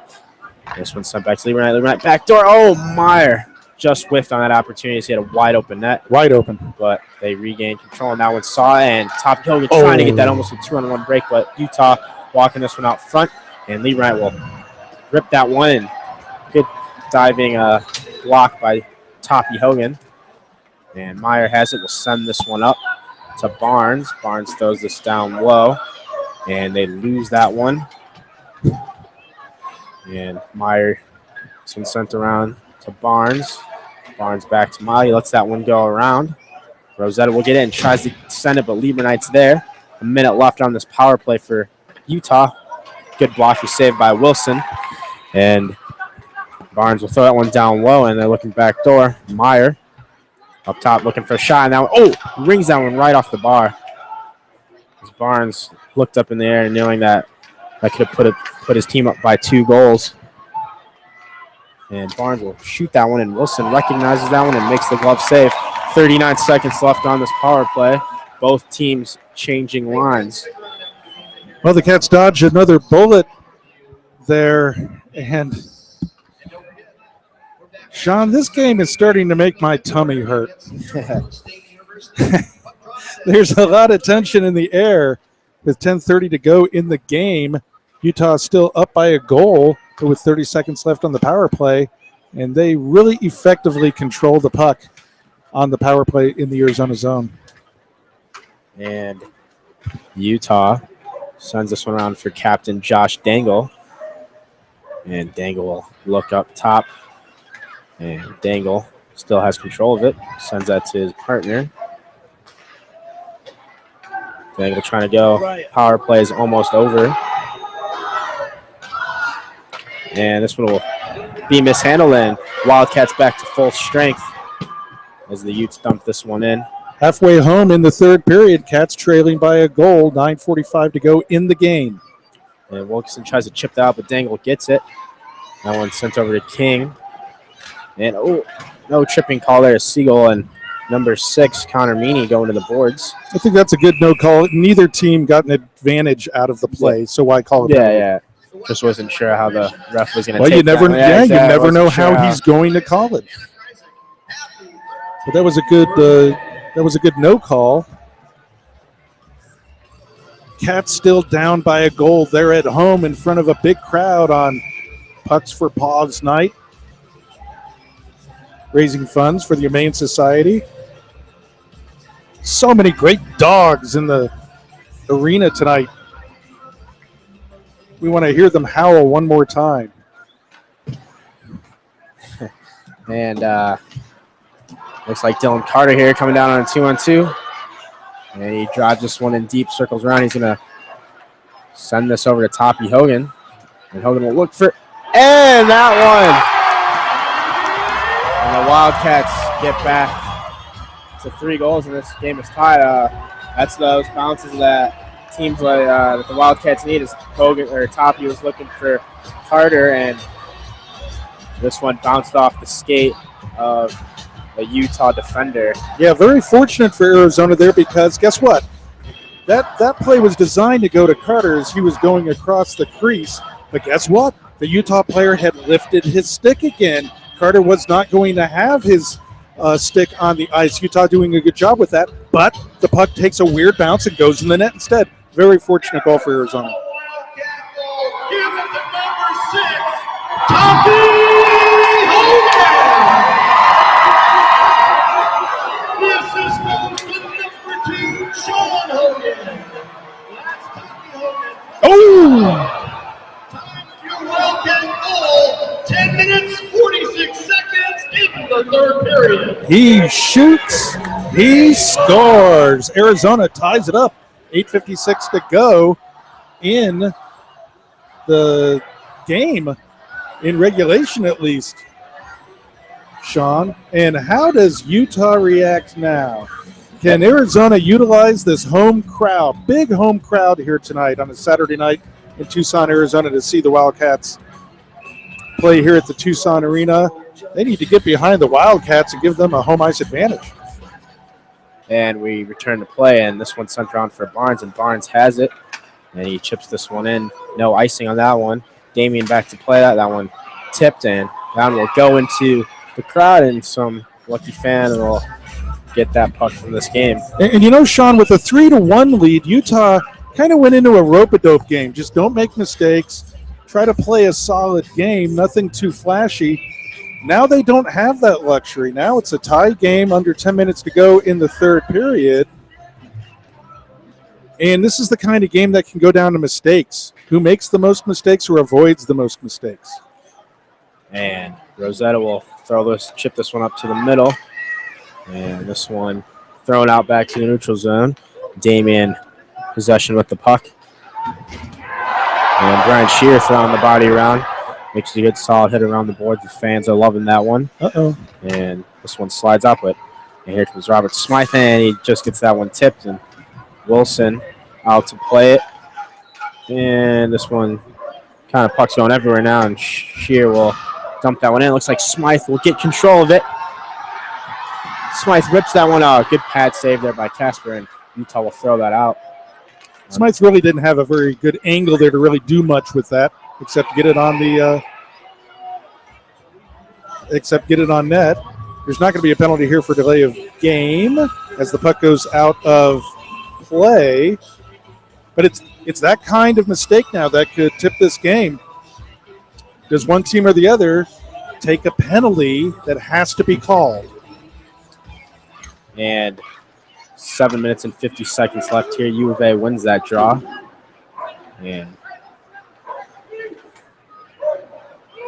This one sent back to Lieberknight. Lieberknight back door. Oh, Meyer just whiffed on that opportunity. He had a wide open net. Wide open. But they regained control. And that one saw and Top Hogan trying to get that almost a 2-on-1 break, but Utah walking this one out front. And Lieberknight will rip that one. And good diving block by Toppy Hogan. And Meyer has it. Will send this one up to Barnes. Barnes throws this down low. And they lose that one. And Meyer, this one sent around to Barnes. Barnes back to Meyer. He lets that one go around. Rosetta will get it and tries to send it, but Lieberknight's there. A minute left on this power play for Utah. Good block was saved by Wilson. And Barnes will throw that one down low, and they're looking back door. Meyer up top looking for a shot. And that one, rings that one right off the bar. As Barnes looked up in the air knowing that could have put his team up by 2 goals. And Barnes will shoot that one, and Wilson recognizes that one and makes the glove save. 39 seconds left on this power play. Both teams changing lines. Well, the Cats dodge another bullet there. And, Sean, this game is starting to make my tummy hurt. There's a lot of tension in the air with 10:30 to go in the game. Utah still up by a goal with 30 seconds left on the power play, and they really effectively control the puck on the power play in the Arizona zone. And Utah sends this one around for captain Josh Dangle. And Dangle will look up top. And Dangle still has control of it. Sends that to his partner. Dangle trying to go. Power play is almost over. And this one will be mishandled, and Wildcats back to full strength as the Utes dump this one in. Halfway home in the third period, Cats trailing by a goal, 9:45 to go in the game. And Wilkinson tries to chip that out, but Dangle gets it. That one sent over to King. And, no tripping call there. Siegel and number 6, Connor Meany, going to the boards. I think that's a good no call. Neither team got an advantage out of the play, so why call it? Yeah. Just wasn't sure how the ref was going to take it. You never know how he's going to call it. But that was a good no call. Cats still down by a goal. They're at home in front of a big crowd on Pucks for Paws night, raising funds for the Humane Society. So many great dogs in the arena tonight. We want to hear them howl one more time. And looks like Dylan Carter here coming down on a 2-on-2. And he drives this one in deep, circles around. He's going to send this over to Toppy Hogan. And Hogan will look for, and that one. And the Wildcats get back to 3 goals, and this game is tied. That's those bounces that teams like that the Wildcats need. Is Hogan or Toppy was looking for Carter, and this one bounced off the skate of a Utah defender. Yeah, very fortunate for Arizona there, because guess what? That play was designed to go to Carter as he was going across the crease. But guess what? The Utah player had lifted his stick again. Carter was not going to have his stick on the ice. Utah doing a good job with that, but the puck takes a weird bounce and goes in the net instead. Very fortunate goal for Arizona. Give it to number 6, Toppy Hogan. The assistant with number 2, Sean Hogan. That's Toppy Hogan. Your Wildcat goal, 10 minutes, 46 seconds in the third period. He shoots. He scores. Arizona ties it up. 8:56 to go in the game, in regulation at least, Sean. And how does Utah react now? Can Arizona utilize this home crowd, big home crowd here tonight on a Saturday night in Tucson, Arizona, to see the Wildcats play here at the Tucson Arena? They need to get behind the Wildcats and give them a home ice advantage. And we return to play, and this one's sent around for Barnes, and Barnes has it, and he chips this one in. No icing on that one. Damien back to play that. That one tipped, and that one will go into the crowd, and some lucky fan will get that puck from this game. And you know, Sean, with a 3-1 lead, Utah kind of went into a rope-a-dope game. Just don't make mistakes. Try to play a solid game, nothing too flashy. Now they don't have that luxury. Now it's a tie game, under 10 minutes to go in the third period. And this is the kind of game that can go down to mistakes. Who makes the most mistakes or avoids the most mistakes? And Rosetta will chip this one up to the middle. And this one thrown out back to the neutral zone. Damien possession with the puck. And Brian Shear throwing the body around. Makes a good solid hit around the boards. The fans are loving that one. Uh-oh. And this one slides up it. And here comes Robert Smythe, and he just gets that one tipped. And Wilson out to play it. And this one kind of puck's going everywhere now, and Shear will dump that one in. It looks like Smythe will get control of it. Smythe rips that one out. Good pad save there by Casper, and Utah will throw that out. Smythe really didn't have a very good angle there to really do much with that, except get it on the net. There's not going to be a penalty here for delay of game as the puck goes out of play. But it's that kind of mistake now that could tip this game. Does one team or the other take a penalty that has to be called? And 7 minutes and 50 seconds left here. U of A wins that draw. And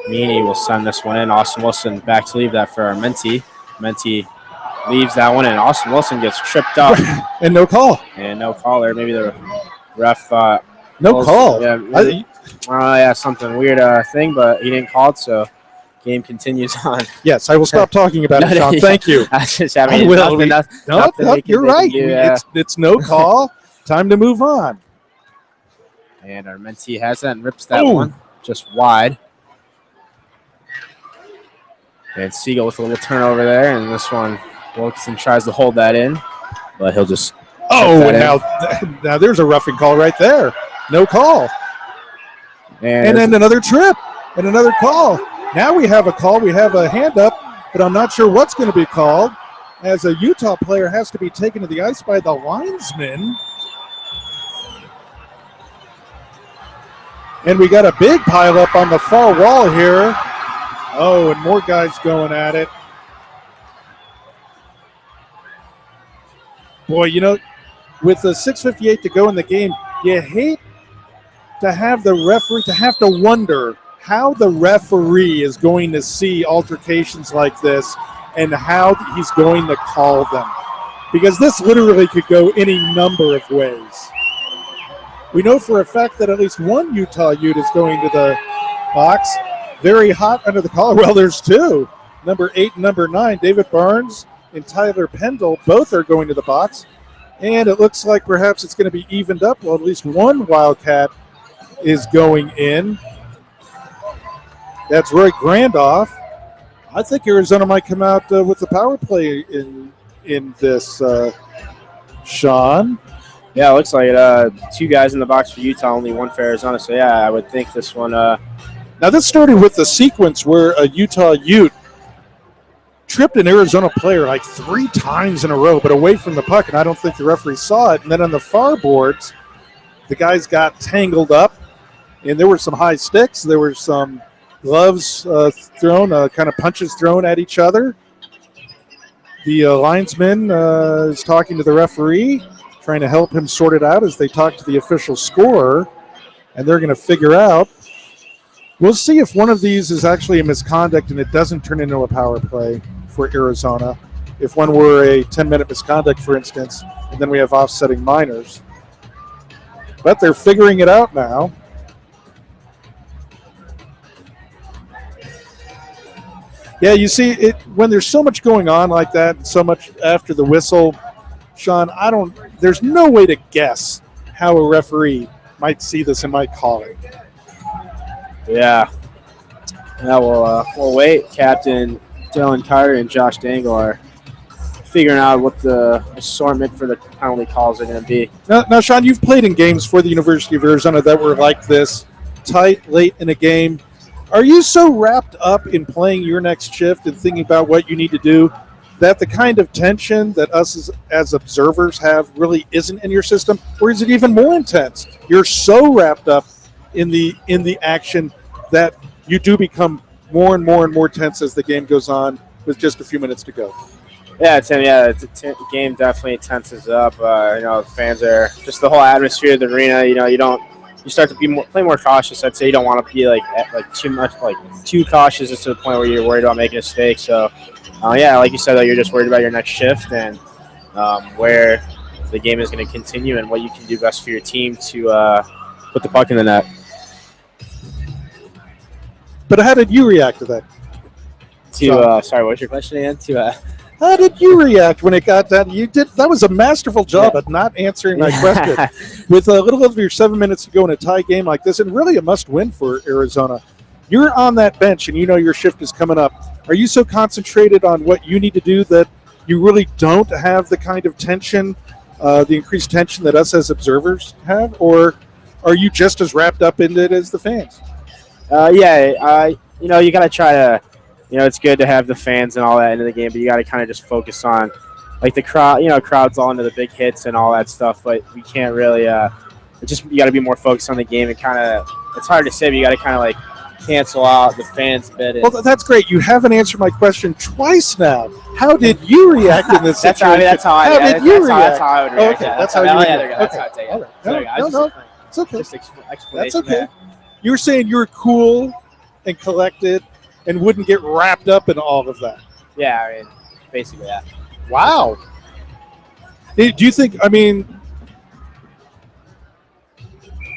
Meany will send this one in. Austin Wilson back to leave that for Menti. Menti leaves that one, and Austin Wilson gets tripped up. And no call. And no call there. Maybe the ref thought. No call. Yeah, something weird thing, but he didn't call it, so game continues on. Yes, I will stop talking about it, Sean. Thank you. You're right. It's no call. Time to move on. And our Menti has that and rips that one just wide. And Siegel with a little turnover there, and this one Wilkinson tries to hold that in, but he'll just. Now there's a roughing call right there. No call. And then another trip and another call. Now we have a call. We have a hand up, but I'm not sure what's going to be called, as a Utah player has to be taken to the ice by the linesman. And we got a big pileup on the far wall here. Oh, and more guys going at it. Boy, you know, with the 6:58 to go in the game, you hate to have the referee, to have to wonder how the referee is going to see altercations like this and how he's going to call them. Because this literally could go any number of ways. We know for a fact that at least one Utah Ute is going to the box. Very hot under the collar. Well, there's two. Number 8 and number 9, David Barnes and Tyler Pendle, both are going to the box. And it looks like perhaps it's going to be evened up. Well, at least one Wildcat is going in. That's Roy Grandoff. I think Arizona might come out with the power play in this, Sean. Yeah, it looks like it. 2 guys in the box for Utah, only 1 for Arizona. So, yeah, I would think this one. Now, this started with the sequence where a Utah Ute tripped an Arizona player like 3 times in a row, but away from the puck, and I don't think the referee saw it. And then on the far boards, the guys got tangled up, and there were some high sticks. There were some gloves thrown, kind of punches thrown at each other. The linesman is talking to the referee, trying to help him sort it out as they talk to the official scorer, and they're going to figure out. We'll see if one of these is actually a misconduct and it doesn't turn into a power play for Arizona. If one were a 10-minute misconduct, for instance, and then we have offsetting minors. But they're figuring it out now. Yeah, you see, when there's so much going on like that, so much after the whistle, Sean, there's no way to guess how a referee might see this and might call it. Yeah. Now we'll wait. Captain Dylan Carter and Josh Dangle are figuring out what the assortment for the penalty calls are going to be. Now, Sean, you've played in games for the University of Arizona that were like this, tight, late in a game. Are you so wrapped up in playing your next shift and thinking about what you need to do that the kind of tension that us as observers have really isn't in your system? Or is it even more intense? You're so wrapped up in the action that you do become more and more tense as the game goes on with just a few minutes to go. Yeah, Tim. Yeah, the game definitely tenses up. The fans are just the whole atmosphere of the arena. You start to play more cautious. I'd say you don't want to be like too cautious just to the point where you're worried about making a mistake. So, like you said, you're just worried about your next shift and where the game is going to continue and what you can do best for your team to put the puck in the net. But how did you react to that? Sorry, what's your question again? How did you react when it got done? That was a masterful job at not answering my question. With a little over 7 minutes to go in a tie game like this, and really a must-win for Arizona. You're on that bench, and you know your shift is coming up. Are you so concentrated on what you need to do that you really don't have the kind of tension, the increased tension that us as observers have, or are you just as wrapped up in it as the fans? You got to try to. It's good to have the fans and all that into the game, but you got to kind of just focus on, like the crowd. Crowd's all into the big hits and all that stuff, but we can't really. You got to be more focused on the game and kind of. It's hard to say, but you got to kind of like cancel out the fans bit. Well, that's great. You haven't answered my question twice now. How did you react in this situation? That's how I would react. Okay, that's how you would react. That's how I take it. No, it's okay. Just explanation. That's okay. You were saying you were cool and collected and wouldn't get wrapped up in all of that. Yeah, basically that. Wow. Do you think,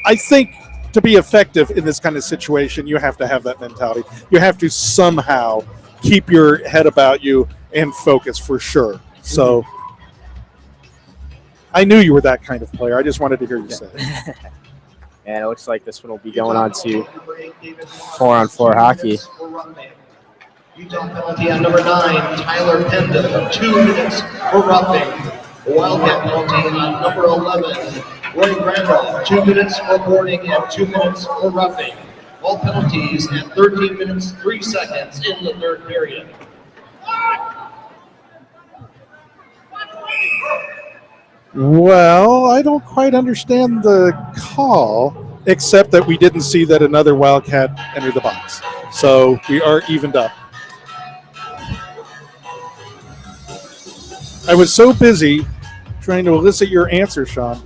I think to be effective in this kind of situation, you have to have that mentality. You have to somehow keep your head about you and focus for sure. So I knew you were that kind of player. I just wanted to hear you say it. And it looks like this one will be going on to 4-on-4 hockey. Utah penalty on number 9, Tyler Pendon, 2 minutes for roughing. Wildcat penalty on number 11, Roy Randolph, 2 minutes for boarding and 2 minutes for roughing. All penalties at 13 minutes, 3 seconds in the third period. Well, I don't quite understand the call, except that we didn't see that another Wildcat entered the box. So we are evened up. I was so busy trying to elicit your answer, Sean,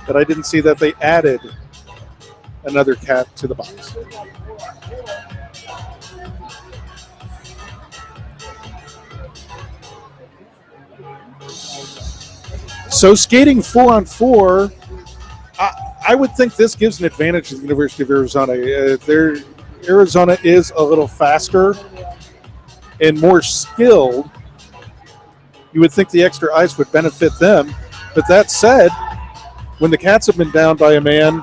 that I didn't see that they added another cat to the box. So skating 4-on-4, I would think this gives an advantage to the University of Arizona. Arizona is a little faster and more skilled. You would think the extra ice would benefit them. But that said, when the Cats have been down by a man,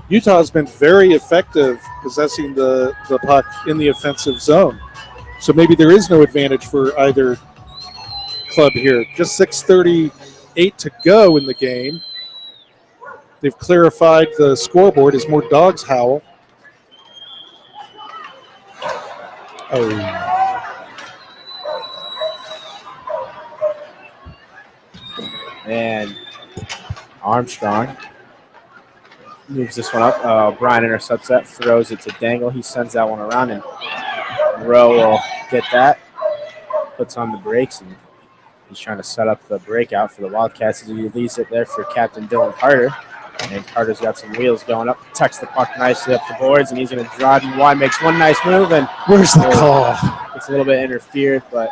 Utah has been very effective possessing the puck in the offensive zone. So maybe there is no advantage for either club here. Just 6:38 to go in the game. They've clarified the scoreboard as more dogs howl. Oh. And Armstrong moves this one up. Brian intercepts that, throws it to Dangle. He sends that one around, and Rowe will get that. Puts on the brakes, and he's trying to set up the breakout for the Wildcats as he leaves it there for Captain Dylan Carter. And Carter's got some wheels going up, tucks the puck nicely up the boards, and he's going to drive and wide, makes one nice move. And where's the call? It's a little bit interfered, but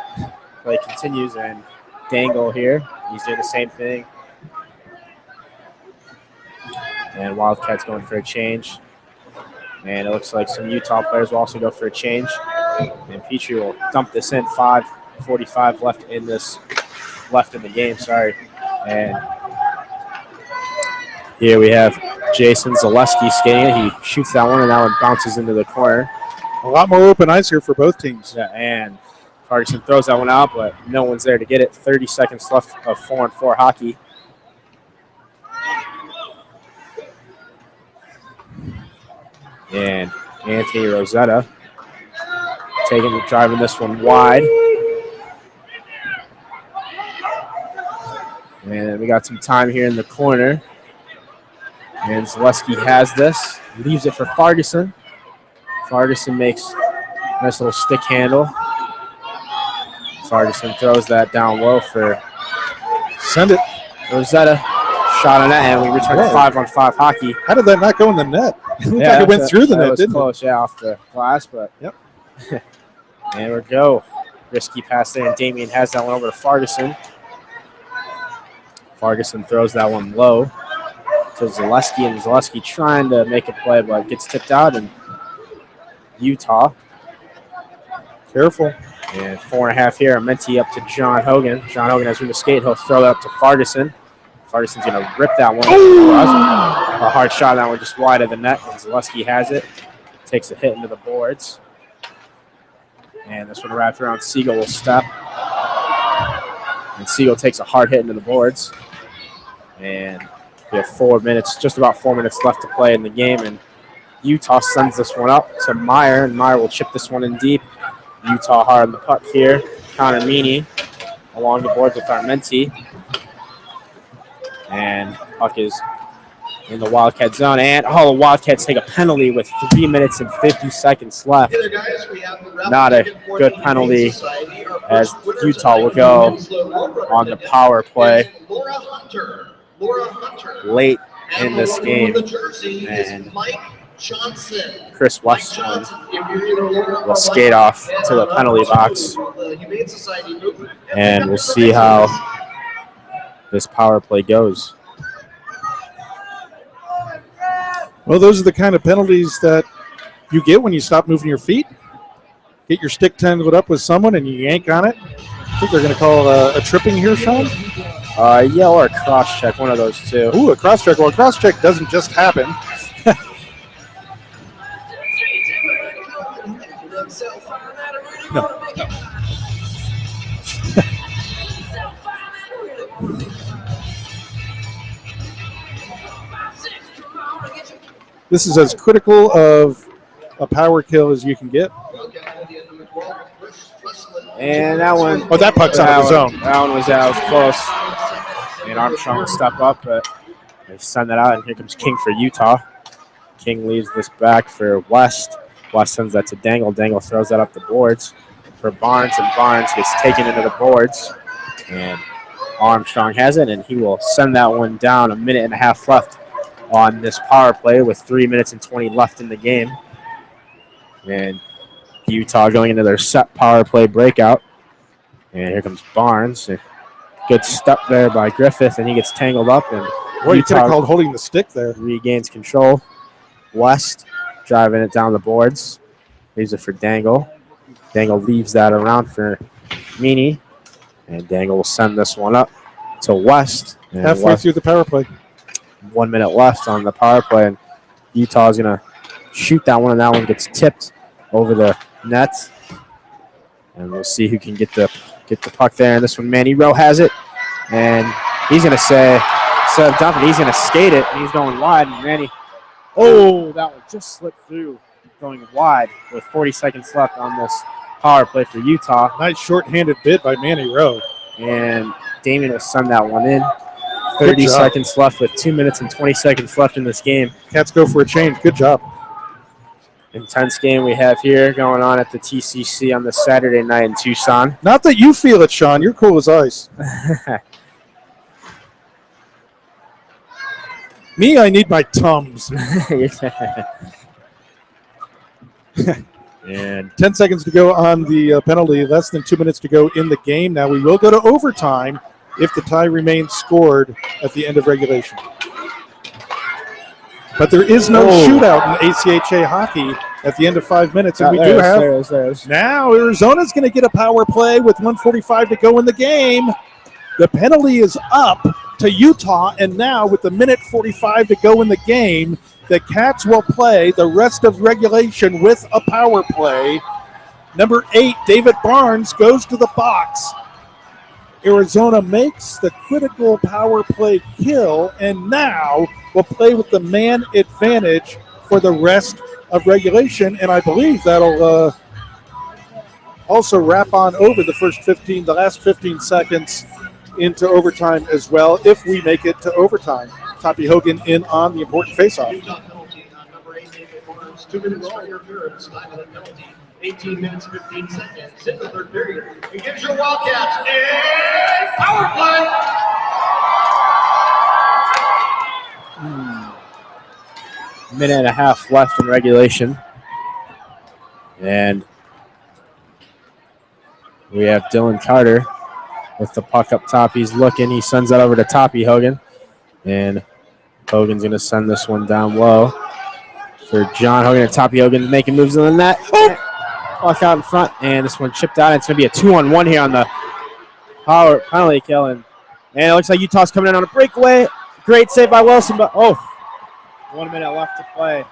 play continues, and Dangle here. He's doing the same thing. And Wildcats going for a change. And it looks like some Utah players will also go for a change. And Petrie will dump this in. 5:45 left in the game, And here we have Jason Zaleski skating. He shoots that one, and that one bounces into the corner. A lot more open ice here for both teams. Yeah, and Ferguson throws that one out, but no one's there to get it. 30 seconds left of 4-on-4 hockey. And Anthony Rosetta driving this one wide. And we got some time here in the corner. And Zaleski has this, leaves it for Ferguson. Ferguson makes a nice little stick handle. Ferguson throws that down low for Send it. Rosetta. Shot on that, and we return to 5-on-5 hockey. How did that not go in the net? It looked like it went through the net, didn't it? Close, yeah, off the glass, but yep. And we go. Risky pass there, and Damien has that one over to Ferguson. Ferguson throws that one low to Zaleski, and Zaleski trying to make a play, but gets tipped out, and Utah. Careful. And 4.5 here. Menti up to John Hogan. John Hogan has room to skate. He'll throw that up to Ferguson. Ferguson's going to rip that one. A hard shot. That one just wide of the net. And Zaleski has it. Takes a hit into the boards. And this one wrapped around. Siegel will step. And Siegel takes a hard hit into the boards. And we have 4 minutes, just about 4 minutes left to play in the game. And Utah sends this one up to Meyer. And Meyer will chip this one in deep. Utah hard on the puck here. Connor Meany along the boards with Armenti. And puck is in the Wildcat zone. And, the Wildcats take a penalty with 3 minutes and 50 seconds left. Not a good penalty as Utah will go on the power play late in this game. And Chris Westland will skate off to the penalty box. And we'll see how this power play goes. Well, those are the kind of penalties that you get when you stop moving your feet. Get your stick tangled up with someone and you yank on it. I think they're going to call a tripping here, Sean. Yeah, or a cross check, one of those two. Ooh, a cross check. Well, a cross check doesn't just happen. No. This is as critical of a power kill as you can get. And that one. Oh, that puck's out of the zone. That one was close. And Armstrong will step up, but they send that out, and here comes King for Utah. King leaves this back for West. West sends that to Dangle. Dangle throws that up the boards for Barnes, and Barnes gets taken into the boards. And Armstrong has it, and he will send that one down. 1.5 minutes left on this power play with 3 minutes and 20 left in the game. And Utah going into their set power play breakout. And here comes Barnes. Good step there by Griffith, and he gets tangled up. And boy, you could have called holding the stick there. Regains control. West driving it down the boards. Leaves it for Dangle. Dangle leaves that around for Meany. And Dangle will send this one up to West. And halfway through the power play. 1 minute left on the power play. And Utah is going to shoot that one, and that one gets tipped over the net. And we'll see who can get the puck there. And this one, Manny Rowe has it. And he's going to say, instead of dumping, he's going to skate it. And he's going wide. And Manny, that one just slipped through, going wide with 40 seconds left on this power play for Utah. Nice short-handed bid by Manny Rowe. And Damien will send that one in. 30 seconds left with 2 minutes and 20 seconds left in this game. Cats go for a change. Good job. Intense game we have here going on at the TCC on this Saturday night in Tucson. Not that you feel it, Sean. You're cool as ice. Me, I need my Tums. And 10 seconds to go on the penalty. Less than 2 minutes to go in the game. Now we will go to overtime if the tie remains scored at the end of regulation. But there is no shootout in ACHA hockey at the end of 5 minutes. And we do have now Arizona's going to get a power play with 1:45 to go in the game. The penalty is up to Utah, and now with the 1:45 to go in the game, the Cats will play the rest of regulation with a power play. Number 8, David Barnes, goes to the box. Arizona makes the critical power play kill, and now will play with the man advantage for the rest of regulation, and I believe that'll also wrap on over the last 15 seconds into overtime as well, if we make it to overtime. Toppy Hogan in on the important faceoff. Penalty on number 8, David Barnes. 2 minutes for interference, 5-minute penalty. 18 minutes, 15 seconds in the third period. It gives your Wildcats a power play. Minute and a half left in regulation. And we have Dylan Carter with the puck up top. He's looking. He sends that over to Toppy Hogan. And Hogan's going to send this one down low for John Hogan. And Toppy Hogan making moves in the net. Oh! Puck out in front. And this one chipped out. It's going to be a 2-on-1 here on the power penalty kill. And it looks like Utah's coming in on a breakaway. Great save by Wilson. But, 1 minute left to play.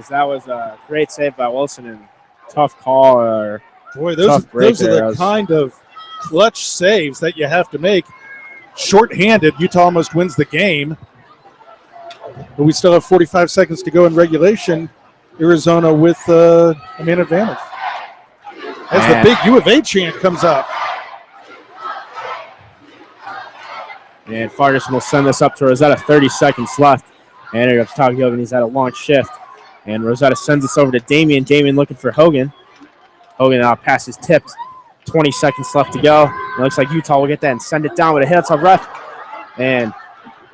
That was a great save by Wilson. And tough call. Boy, those are the kind of clutch saves that you have to make. Short-handed, Utah almost wins the game. But we still have 45 seconds to go in regulation. Arizona with a man advantage. As the big U of A chant comes up. And Ferguson will send this up to Rosetta. 30 seconds left. And here goes Toppy Hogan. He's had a long shift. And Rosetta sends this over to Damian. Damian looking for Hogan. Hogan pass is tipped. 20 seconds left to go. It looks like Utah will get that and send it down with a hit on ref. And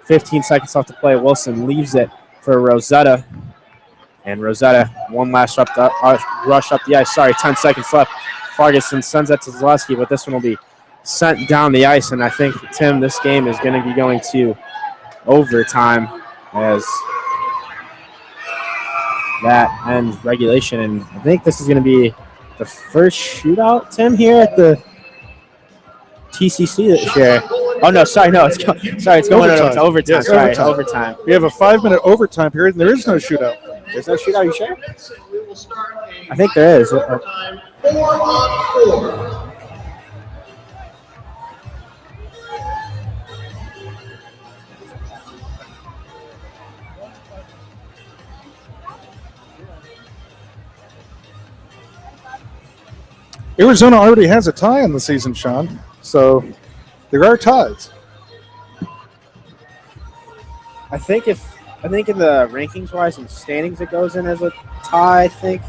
15 seconds left to play. Wilson leaves it for Rosetta. And Rosetta, one last rush up the ice. 10 seconds left. Ferguson sends that to Zaleski, but this one will be sent down the ice. And I think, Tim, this game is going to be going to overtime as that ends regulation. And I think this is going to be the first shootout, Tim, here at the TCC this year. Oh, no, sorry, no, it's going to overtime. Yes, sorry, overtime. We have a 5-minute overtime period, and there is no shootout. There's no shootout, you sure? I think there is. 4-on-4. Arizona already has a tie in the season, Sean. So there are ties. I think in the rankings wise and standings it goes in as a tie, I think.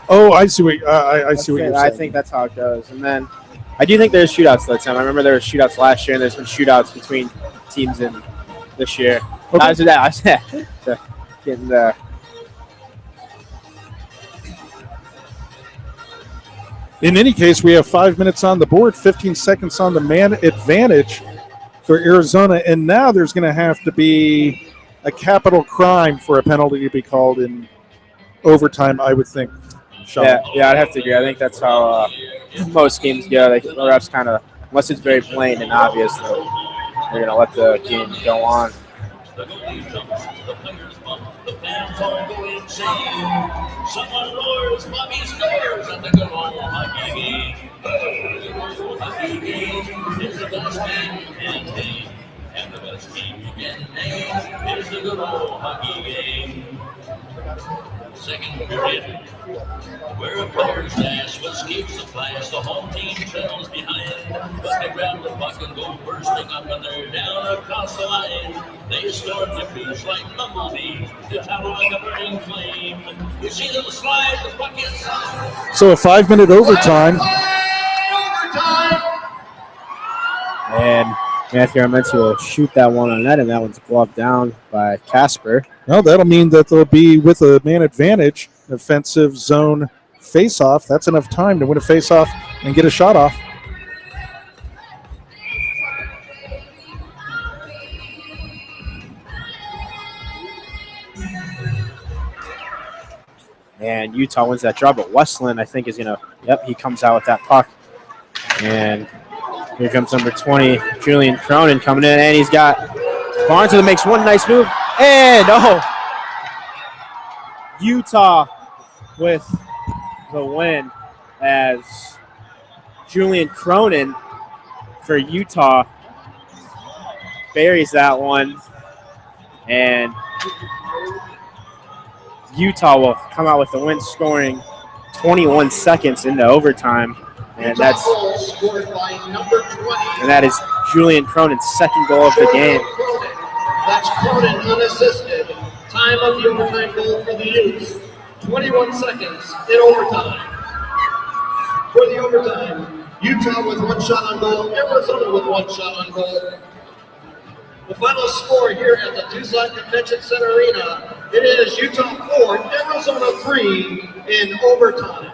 Oh, I see what I see what you're saying. I think that's how it goes. And then I do think there's shootouts that time. I remember there were shootouts last year, and there's been shootouts between teams in this year. Okay. I was getting the. In any case, we have 5 minutes on the board, 15 seconds on the man advantage for Arizona, and now there's going to have to be a capital crime for a penalty to be called in overtime, I would think. Sean. Yeah, I'd have to agree. I think that's how most games go. The refs kind of, unless it's very plain and obvious, they're going to let the game go on. The goalie jumps, the players bump, the fans all go insane. Someone roars, Bobby scores, and the good old hockey game. The good old hockey game is the best game you can name. And the best game you can name is the good old hockey game. Second period, where a player's dash escapes the flash, the home team trails behind. But they grab the puck and go bursting up, and they're down across the line. They storm the crease like bumblebees, to travel like a burning flame. You see them slide the puck inside. So a 5-minute overtime. And Matthew Armenti will shoot that one on net, and that one's gloved down by Casper. Well, that'll mean that they'll be with a man advantage, offensive zone face-off. That's enough time to win a face-off and get a shot off. And Utah wins that draw, but Westland, I think, is going to, he comes out with that puck. And here comes number 20, Julian Cronin coming in, and he's got Barnes that makes one nice move. And, Utah with the win as Julian Cronin for Utah buries that one, and Utah will come out with the win, scoring 21 seconds into overtime, and that is Julian Cronin's second goal of the game. That's Cronin unassisted. Time of the overtime goal for the Utes. 21 seconds in overtime. For the overtime, Utah with 1 shot on goal, Arizona with 1 shot on goal. The final score here at the Tucson Convention Center Arena, it is Utah 4, Arizona 3 in overtime.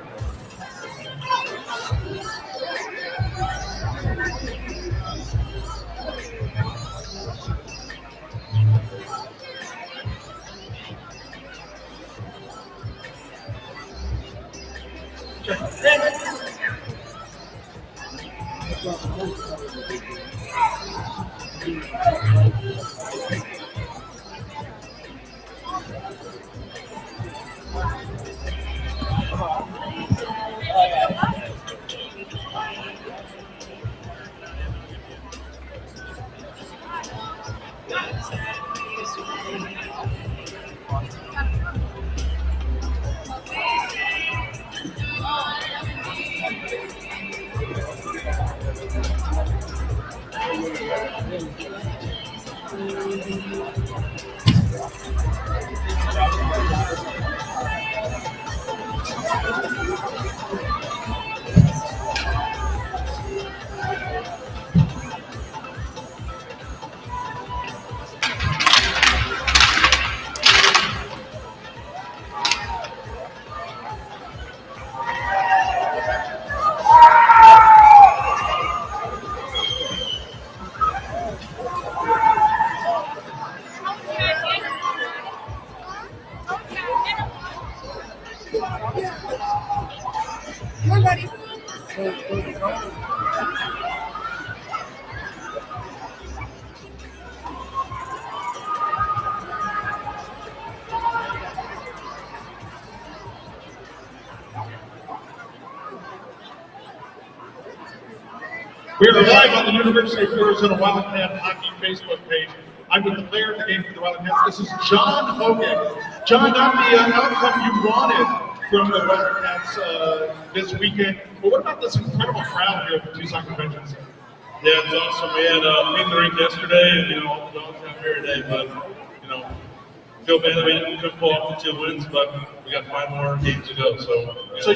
We are live on the University of Arizona Wildcat Hockey Facebook page. I'm with the player of the game for the Wildcats. This is John Hogan. John, not the outcome you wanted from the Wildcats this weekend, but what about this incredible crowd here at the Tucson Convention Center? Yeah, it's awesome. We had meet the rink yesterday, and all the dogs out here today. But feel bad that we couldn't pull off the 2 wins, but we got 5 more games to go. So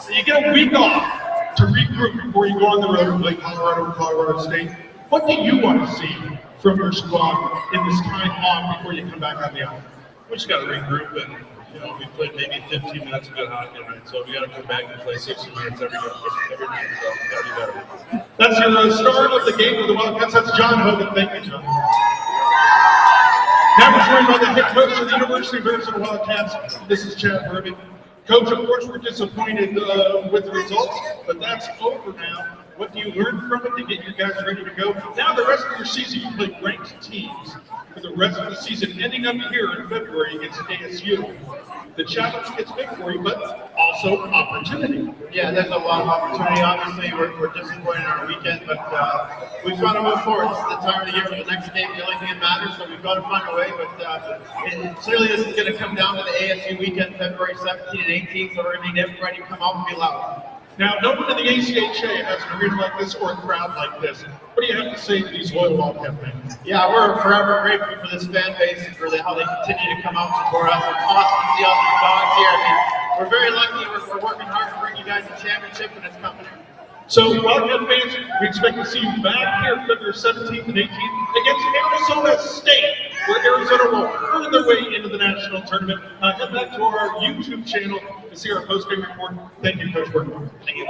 you get a week off to regroup before you go on the road and play Colorado and Colorado State. What do you want to see from your squad in this time off before you come back on the island? We just got to regroup, and we played maybe 15 minutes of good hockey tonight, so we got to come back and play 60 minutes every night. So that'll be better. That's your start of the game for the Wildcats. That's John Hogan. Thank you, John. Now we're joined by the head coach of the University of Arizona Wildcats. This is Chad Burban. Coach, of course, we're disappointed with the results, but that's over now. What do you learn from it to get you guys ready to go? Now the rest of your season, you play ranked teams for the rest of the season, ending up here in February against ASU. The challenge gets big for you, but also opportunity. Yeah, there's a lot of opportunity. Obviously, we're disappointed in our weekend, but we've got to move forward. This is the time of the year for the next game. The only thing that matters, so we've got to find a way. But clearly, this is going to come down to the ASU weekend, February 17 and 18. So we're going to need everybody to come out and be loud. Now, no one in the ACHA has an arena like this or a crowd like this. What do you have to say to these loyal Wildcat fans? Yeah, we're forever grateful for this fan base and for how they continue to come out and support us. It's awesome to see all these dogs here. I mean, we're very lucky. We're working hard to bring you guys a championship, and it's coming. So, Wildcat fans, we expect to see you back here February 17th and 18th against Arizona State, where Arizona will earn their way into the national tournament. Head back to our YouTube channel to see our post-game report. Thank you, Coach Burton. Thank you.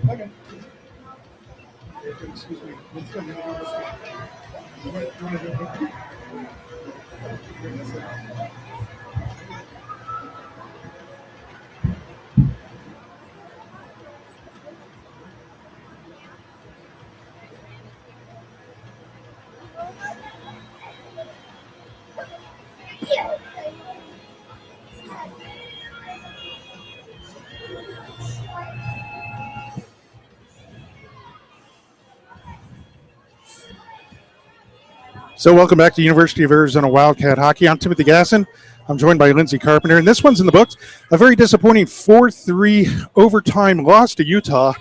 Okay. Excuse me. Let's go. You want to do it? So welcome back to University of Arizona Wildcat Hockey. I'm Timothy Gasson. I'm joined by Lindsey Carpenter, and this one's in the books. A very disappointing 4-3 overtime loss to Utah.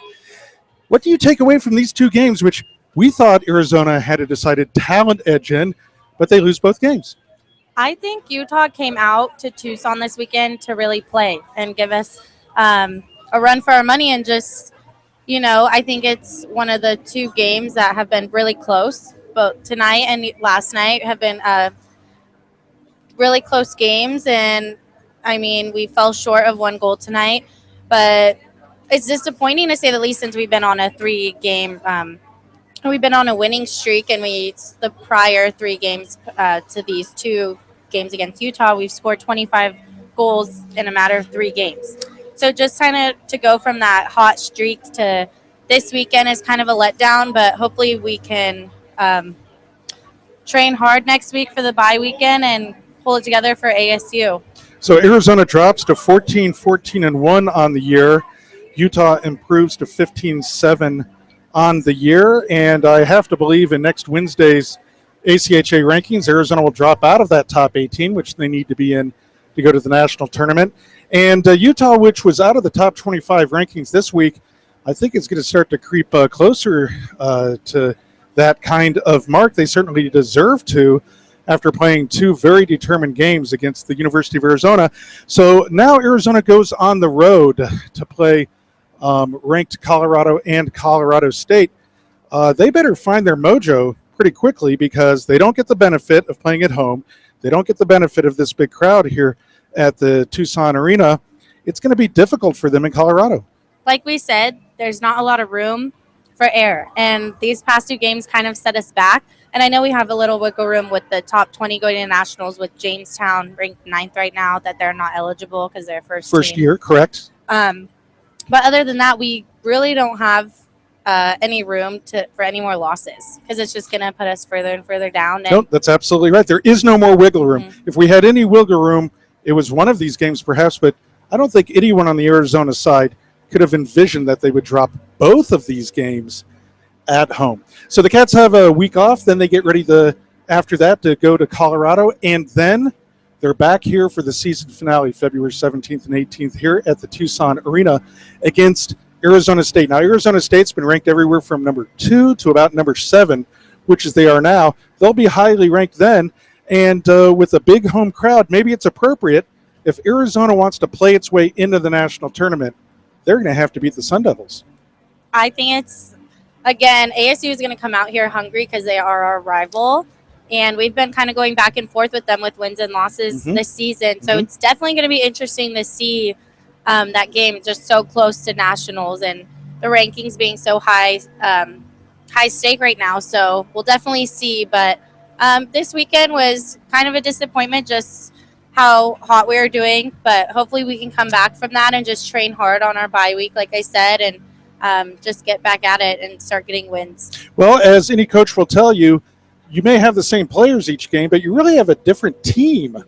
What do you take away from these two games, which we thought Arizona had a decided talent edge in, but they lose both games? I think Utah came out to Tucson this weekend to really play and give us a run for our money, and just, I think it's one of the two games that have been really close. Both tonight and last night have been really close games, and we fell short of one goal tonight, but it's disappointing to say the least, since we've been on a we've been on a winning streak, and the prior 3 games to these 2 games against Utah, we've scored 25 goals in a matter of 3 games. So just kind of to go from that hot streak to this weekend is kind of a letdown, but hopefully we can train hard next week for the bye weekend and pull it together for ASU. So Arizona drops to 14-14-1 on the year. Utah improves to 15-7 on the year, and I have to believe in next Wednesday's ACHA rankings, Arizona will drop out of that top 18, which they need to be in to go to the national tournament. And Utah, which was out of the top 25 rankings this week, I think it's going to start to creep closer to that kind of mark. They certainly deserve to, after playing 2 very determined games against the University of Arizona. So now Arizona goes on the road to play ranked Colorado and Colorado State. They better find their mojo pretty quickly, because they don't get the benefit of playing at home. They don't get the benefit of this big crowd here at the Tucson Arena. It's going to be difficult for them in Colorado. Like we said, there's not a lot of room for error, and these past 2 games kind of set us back. And I know we have a little wiggle room with the top 20 going to nationals, with Jamestown ranked 9th right now, that they're not eligible because they're first team. Year, correct. But other than that, we really don't have any room for any more losses, because it's just going to put us further and further down. And no, that's absolutely right. There is no more wiggle room. Mm-hmm. If we had any wiggle room, it was one of these games perhaps, but I don't think anyone on the Arizona side could have envisioned that they would drop both of these games at home. So the Cats have a week off, then they get ready after that to go to Colorado, and then they're back here for the season finale, February 17th and 18th, here at the Tucson Arena against Arizona State. Now, Arizona State's been ranked everywhere from number 2 to about number 7, which is they are now. They'll be highly ranked then, and with a big home crowd, maybe it's appropriate if Arizona wants to play its way into the national tournament. They're going to have to beat the Sun Devils. I think again, ASU is going to come out here hungry because they are our rival. And we've been kind of going back and forth with them with wins and losses this season. So it's definitely going to be interesting to see that game just so close to nationals, and the rankings being so high stake right now. So we'll definitely see. But this weekend was kind of a disappointment, just how hot we were doing. But hopefully we can come back from that and just train hard on our bye week, like I said, and just get back at it and start getting wins. Well, as any coach will tell you, you may have the same players each game, but you really have a different team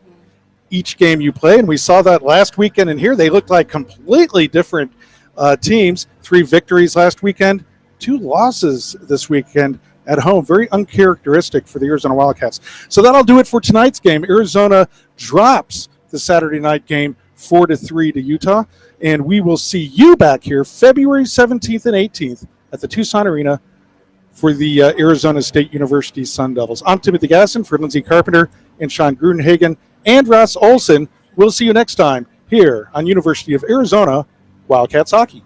each game you play. And we saw that last weekend, and here they looked like completely different teams. 3 victories last weekend, 2 losses this weekend at home. Very uncharacteristic for the Arizona Wildcats. So that'll do it for tonight's game. Arizona drops the Saturday night game 4-3 to Utah. And we will see you back here February 17th and 18th at the Tucson Arena for the Arizona State University Sun Devils. I'm Timothy Gasson for Lindsey Carpenter and Sean Grudenhagen and Ross Olson. We'll see you next time here on University of Arizona Wildcats Hockey.